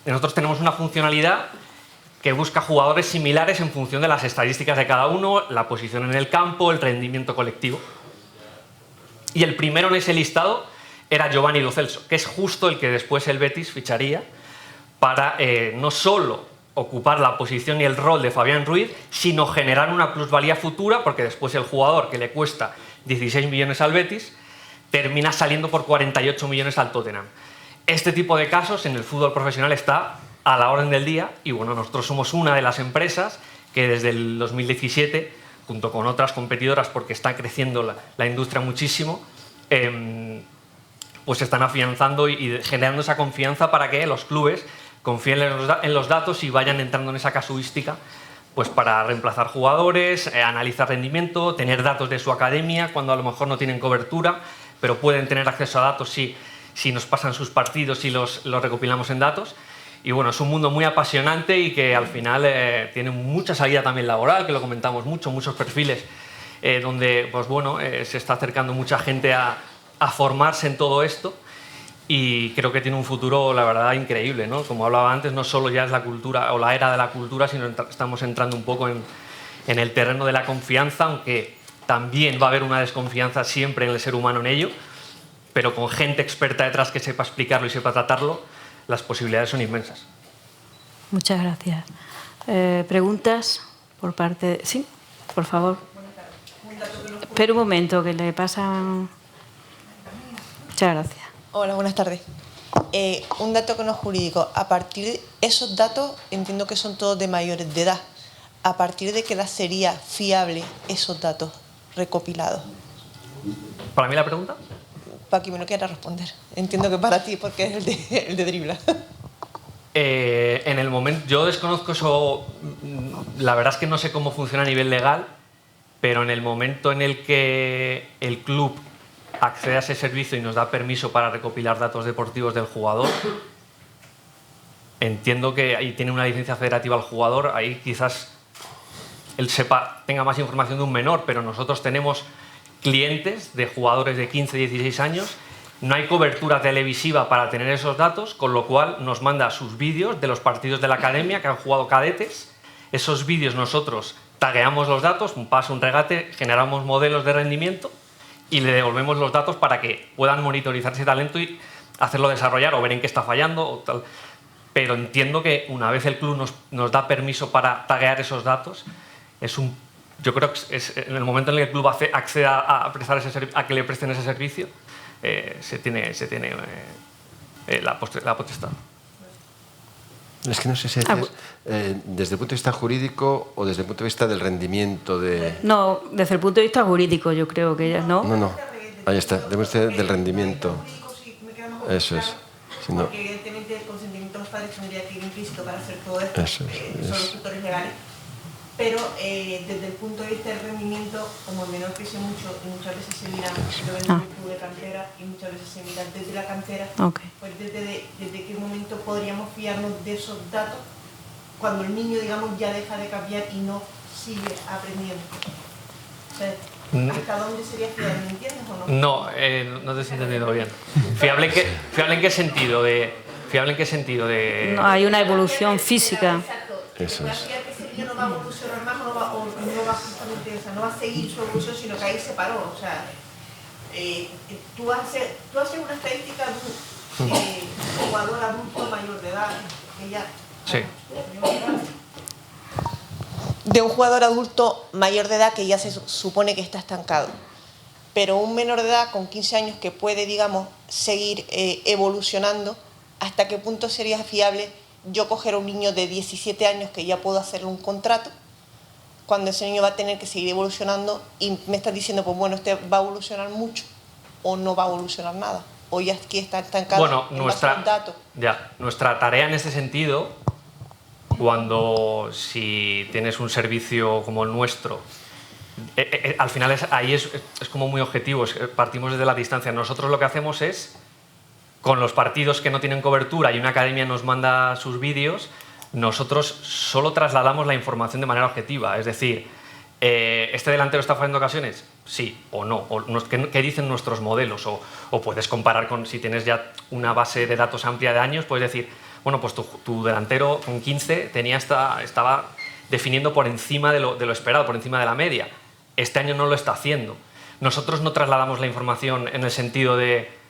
Nosotros tenemos una funcionalidad que busca jugadores similares en función de las estadísticas de cada uno, la posición en el campo, el rendimiento colectivo. Y el primero en ese listado era Giovanni Lo Celso, que es justo el que después el Betis ficharía para no solo ocupar la posición y el rol de Fabián Ruiz, sino generar una plusvalía futura, porque después el jugador, que le cuesta 16 millones al Betis, termina saliendo por 48 millones al Tottenham. Este tipo de casos en el fútbol profesional está a la orden del día y bueno, nosotros somos una de las empresas que desde el 2017, junto con otras competidoras, porque está creciendo la industria muchísimo, pues están afianzando y generando esa confianza para que los clubes confíen en los datos y vayan entrando en esa casuística pues para reemplazar jugadores, analizar rendimiento, tener datos de su academia cuando a lo mejor no tienen cobertura, pero pueden tener acceso a datos si nos pasan sus partidos y los recopilamos en datos. Y bueno, es un mundo muy apasionante y que al final tiene mucha salida también laboral, que lo comentamos mucho, muchos perfiles donde pues bueno, se está acercando mucha gente a formarse en todo esto. Y creo que tiene un futuro, la verdad, increíble, ¿no? Como hablaba antes, no solo ya es la cultura o la era de la cultura, sino estamos entrando un poco en el terreno de la confianza, aunque también va a haber una desconfianza siempre en el ser humano en ello, pero con gente experta detrás que sepa explicarlo y sepa tratarlo, las posibilidades son inmensas. Muchas gracias. ¿Preguntas por parte de...? Sí, por favor. Espera un momento, que le pasan... Muchas gracias. Hola, buenas tardes. Un dato que no es jurídico. A partir de esos datos, entiendo que son todos de mayores de edad. ¿A partir de qué edad sería fiable esos datos recopilados? ¿Para mí la pregunta? Para quien me lo quiera responder. Entiendo que para ti, porque es el de Dribla. En el momento, yo desconozco eso, la verdad es que no sé cómo funciona a nivel legal, pero en el momento en el que el club accede a ese servicio y nos da permiso para recopilar datos deportivos del jugador, entiendo que ahí tiene una licencia federativa el jugador, ahí quizás él tenga más información de un menor, pero nosotros tenemos clientes de jugadores de 15, 16 años, no hay cobertura televisiva para tener esos datos, con lo cual nos manda sus vídeos de los partidos de la academia que han jugado cadetes. Esos vídeos nosotros tagueamos los datos, un pase, un regate, generamos modelos de rendimiento y le devolvemos los datos para que puedan monitorizar ese talento y hacerlo desarrollar o ver en qué está fallando o tal. Pero entiendo que una vez el club nos da permiso para taguear esos datos, yo creo que es en el momento en el que el club acceda a que le presten ese servicio, se tiene la potestad. Es que no sé si desde el punto de vista jurídico o desde el punto de vista del rendimiento de... No, desde el punto de vista jurídico yo creo que ellas no. No, ahí está, desde el punto de vista del rendimiento. Eso es. Si no... Porque evidentemente el consentimiento de los padres tendría que ir implícito para hacer todo esto, son los tutores legales. Pero desde el punto de vista del rendimiento, como el menor crece mucho y muchas veces se mira lo en el club de cantera y muchas veces se mira desde la cantera, pues desde qué momento podríamos fiarnos de esos datos cuando el niño, digamos, ya deja de cambiar y no sigue aprendiendo. O sea, ¿hasta dónde sería fiable? ¿Me entiendes o no? No te he entendido bien. ¿Fiable en qué sentido? ¿Fiable en qué sentido? No, hay una evolución física. Eso es. No va a evolucionar más o no va justamente, o sea, no va a seguir su evolución, sino que ahí se paró. O sea, tú haces una estadística de un jugador adulto mayor de edad. De un jugador adulto mayor de edad que ya se supone que está estancado. Pero un menor de edad con 15 años que puede, digamos, seguir evolucionando, ¿hasta qué punto sería fiable yo coger a un niño de 17 años que ya puedo hacerle un contrato, cuando ese niño va a tener que seguir evolucionando y me estás diciendo, pues bueno, este va a evolucionar mucho o no va a evolucionar nada? O ya aquí está estancado. Bueno, nuestra tarea en ese sentido, si tienes un servicio como el nuestro, al final ahí es como muy objetivo, partimos desde la distancia. Nosotros lo que hacemos es, con los partidos que no tienen cobertura y una academia nos manda sus vídeos, nosotros solo trasladamos la información de manera objetiva. Es decir, ¿este delantero está fallando ocasiones? Sí o no. ¿Qué dicen nuestros modelos? O puedes comparar con, si tienes ya una base de datos amplia de años, puedes decir, bueno, pues tu delantero con 15 estaba definiendo por encima de lo esperado, por encima de la media. Este año no lo está haciendo. Nosotros no trasladamos la información en el sentido de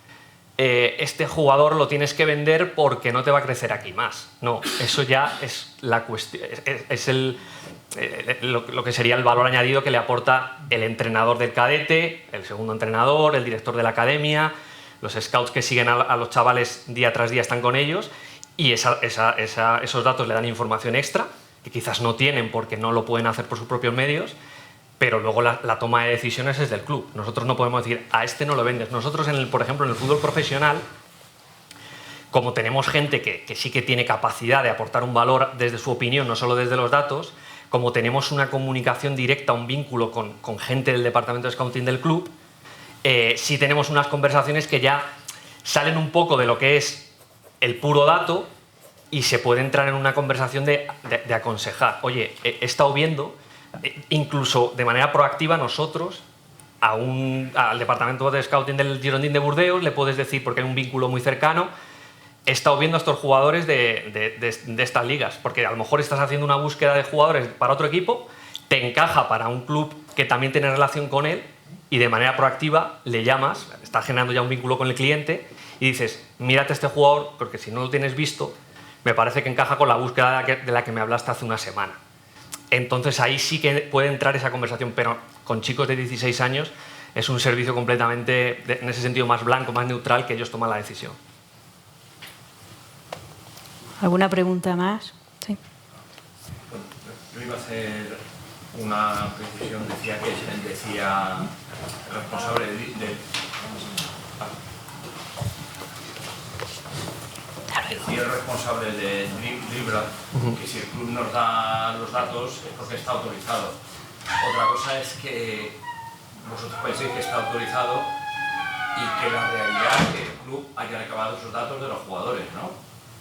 este jugador lo tienes que vender porque no te va a crecer aquí más. No, eso ya es la cuestión, lo que sería el valor añadido que le aporta el entrenador del cadete, el segundo entrenador, el director de la academia, los scouts que siguen a los chavales día tras día están con ellos y esos datos le dan información extra que quizás no tienen porque no lo pueden hacer por sus propios medios. Pero luego la toma de decisiones es del club. Nosotros no podemos decir, a este no lo vendes. Nosotros, por ejemplo, en el fútbol profesional, como tenemos gente que sí que tiene capacidad de aportar un valor desde su opinión, no solo desde los datos, como tenemos una comunicación directa, un vínculo con gente del departamento de scouting del club, sí tenemos unas conversaciones que ya salen un poco de lo que es el puro dato y se puede entrar en una conversación de aconsejar. Oye, he estado viendo... Incluso de manera proactiva nosotros al departamento de scouting del Girondins de Burdeos le puedes decir, porque hay un vínculo muy cercano, he estado viendo a estos jugadores de estas ligas, porque a lo mejor estás haciendo una búsqueda de jugadores para otro equipo, te encaja para un club que también tiene relación con él y de manera proactiva le llamas, estás generando ya un vínculo con el cliente y dices, mírate este jugador porque si no lo tienes visto me parece que encaja con la búsqueda de la que me hablaste hace una semana. Entonces ahí sí que puede entrar esa conversación, pero con chicos de 16 años es un servicio completamente, en ese sentido, más blanco, más neutral, que ellos toman la decisión. ¿Alguna pregunta más? Sí. Yo iba a hacer una precisión, decía responsable Decía el responsable de Dribla que si el club nos da los datos es porque está autorizado. Otra cosa es que vosotros penséis que está autorizado y que la realidad es que el club haya recabado esos datos de los jugadores, ¿no?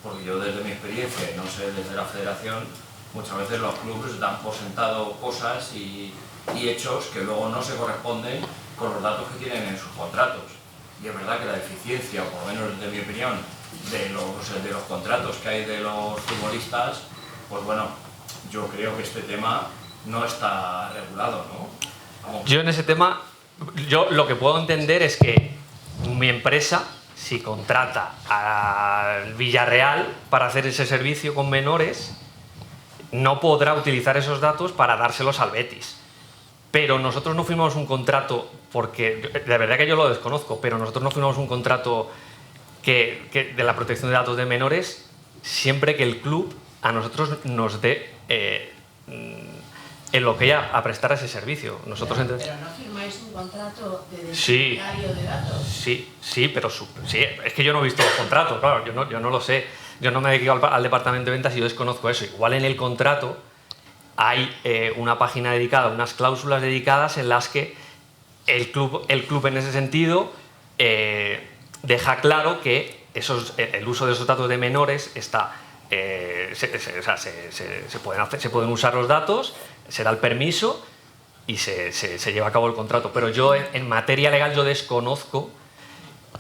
Porque yo desde mi experiencia, y no sé, desde la federación, muchas veces los clubes dan por sentado cosas y hechos que luego no se corresponden con los datos que tienen en sus contratos. Y es verdad que la eficiencia, o por lo menos desde mi opinión, de los contratos que hay de los futbolistas, pues bueno, yo creo que este tema no está regulado, ¿no? Vamos. Yo en ese tema, yo lo que puedo entender es que mi empresa, si contrata al Villarreal para hacer ese servicio con menores, no podrá utilizar esos datos para dárselos al Betis. Pero nosotros no firmamos un contrato, porque de verdad que yo lo desconozco, pero nosotros no firmamos un contrato de la protección de datos de menores siempre que el club a nosotros nos dé el ok a prestar ese servicio. Nosotros pero no firmáis un contrato de sí, depositario de datos. Sí, pero sí, es que yo no he visto los contratos, claro, yo no lo sé. Yo no me dedico al departamento de ventas y yo desconozco eso. Igual en el contrato hay una página dedicada, unas cláusulas dedicadas en las que el club en ese sentido deja claro que el uso de esos datos de menores está se pueden usar los datos, se da el permiso y se lleva a cabo el contrato. Pero yo en materia legal yo desconozco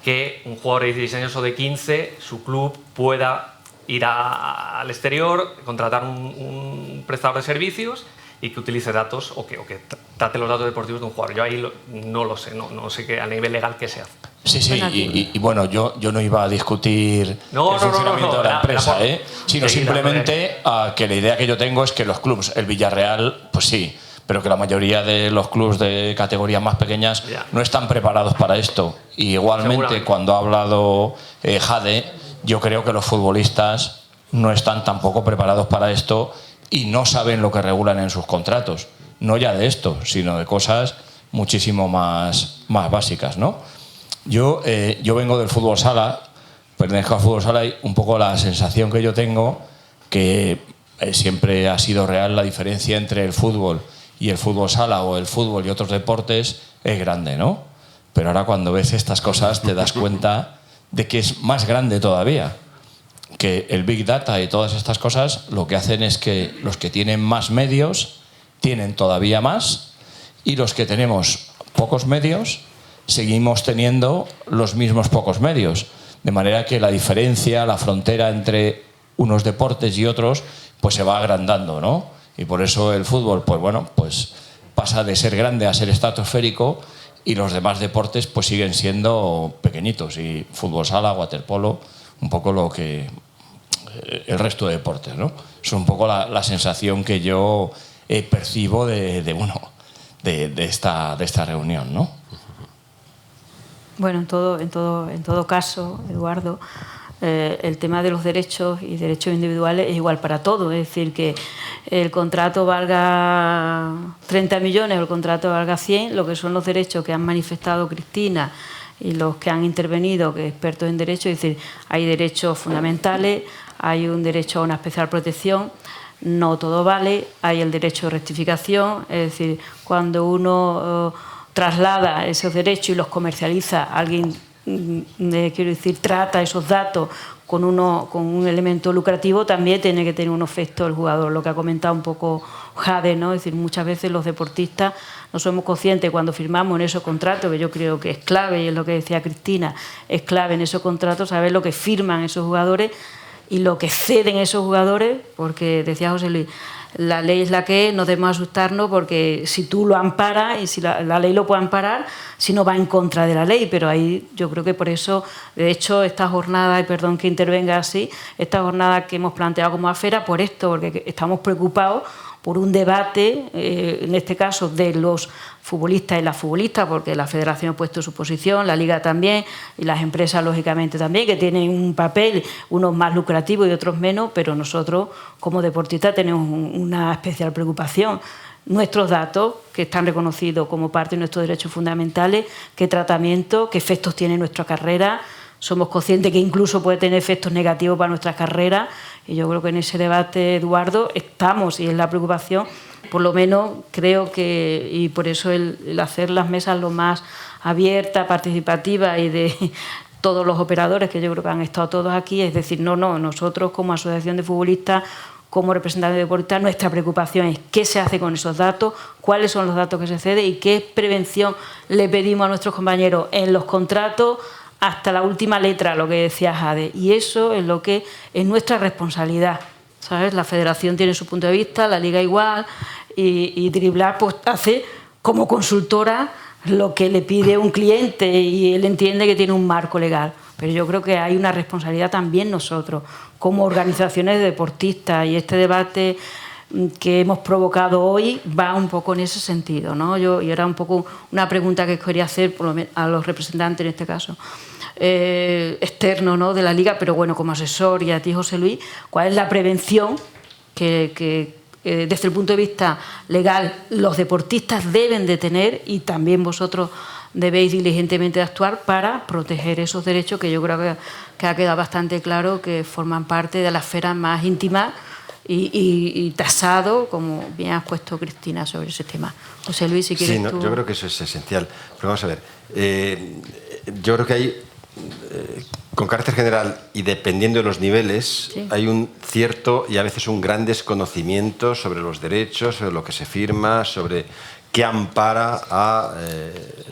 que un jugador de 16 años o de 15, su club pueda ir al exterior, contratar un prestador de servicios y que utilice datos o que trate los datos deportivos de un jugador. Yo ahí no lo sé, no sé qué, a nivel legal qué se hace. Sí, y bueno, yo no iba a discutir el funcionamiento de la empresa, sino simplemente que la idea que yo tengo es que los clubes, el Villarreal, pues sí, pero que la mayoría de los clubes de categorías más pequeñas no están preparados para esto. Y igualmente, cuando ha hablado Jade, yo creo que los futbolistas no están tampoco preparados para esto y no saben lo que regulan en sus contratos. No ya de esto, sino de cosas muchísimo más básicas, ¿no? Yo vengo del fútbol sala, pertenezco al fútbol sala y un poco la sensación que yo tengo que siempre ha sido real la diferencia entre el fútbol y el fútbol sala o el fútbol y otros deportes es grande, ¿no? Pero ahora cuando ves estas cosas te das cuenta de que es más grande todavía, que el Big Data y todas estas cosas lo que hacen es que los que tienen más medios tienen todavía más y los que tenemos pocos medios seguimos teniendo los mismos pocos medios. De manera que la diferencia, la frontera entre unos deportes y otros, pues se va agrandando, ¿no? Y por eso el fútbol, pues bueno, pues pasa de ser grande a ser estratosférico y los demás deportes pues siguen siendo pequeñitos. Y fútbol sala, waterpolo, un poco lo que el resto de deportes, ¿no? Es un poco la sensación que yo percibo de esta reunión, ¿no? Bueno, en todo caso, Eduardo, el tema de los derechos y derechos individuales es igual para todos. Es decir, que el contrato valga 30 millones o el contrato valga 100, lo que son los derechos que han manifestado Cristina y los que han intervenido, que expertos en derecho, es decir, hay derechos fundamentales, hay un derecho a una especial protección, no todo vale, hay el derecho de rectificación, es decir, cuando uno traslada esos derechos y los comercializa, alguien, quiero decir, trata esos datos con un elemento lucrativo, también tiene que tener un efecto el jugador, lo que ha comentado un poco Jade, ¿no? Es decir, muchas veces los deportistas no somos conscientes cuando firmamos en esos contratos, que yo creo que es clave, y es lo que decía Cristina, es clave en esos contratos saber lo que firman esos jugadores y lo que ceden esos jugadores, porque decía José Luis, la ley es la que es, no debemos asustarnos porque si tú lo amparas y si la ley lo puede amparar, si no va en contra de la ley, pero ahí yo creo que por eso, de hecho, esta jornada, y perdón que intervenga así, esta jornada que hemos planteado como AFERA, por esto, porque estamos preocupados por un debate, en este caso de los futbolistas y las futbolistas, porque la Federación ha puesto su posición, la Liga también, y las empresas, lógicamente, también, que tienen un papel, unos más lucrativos y otros menos, pero nosotros, como deportistas, tenemos una especial preocupación. Nuestros datos, que están reconocidos como parte de nuestros derechos fundamentales, qué tratamiento, qué efectos tiene nuestra carrera. Somos conscientes que incluso puede tener efectos negativos para nuestras carreras y yo creo que en ese debate, Eduardo, estamos, y es la preocupación Por lo menos creo que, y por eso el hacer las mesas lo más abiertas, participativas y de todos los operadores, que yo creo que han estado todos aquí, es decir, no, nosotros como asociación de futbolistas, como representantes de deportistas, nuestra preocupación es qué se hace con esos datos, cuáles son los datos que se ceden y qué prevención le pedimos a nuestros compañeros en los contratos hasta la última letra, lo que decía Jade. Y eso es lo que es nuestra responsabilidad, ¿sabes? La federación tiene su punto de vista, la liga igual, y Driblar pues hace como consultora lo que le pide un cliente y él entiende que tiene un marco legal. Pero yo creo que hay una responsabilidad también nosotros, como organizaciones de deportistas, y este debate que hemos provocado hoy va un poco en ese sentido, ¿no? Y era un poco una pregunta que quería hacer por lo menos a los representantes, en este caso, externo, ¿no?, de la Liga, pero bueno, como asesor, y a ti, José Luis, ¿cuál es la prevención que desde el punto de vista legal los deportistas deben de tener, y también vosotros debéis diligentemente actuar para proteger esos derechos que yo creo que ha quedado bastante claro que forman parte de la esfera más íntima y tasado, como bien has puesto, Cristina, sobre ese tema? José Luis, si quieres tú... Yo creo que eso es esencial. Pero vamos a ver, yo creo que hay, con carácter general y dependiendo de los niveles, sí, hay un cierto y a veces un gran desconocimiento sobre los derechos, sobre lo que se firma, sobre qué ampara a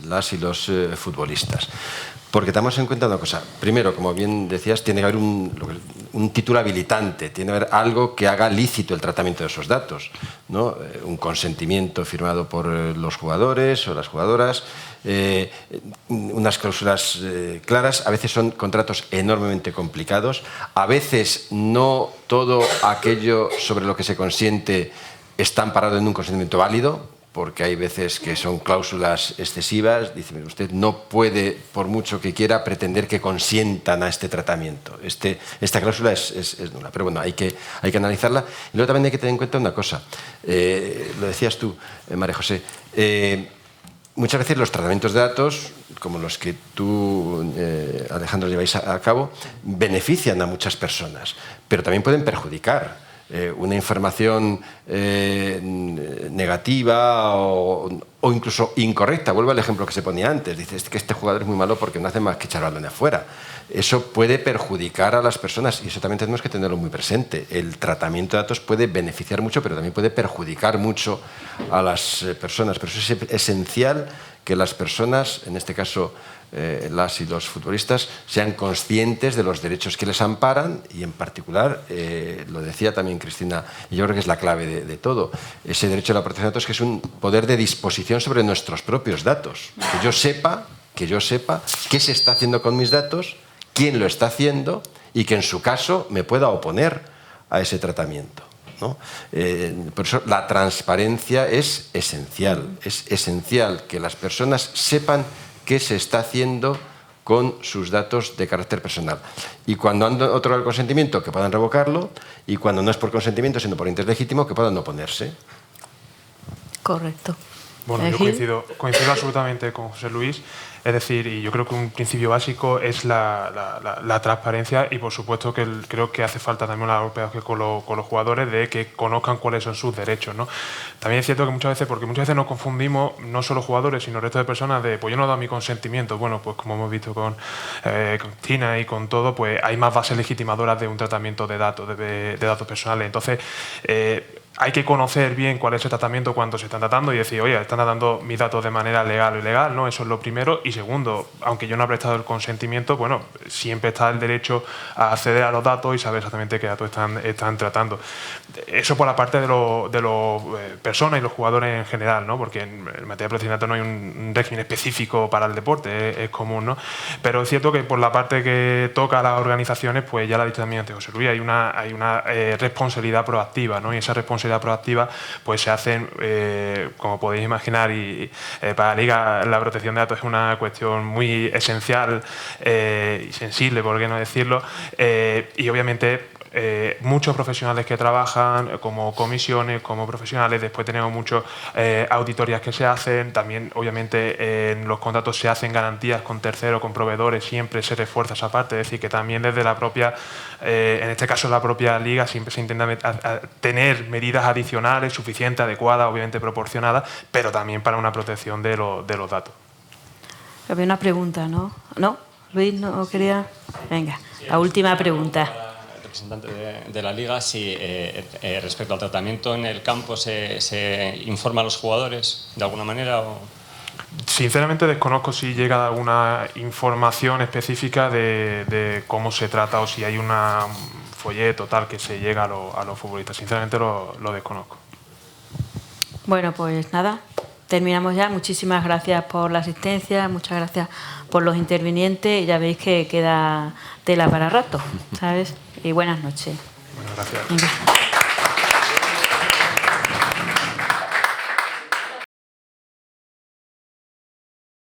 las y los futbolistas. Porque tenemos en cuenta una cosa. Primero, como bien decías, tiene que haber un título habilitante, tiene que haber algo que haga lícito el tratamiento de esos datos, ¿no? Un consentimiento firmado por los jugadores o las jugadoras, unas cláusulas claras. A veces son contratos enormemente complicados. A veces no todo aquello sobre lo que se consiente está amparado en un consentimiento válido, porque hay veces que son cláusulas excesivas. Dice, usted no puede, por mucho que quiera, pretender que consientan a este tratamiento. Esta cláusula es nula, pero bueno, hay que analizarla. Y luego también hay que tener en cuenta una cosa. Lo decías tú, María José. Muchas veces los tratamientos de datos, como los que tú, Alejandro, lleváis a cabo, benefician a muchas personas, pero también pueden perjudicar. Una información negativa o incluso incorrecta. Vuelvo al ejemplo que se ponía antes. Dices que este jugador es muy malo porque no hace más que echar balones afuera. Eso puede perjudicar a las personas y eso también tenemos que tenerlo muy presente. El tratamiento de datos puede beneficiar mucho, pero también puede perjudicar mucho a las personas. Pero eso es esencial que las personas, en este caso las y los futbolistas, sean conscientes de los derechos que les amparan y en particular, lo decía también Cristina, y yo creo que es la clave de todo, ese derecho a la protección de datos, que es un poder de disposición sobre nuestros propios datos. Que yo sepa qué se está haciendo con mis datos, quién lo está haciendo y que en su caso me pueda oponer a ese tratamiento, ¿no? Por eso la transparencia es esencial. Es esencial que las personas sepan qué se está haciendo con sus datos de carácter personal. Y cuando han otorgado el consentimiento, que puedan revocarlo, y cuando no es por consentimiento, sino por interés legítimo, que puedan oponerse. Correcto. Bueno, yo coincido absolutamente con José Luis. Es decir, y yo creo que un principio básico es la transparencia y, por supuesto, que creo que hace falta también una labor pedagógica con los jugadores de que conozcan cuáles son sus derechos, ¿no? También es cierto que muchas veces nos confundimos, no solo jugadores, sino el resto de personas, de pues yo no he dado mi consentimiento. Bueno, pues como hemos visto con Tina y con todo, pues hay más bases legitimadoras de un tratamiento de datos, de datos personales. Entonces, hay que conocer bien cuál es el tratamiento, cuánto se están tratando y decir, oye, están tratando mis datos de manera legal o ilegal, ¿no? Eso es lo primero. Y segundo, aunque yo no he prestado el consentimiento, bueno, siempre está el derecho a acceder a los datos y saber exactamente qué datos están tratando. Eso por la parte de los personas y los jugadores en general, ¿no? Porque en materia de protección de datos no hay un régimen específico para el deporte, es común, ¿no? Pero es cierto que por la parte que toca a las organizaciones, pues ya lo ha dicho también antes José Luis, hay una responsabilidad proactiva, ¿no? Y esa responsabilidad proactiva pues se hacen, como podéis imaginar, y para la Liga la protección de datos es una cuestión muy esencial y sensible, por qué no decirlo, y obviamente muchos profesionales que trabajan como comisiones, como profesionales. Después tenemos muchas auditorías que se hacen. También, obviamente, en los contratos se hacen garantías con terceros, con proveedores. Siempre se refuerza esa parte. Es decir, que también desde la propia, en este caso la propia liga, siempre se intenta tener medidas adicionales, suficientes, adecuadas, obviamente proporcionadas, pero también para una protección de los datos. Había una pregunta, ¿no? ¿No? Luis, ¿no quería? Venga, la última pregunta. Representante de la Liga, si respecto al tratamiento en el campo se informa a los jugadores de alguna manera o... Sinceramente desconozco si llega alguna información específica de cómo se trata o si hay un folleto tal que se llega a los futbolistas. Sinceramente lo desconozco. Bueno, pues nada, terminamos ya. Muchísimas gracias por la asistencia, muchas gracias por los intervinientes. Ya veis que queda tela para rato, ¿sabes? Y buenas noches. Bueno, gracias. Venga.